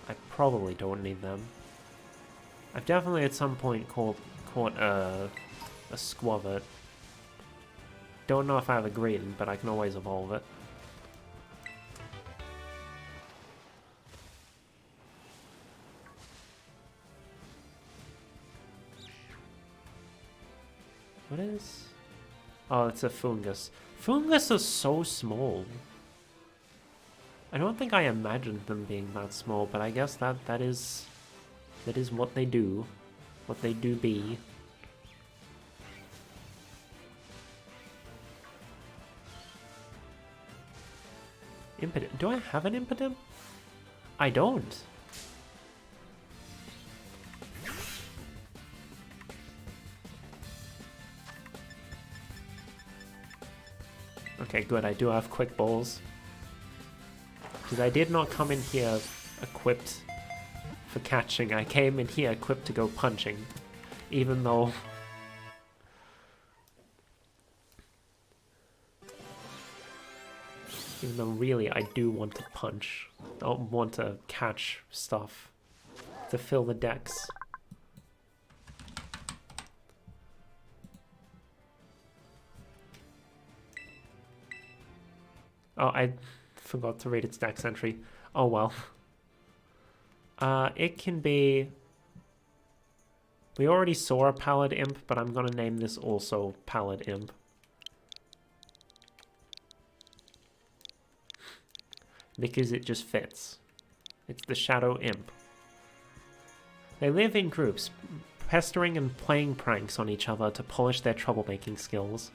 I probably don't need them. I've definitely at some point caught a Squavit. Don't know if I have a Green, but I can always evolve it. What is... Oh, it's a Fungus. Fungus is so small. I don't think I imagined them being that small, but I guess that is what they do. What they do be. Impidimp. Do I have an Impidimp? I don't. Okay, good. I do have Quick Balls. Because I did not come in here equipped for catching. I came in here equipped to go punching. Even though... Even though really I do want to punch. I don't want to catch stuff. To fill the decks. Oh, I forgot to read its dex entry. Oh well. It can be... We already saw a Pallid Imp, but I'm gonna name this also Pallid Imp. Because it just fits. It's the Shadow Imp. They live in groups, pestering and playing pranks on each other to polish their troublemaking skills.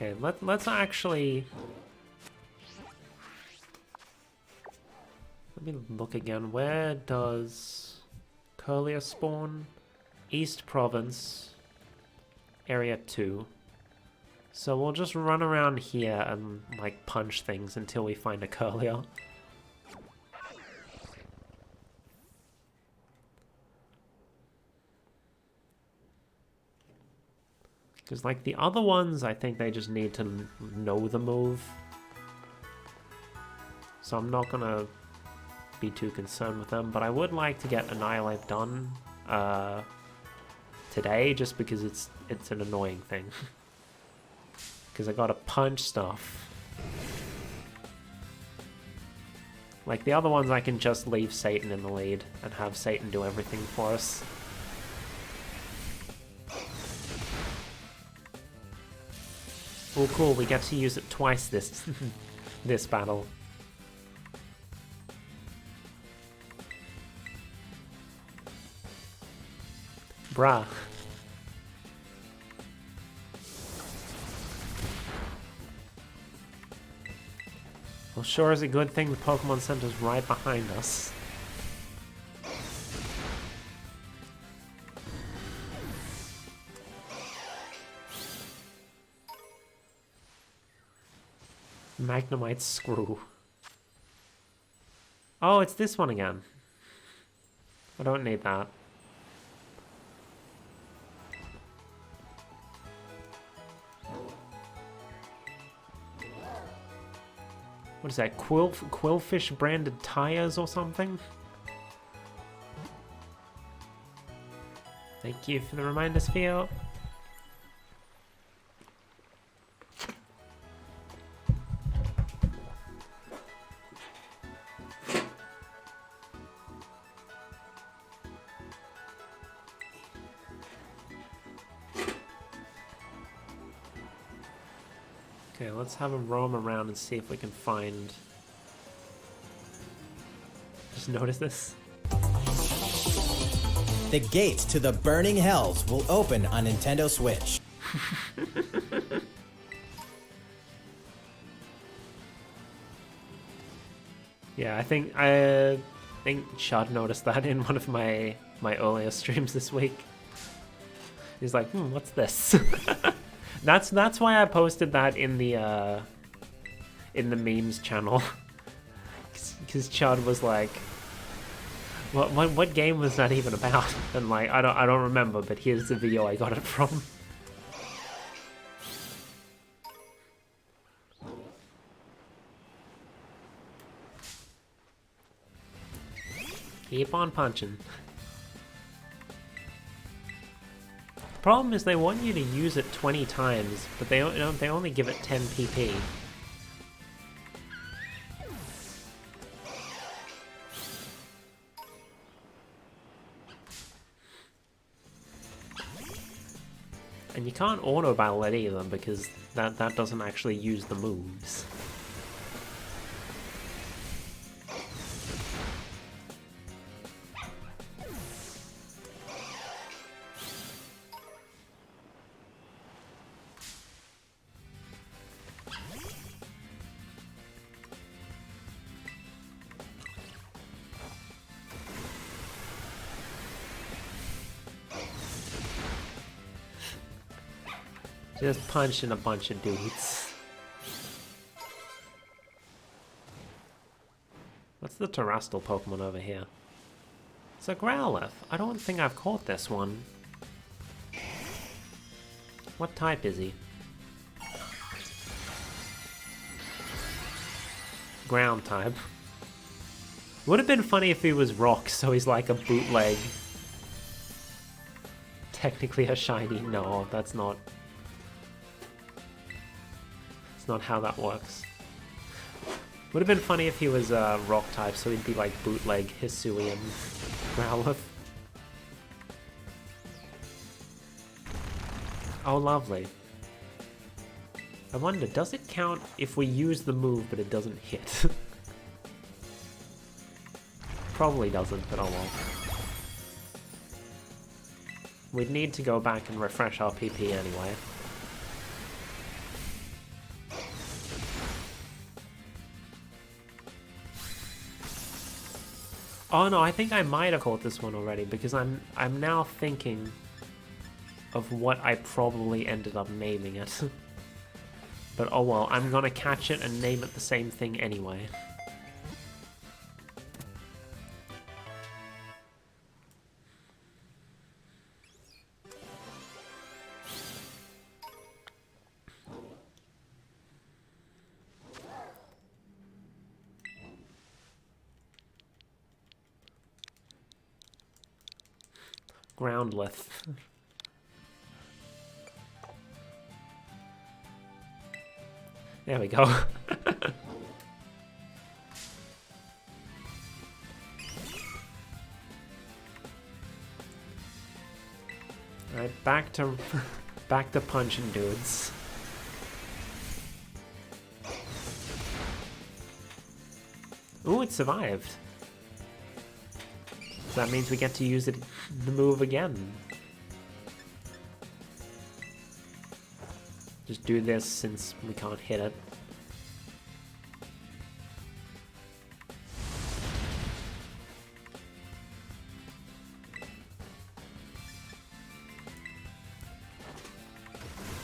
Okay, let's actually... Let me look again. Where does Curlier spawn? East Province, Area 2. So we'll just run around here and, like, punch things until we find a Curlier. Because, like, the other ones, I think they just need to know the move. So I'm not gonna be too concerned with them, but I would like to get Annihilate done today, just because it's an annoying thing. Because I gotta punch stuff. Like, the other ones I can just leave Satan in the lead and have Satan do everything for us. Oh cool, we get to use it twice this this battle. Bruh. Well, sure is a good thing the Pokemon Center's right behind us. Magnemite Screw. Oh, it's this one again. I don't need that. What is that? Quillfish branded tires or something? Thank you for the reminder sphere. Okay, let's have a roam around and see if we can find... Just notice this. The gates to the burning hells will open on Nintendo Switch. Yeah, I think Chad noticed that in one of my earlier streams this week. He's like, what's this? That's why I posted that in the memes channel, because Chad was like, what game was that even about? And like, I don't remember, but here's the video I got it from. Keep on punching. The problem is they want you to use it 20 times, but they only give it 10 PP. And you can't auto battle it either, because that doesn't actually use the moves. Just punching a bunch of dudes. What's the terrestrial Pokemon over here? It's a Growlithe. I don't think I've caught this one. What type is he? Ground type. Would have been funny if he was rock, so he's like a bootleg. Technically a shiny. No, that's not. It's not how that works. Would have been funny if he was rock type, so he'd be like bootleg Hisuian Growlithe. Oh, lovely. I wonder, does it count if we use the move but it doesn't hit? Probably doesn't, but oh well. We'd need to go back and refresh our PP anyway. Oh no, I think I might have caught this one already because I'm now thinking of what I probably ended up naming it. But oh well, I'm gonna catch it and name it the same thing anyway. Groundless. There we go. Alright, back to punching dudes. Ooh, it survived. So that means we get to use the move again. Just do this since we can't hit it.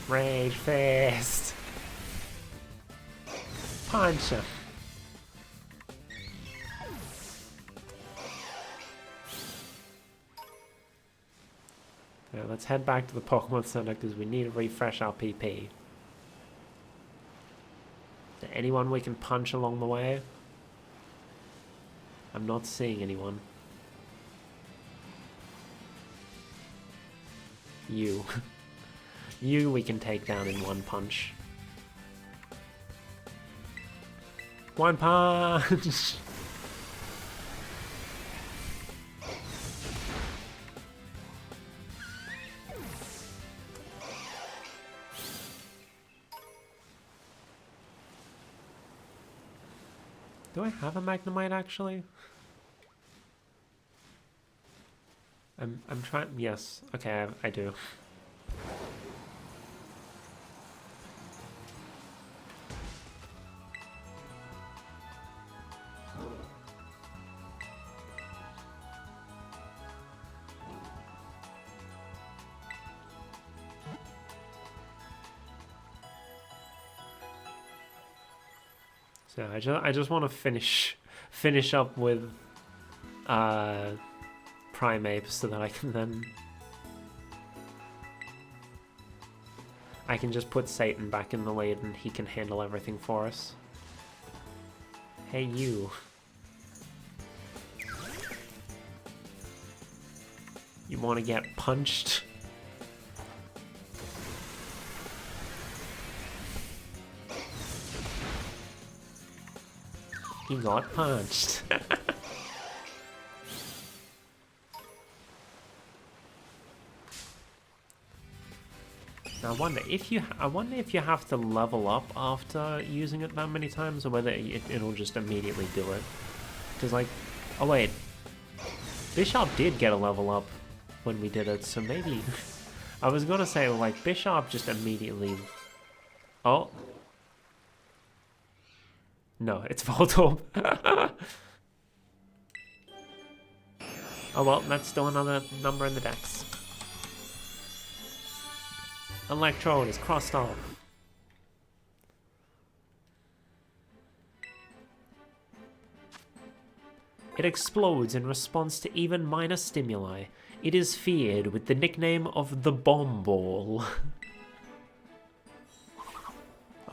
Rage fist. Punch him. Let's head back to the Pokemon Center because we need to refresh our PP. Is there anyone we can punch along the way? I'm not seeing anyone. You. You we can take down in one punch. One punch! Do I have a Magnemite actually? I'm trying. Yes. Okay, I do. So I just want to finish up with Primeape so that I can just put Satan back in the lead and he can handle everything for us. Hey you. You want to get punched? He got punched. Now I wonder if you have to level up after using it that many times, or whether it'll just immediately do it. Because like, oh wait, Bishop did get a level up when we did it, so maybe I was gonna say like Bishop just immediately. Oh. No, it's Voltorb. Oh well, that's still another number in the dex. Electrode is crossed off. It explodes in response to even minor stimuli. It is feared with the nickname of the Bomb Ball.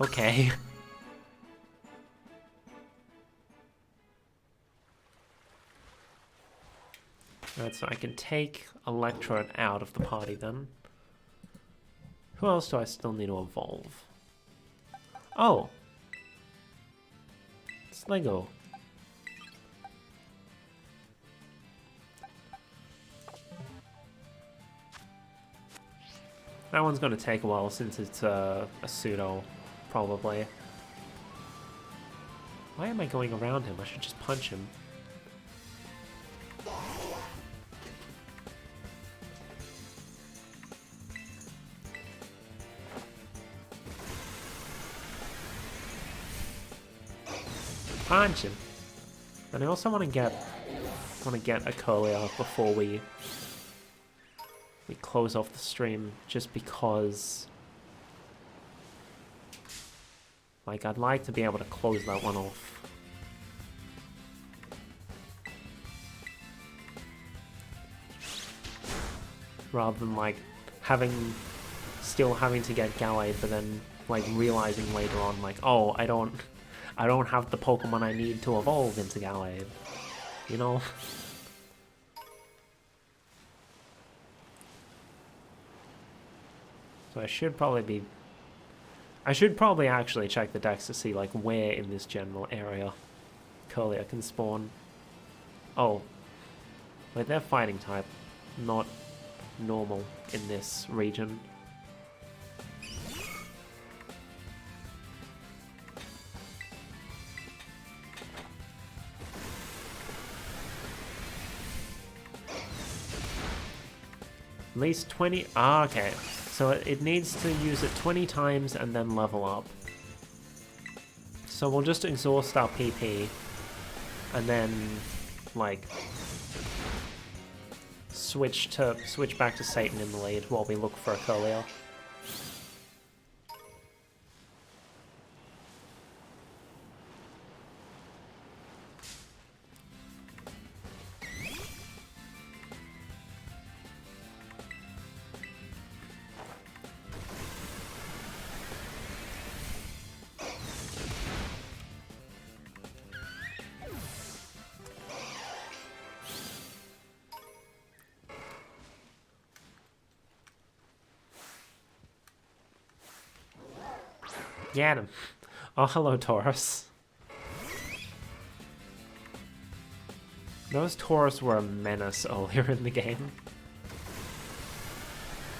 Okay. Alright, so I can take Electrode out of the party then. Who else do I still need to evolve? Oh! It's Lego. That one's gonna take a while since it's a pseudo, probably. Why am I going around him? I should just punch him. Punch him. And I also want to get want to get a Curlier before we close off the stream, just because like I'd like to be able to close that one off. Rather than like still having to get Gallade, but then like realizing later on like, oh, I don't have the Pokemon I need to evolve into Gallade, you know? So I should probably actually check the dex to see like where in this general area Curlier can spawn. Oh, wait, they're fighting type, not normal in this region. At least 20... Ah, okay. So it needs to use it 20 times and then level up. So we'll just exhaust our PP and then, like, switch back to Satan in the lead while we look for a Curlier. Get him. Oh, hello, Taurus. Those Taurus were a menace earlier in the game.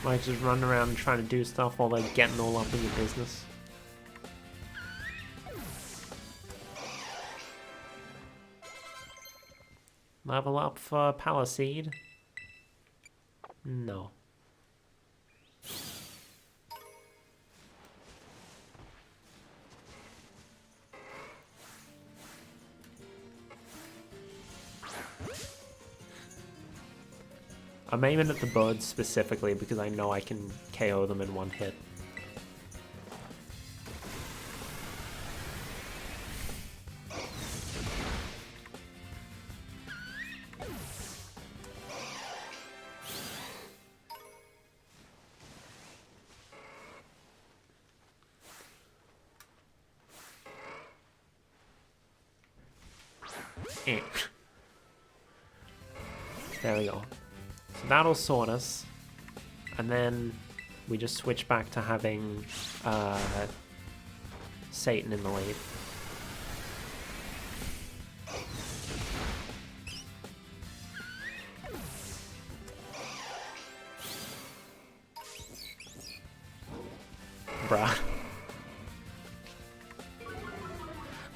Like, just running around trying to do stuff while they're getting all up in your business. Level up for Paliseed? No. I'm aiming at the birds specifically because I know I can KO them in one hit. There we go. So that'll sort us, and then we just switch back to having Satan in the lead. Bruh.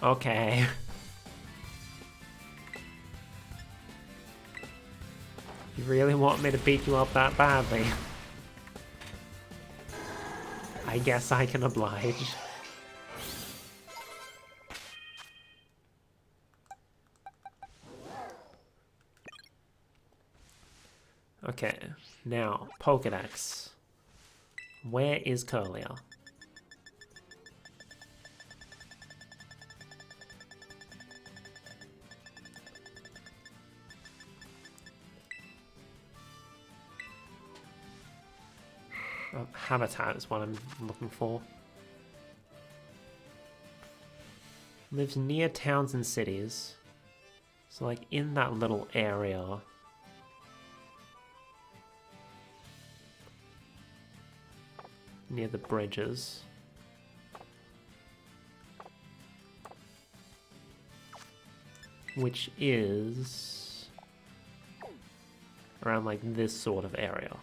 Okay. You really want me to beat you up that badly? I guess I can oblige. Okay, now, Pokedex. Where is Curlier? Habitat is what I'm looking for. Lives near towns and cities. So like in that little area. Near the bridges. Which is around like this sort of area.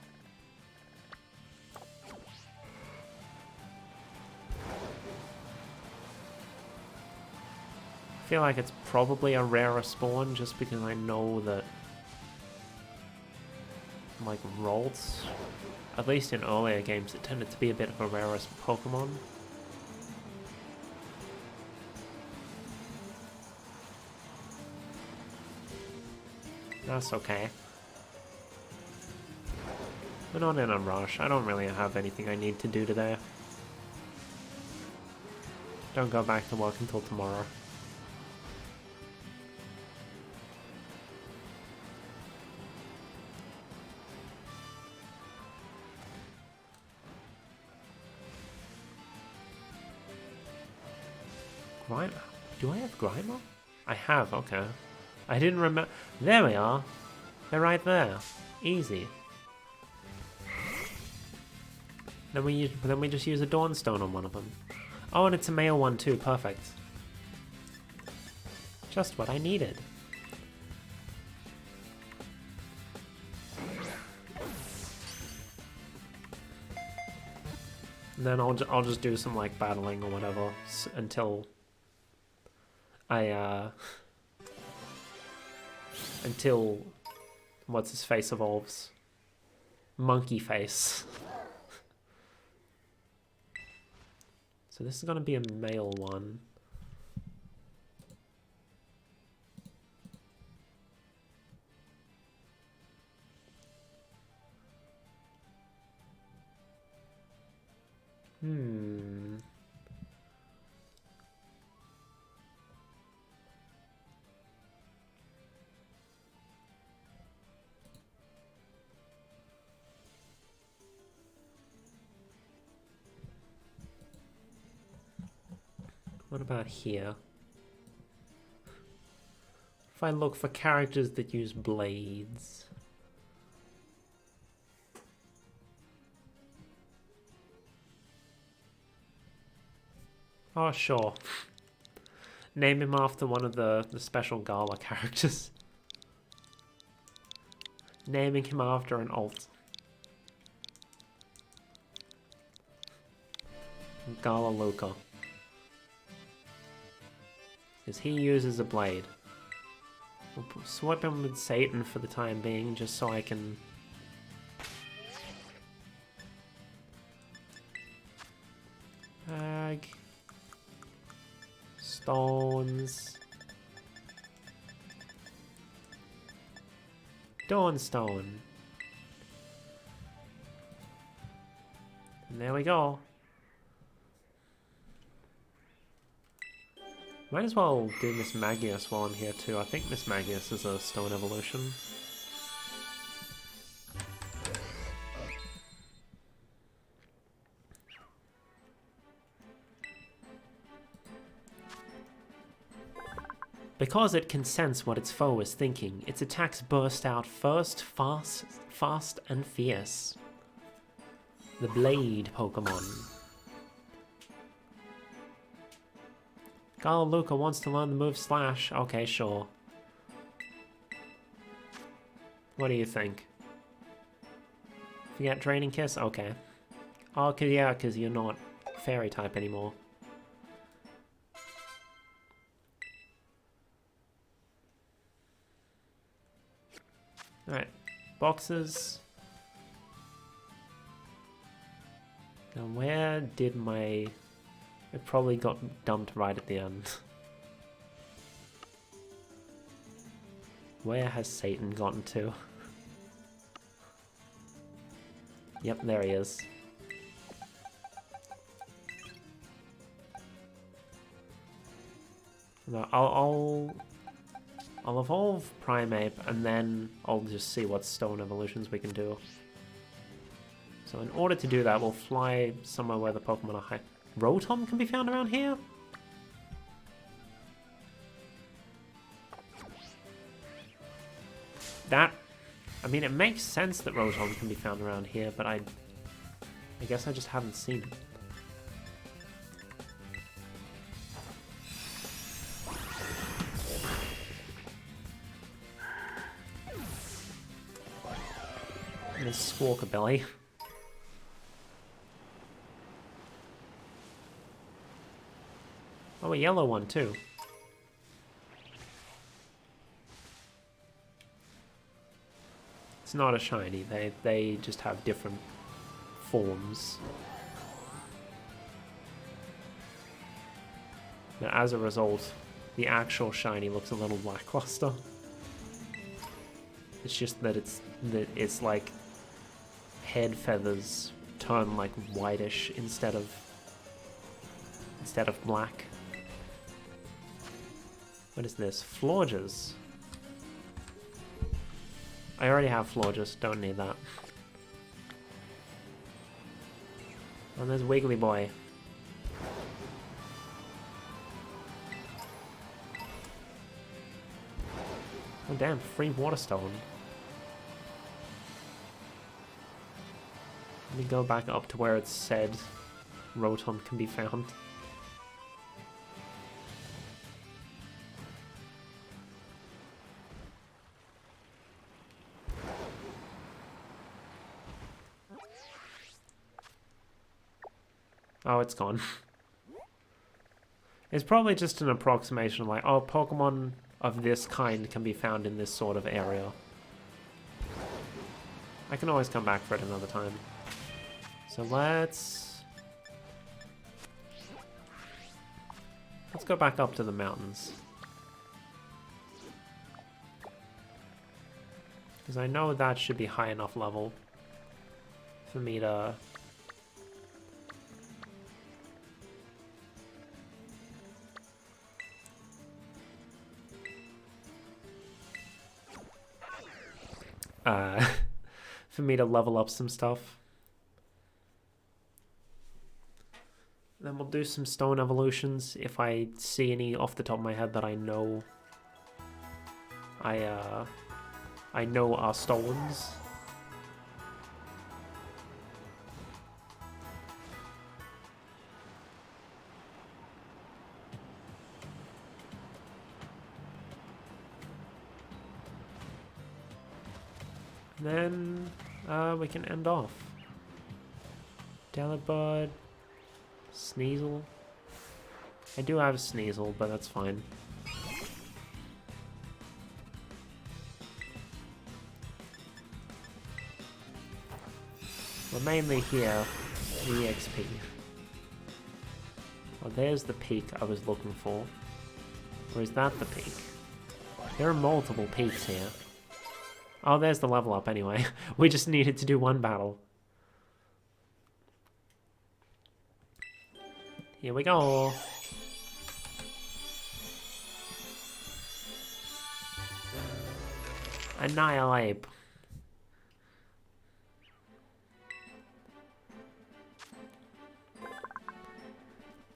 I feel like it's probably a rarer spawn just because I know that like Ralts, at least in earlier games, it tended to be a bit of a rarer Pokemon. That's okay. We're not in a rush. I don't really have anything I need to do today. Don't go back to work until tomorrow. Grimer? Do I have Grimer? I have, okay. I didn't remember. There we are. They're right there. Easy. Then we just use a Dawnstone on one of them. Oh, and it's a male one too. Perfect. Just what I needed. And then I'll just do some like battling or whatever until I until what's his face evolves. Monkey face. So this is gonna be a male one. What about here? If I look for characters that use blades. Oh, sure. Name him after one of the special Gala characters. Naming him after an alt. Gala Luka. Because he uses a blade. We'll swap him with Satan for the time being, just so I can... Bag... Stones... Dawnstone. And there we go. Might as well do Miss Magius while I'm here too. I think Miss Magius is a stone evolution. Because it can sense what its foe is thinking, its attacks burst out first, fast and fierce. The Blade Pokemon. Gala Luka wants to learn the move Slash. Okay, sure. What do you think? Forget Draining Kiss? Okay. Oh, yeah, because you're not Fairy type anymore. Alright. Boxes. Now where did my... It probably got dumped right at the end. Where has Satan gotten to? Yep, there he is. No, I'll evolve Primeape and then I'll just see what stone evolutions we can do. So in order to do that, we'll fly somewhere where the Pokemon are high. Rotom can be found around here? That... I mean, it makes sense that Rotom can be found around here, but I guess I just haven't seen it. There's Squawkabilly. Oh, a yellow one too. It's not a shiny, they just have different forms. But as a result, the actual shiny looks a little lackluster. It's just that it's like head feathers turn like whitish instead of black. What is this? Florges. I already have Florges, don't need that. And there's Wiggly Boy. Oh damn, free Waterstone. Let me go back up to where it said Rotom can be found. Oh, it's gone. It's probably just an approximation like, oh, Pokemon of this kind can be found in this sort of area. I can always come back for it another time. So let's go back up to the mountains. Because I know that should be high enough level for me to... for me to level up some stuff. Then we'll do some stone evolutions if I see any off the top of my head that I know are stones. Then we can end off. Delibird, Sneasel. I do have Sneasel, but that's fine. We're mainly here for the XP. Oh, there's the peak I was looking for. Or is that the peak? There are multiple peaks here. Oh, there's the level up anyway. We just needed to do one battle. Here we go. Annihilate.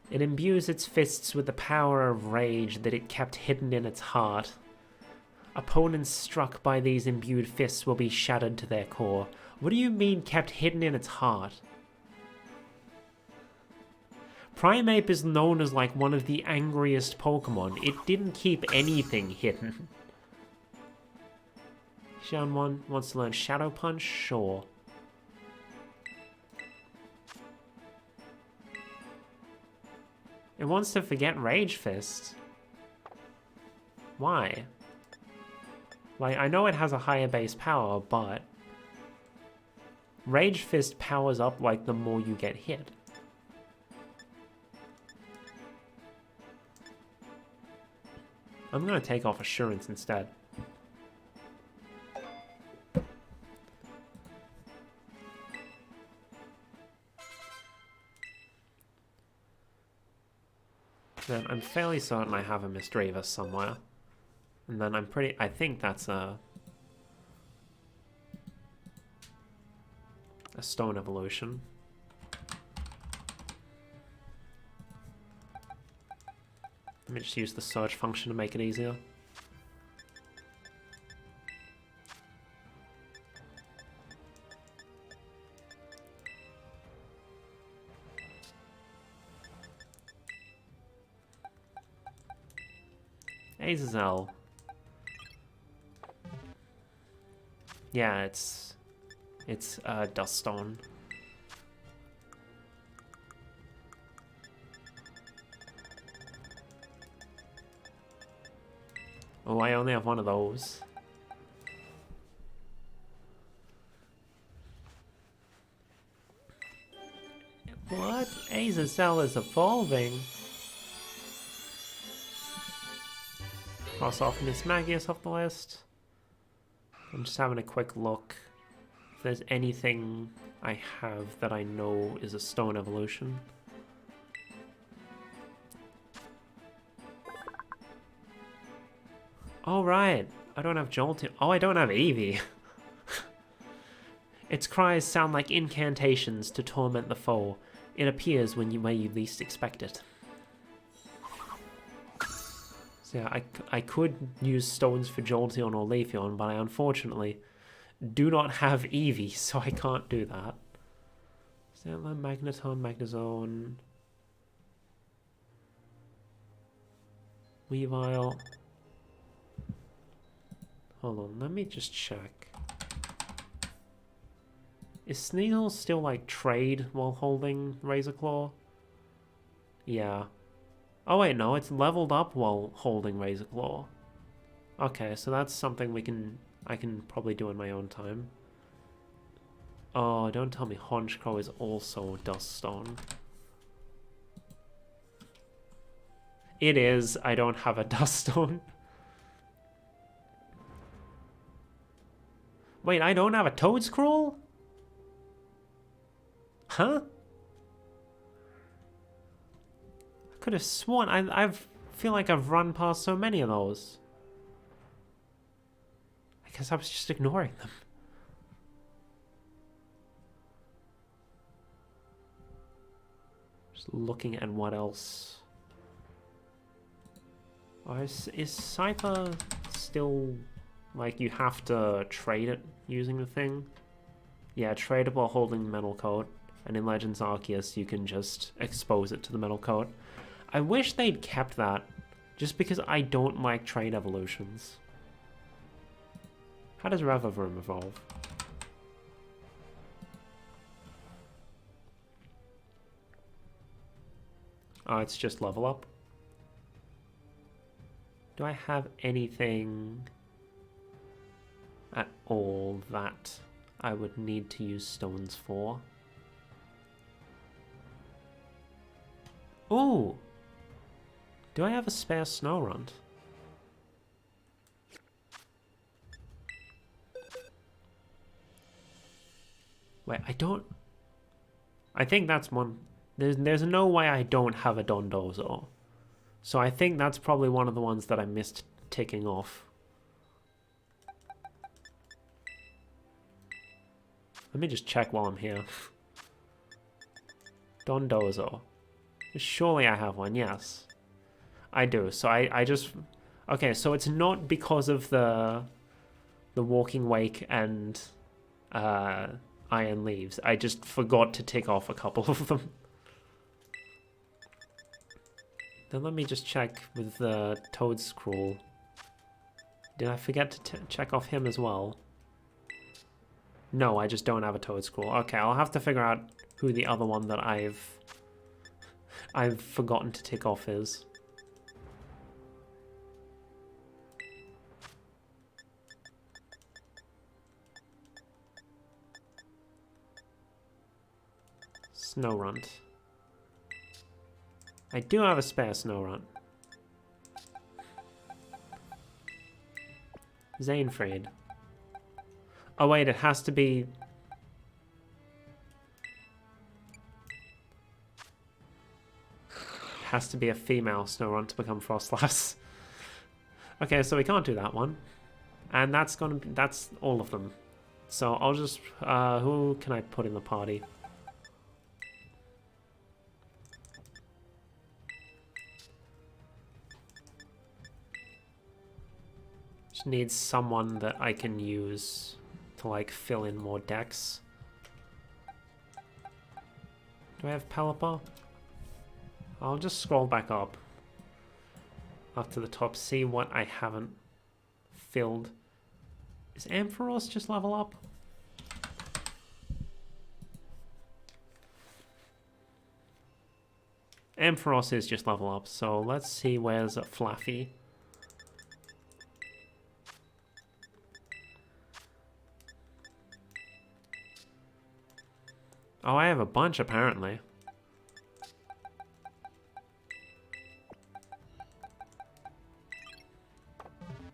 It imbues its fists with the power of rage that it kept hidden in its heart. Opponents struck by these imbued fists will be shattered to their core. What do you mean kept hidden in its heart? Primeape is known as like one of the angriest Pokemon. It didn't keep anything hidden. Xian1 wants to learn Shadow Punch? Sure. It wants to forget Rage Fist. Why? Like, I know it has a higher base power, but Rage Fist powers up, like, the more you get hit. I'm gonna take off Assurance instead. Then I'm fairly certain I have a Misdreavus somewhere. And then I think that's a stone evolution. Let me just use the search function to make it easier. Azazel. Yeah, it's Duststone. Oh, I only have one of those. What? Azazel is evolving. Cross off Miss Magius off the list. I'm just having a quick look. If there's anything I have that I know is a stone evolution. Oh, right. I don't have Jolteon. Oh, I don't have Eevee. Its cries sound like incantations to torment the foe. It appears where you least expect it. So yeah, I could use stones for Jolteon or Leafeon, but I unfortunately do not have Eevee, so I can't do that. Stantler, Magneton, Magnezone, Weavile. Hold on, let me just check. Is Sneasel still like trade while holding Razor Claw? Yeah. Oh wait, no, it's leveled up while holding Razor Claw. Okay, so that's something I can probably do in my own time. Oh, don't tell me Honchkrow is also Dust Stone. It is. I don't have a Dust Stone. Wait, I don't have a Toedscroll? Huh? I could have sworn. I feel like I've run past so many of those. I guess I was just ignoring them. Just looking at what else. Oh, is Scyther still... like, you have to trade it using the thing? Yeah, trade it while holding the metal coat. And in Legends Arceus, you can just expose it to the metal coat. I wish they'd kept that, just because I don't like trade evolutions. How does Revavroom evolve? Oh, it's just level up. Do I have anything at all that I would need to use stones for? Ooh! Do I have a spare Snorunt? Wait, I don't... I think that's one... There's no way I don't have a Dondozo. So I think that's probably one of the ones that I missed ticking off. Let me just check while I'm here. Dondozo. Surely I have one, yes. I do, so I just... Okay, so it's not because of the Walking Wake and Iron Leaves. I just forgot to tick off a couple of them. Then let me just check with the Toedscroll. Did I forget to check off him as well? No, I just don't have a Toedscroll. Okay, I'll have to figure out who the other one that I've forgotten to tick off is. Snorunt. I do have a spare Snorunt. Zainfried. Oh wait, it has to be... has to be a female Snorunt to become Frostlass. Okay, so we can't do that one. And that's all of them. So I'll just... who can I put in the party? Just need someone that I can use to, like, fill in more decks. Do I have Pelipper? I'll just scroll back up to the top, see what I haven't filled. Is Ampharos just level up? Ampharos is just level up, so let's see where's a Fluffy. Oh, I have a bunch apparently.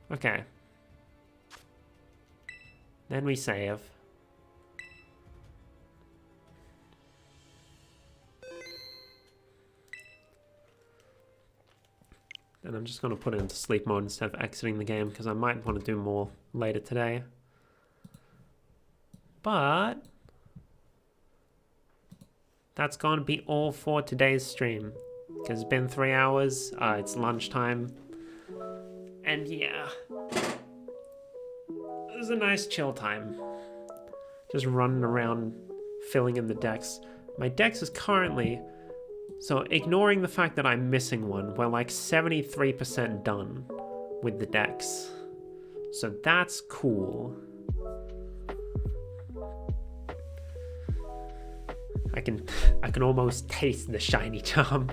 Okay. Then we save. And I'm just going to put it into sleep mode instead of exiting the game because I might want to do more later today. But that's going to be all for today's stream because it's been 3 hours. It's lunchtime. And yeah, it was a nice chill time. Just running around filling in the decks. My dex is currently... So, ignoring the fact that I'm missing one, we're like 73% done with the decks. So that's cool. I can almost taste the shiny charm.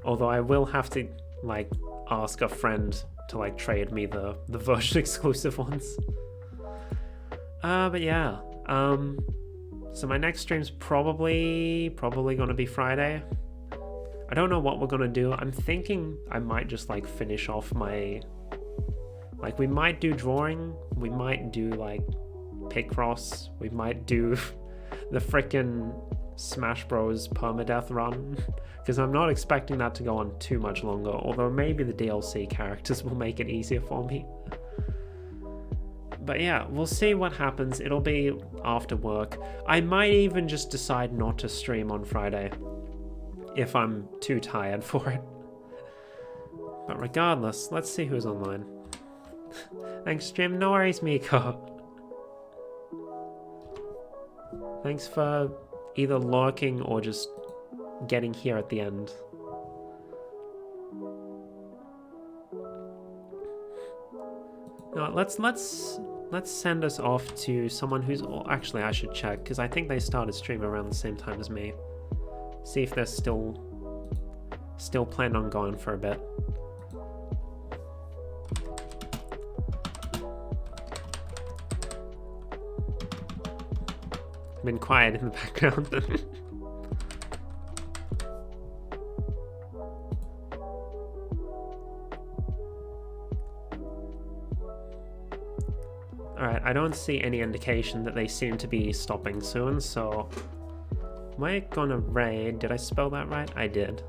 Although I will have to, like, ask a friend to, like, trade me the version exclusive ones. But yeah. So my next stream's probably gonna be Friday. I don't know what we're gonna do. I'm thinking I might just like finish off my... Like we might do drawing, we might do like Picross, we might do the frickin' Smash Bros permadeath run. Because I'm not expecting that to go on too much longer, although maybe the DLC characters will make it easier for me. But yeah, we'll see what happens. It'll be after work. I might even just decide not to stream on Friday if I'm too tired for it. But regardless, let's see who's online. Thanks, Jim. No worries, Miko. Thanks for either lurking or just getting here at the end. No, let's send us off to someone who's... Actually, I should check, because I think they started streaming around the same time as me. See if they're still planning on going for a bit. Been quiet in the background. Alright, I don't see any indication that they seem to be stopping soon, so... Am I gonna raid? Did I spell that right? I did.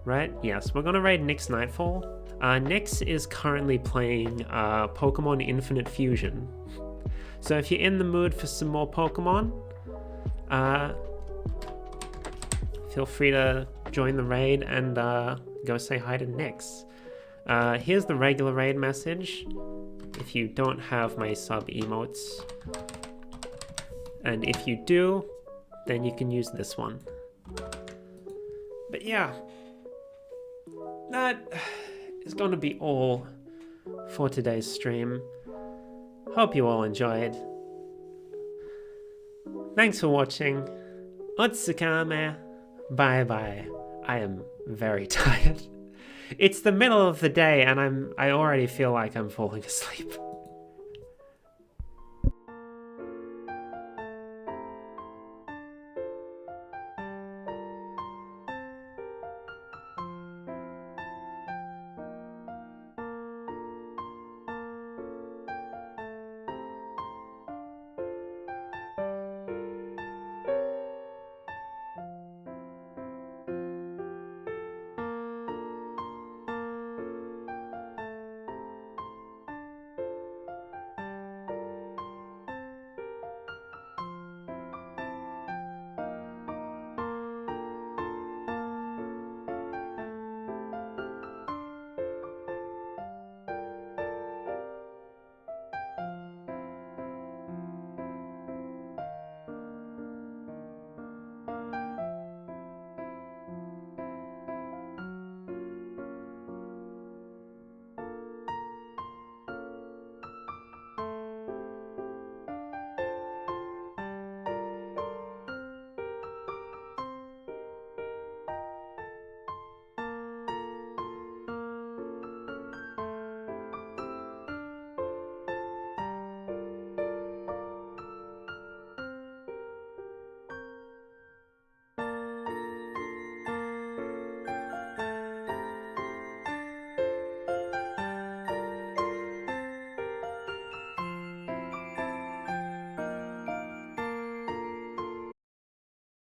Right? Yes, we're gonna raid Nyx Nightfall. Nyx is currently playing Pokemon Infinite Fusion. So if you're in the mood for some more Pokemon, feel free to join the raid and go say hi to Nyx. Here's the regular raid message. If you don't have my sub emotes. And if you do, then you can use this one. But yeah, that is going to be all for today's stream. Hope you all enjoyed. Thanks for watching. Otsukame. Bye bye. I am very tired. It's the middle of the day and I already feel like I'm falling asleep.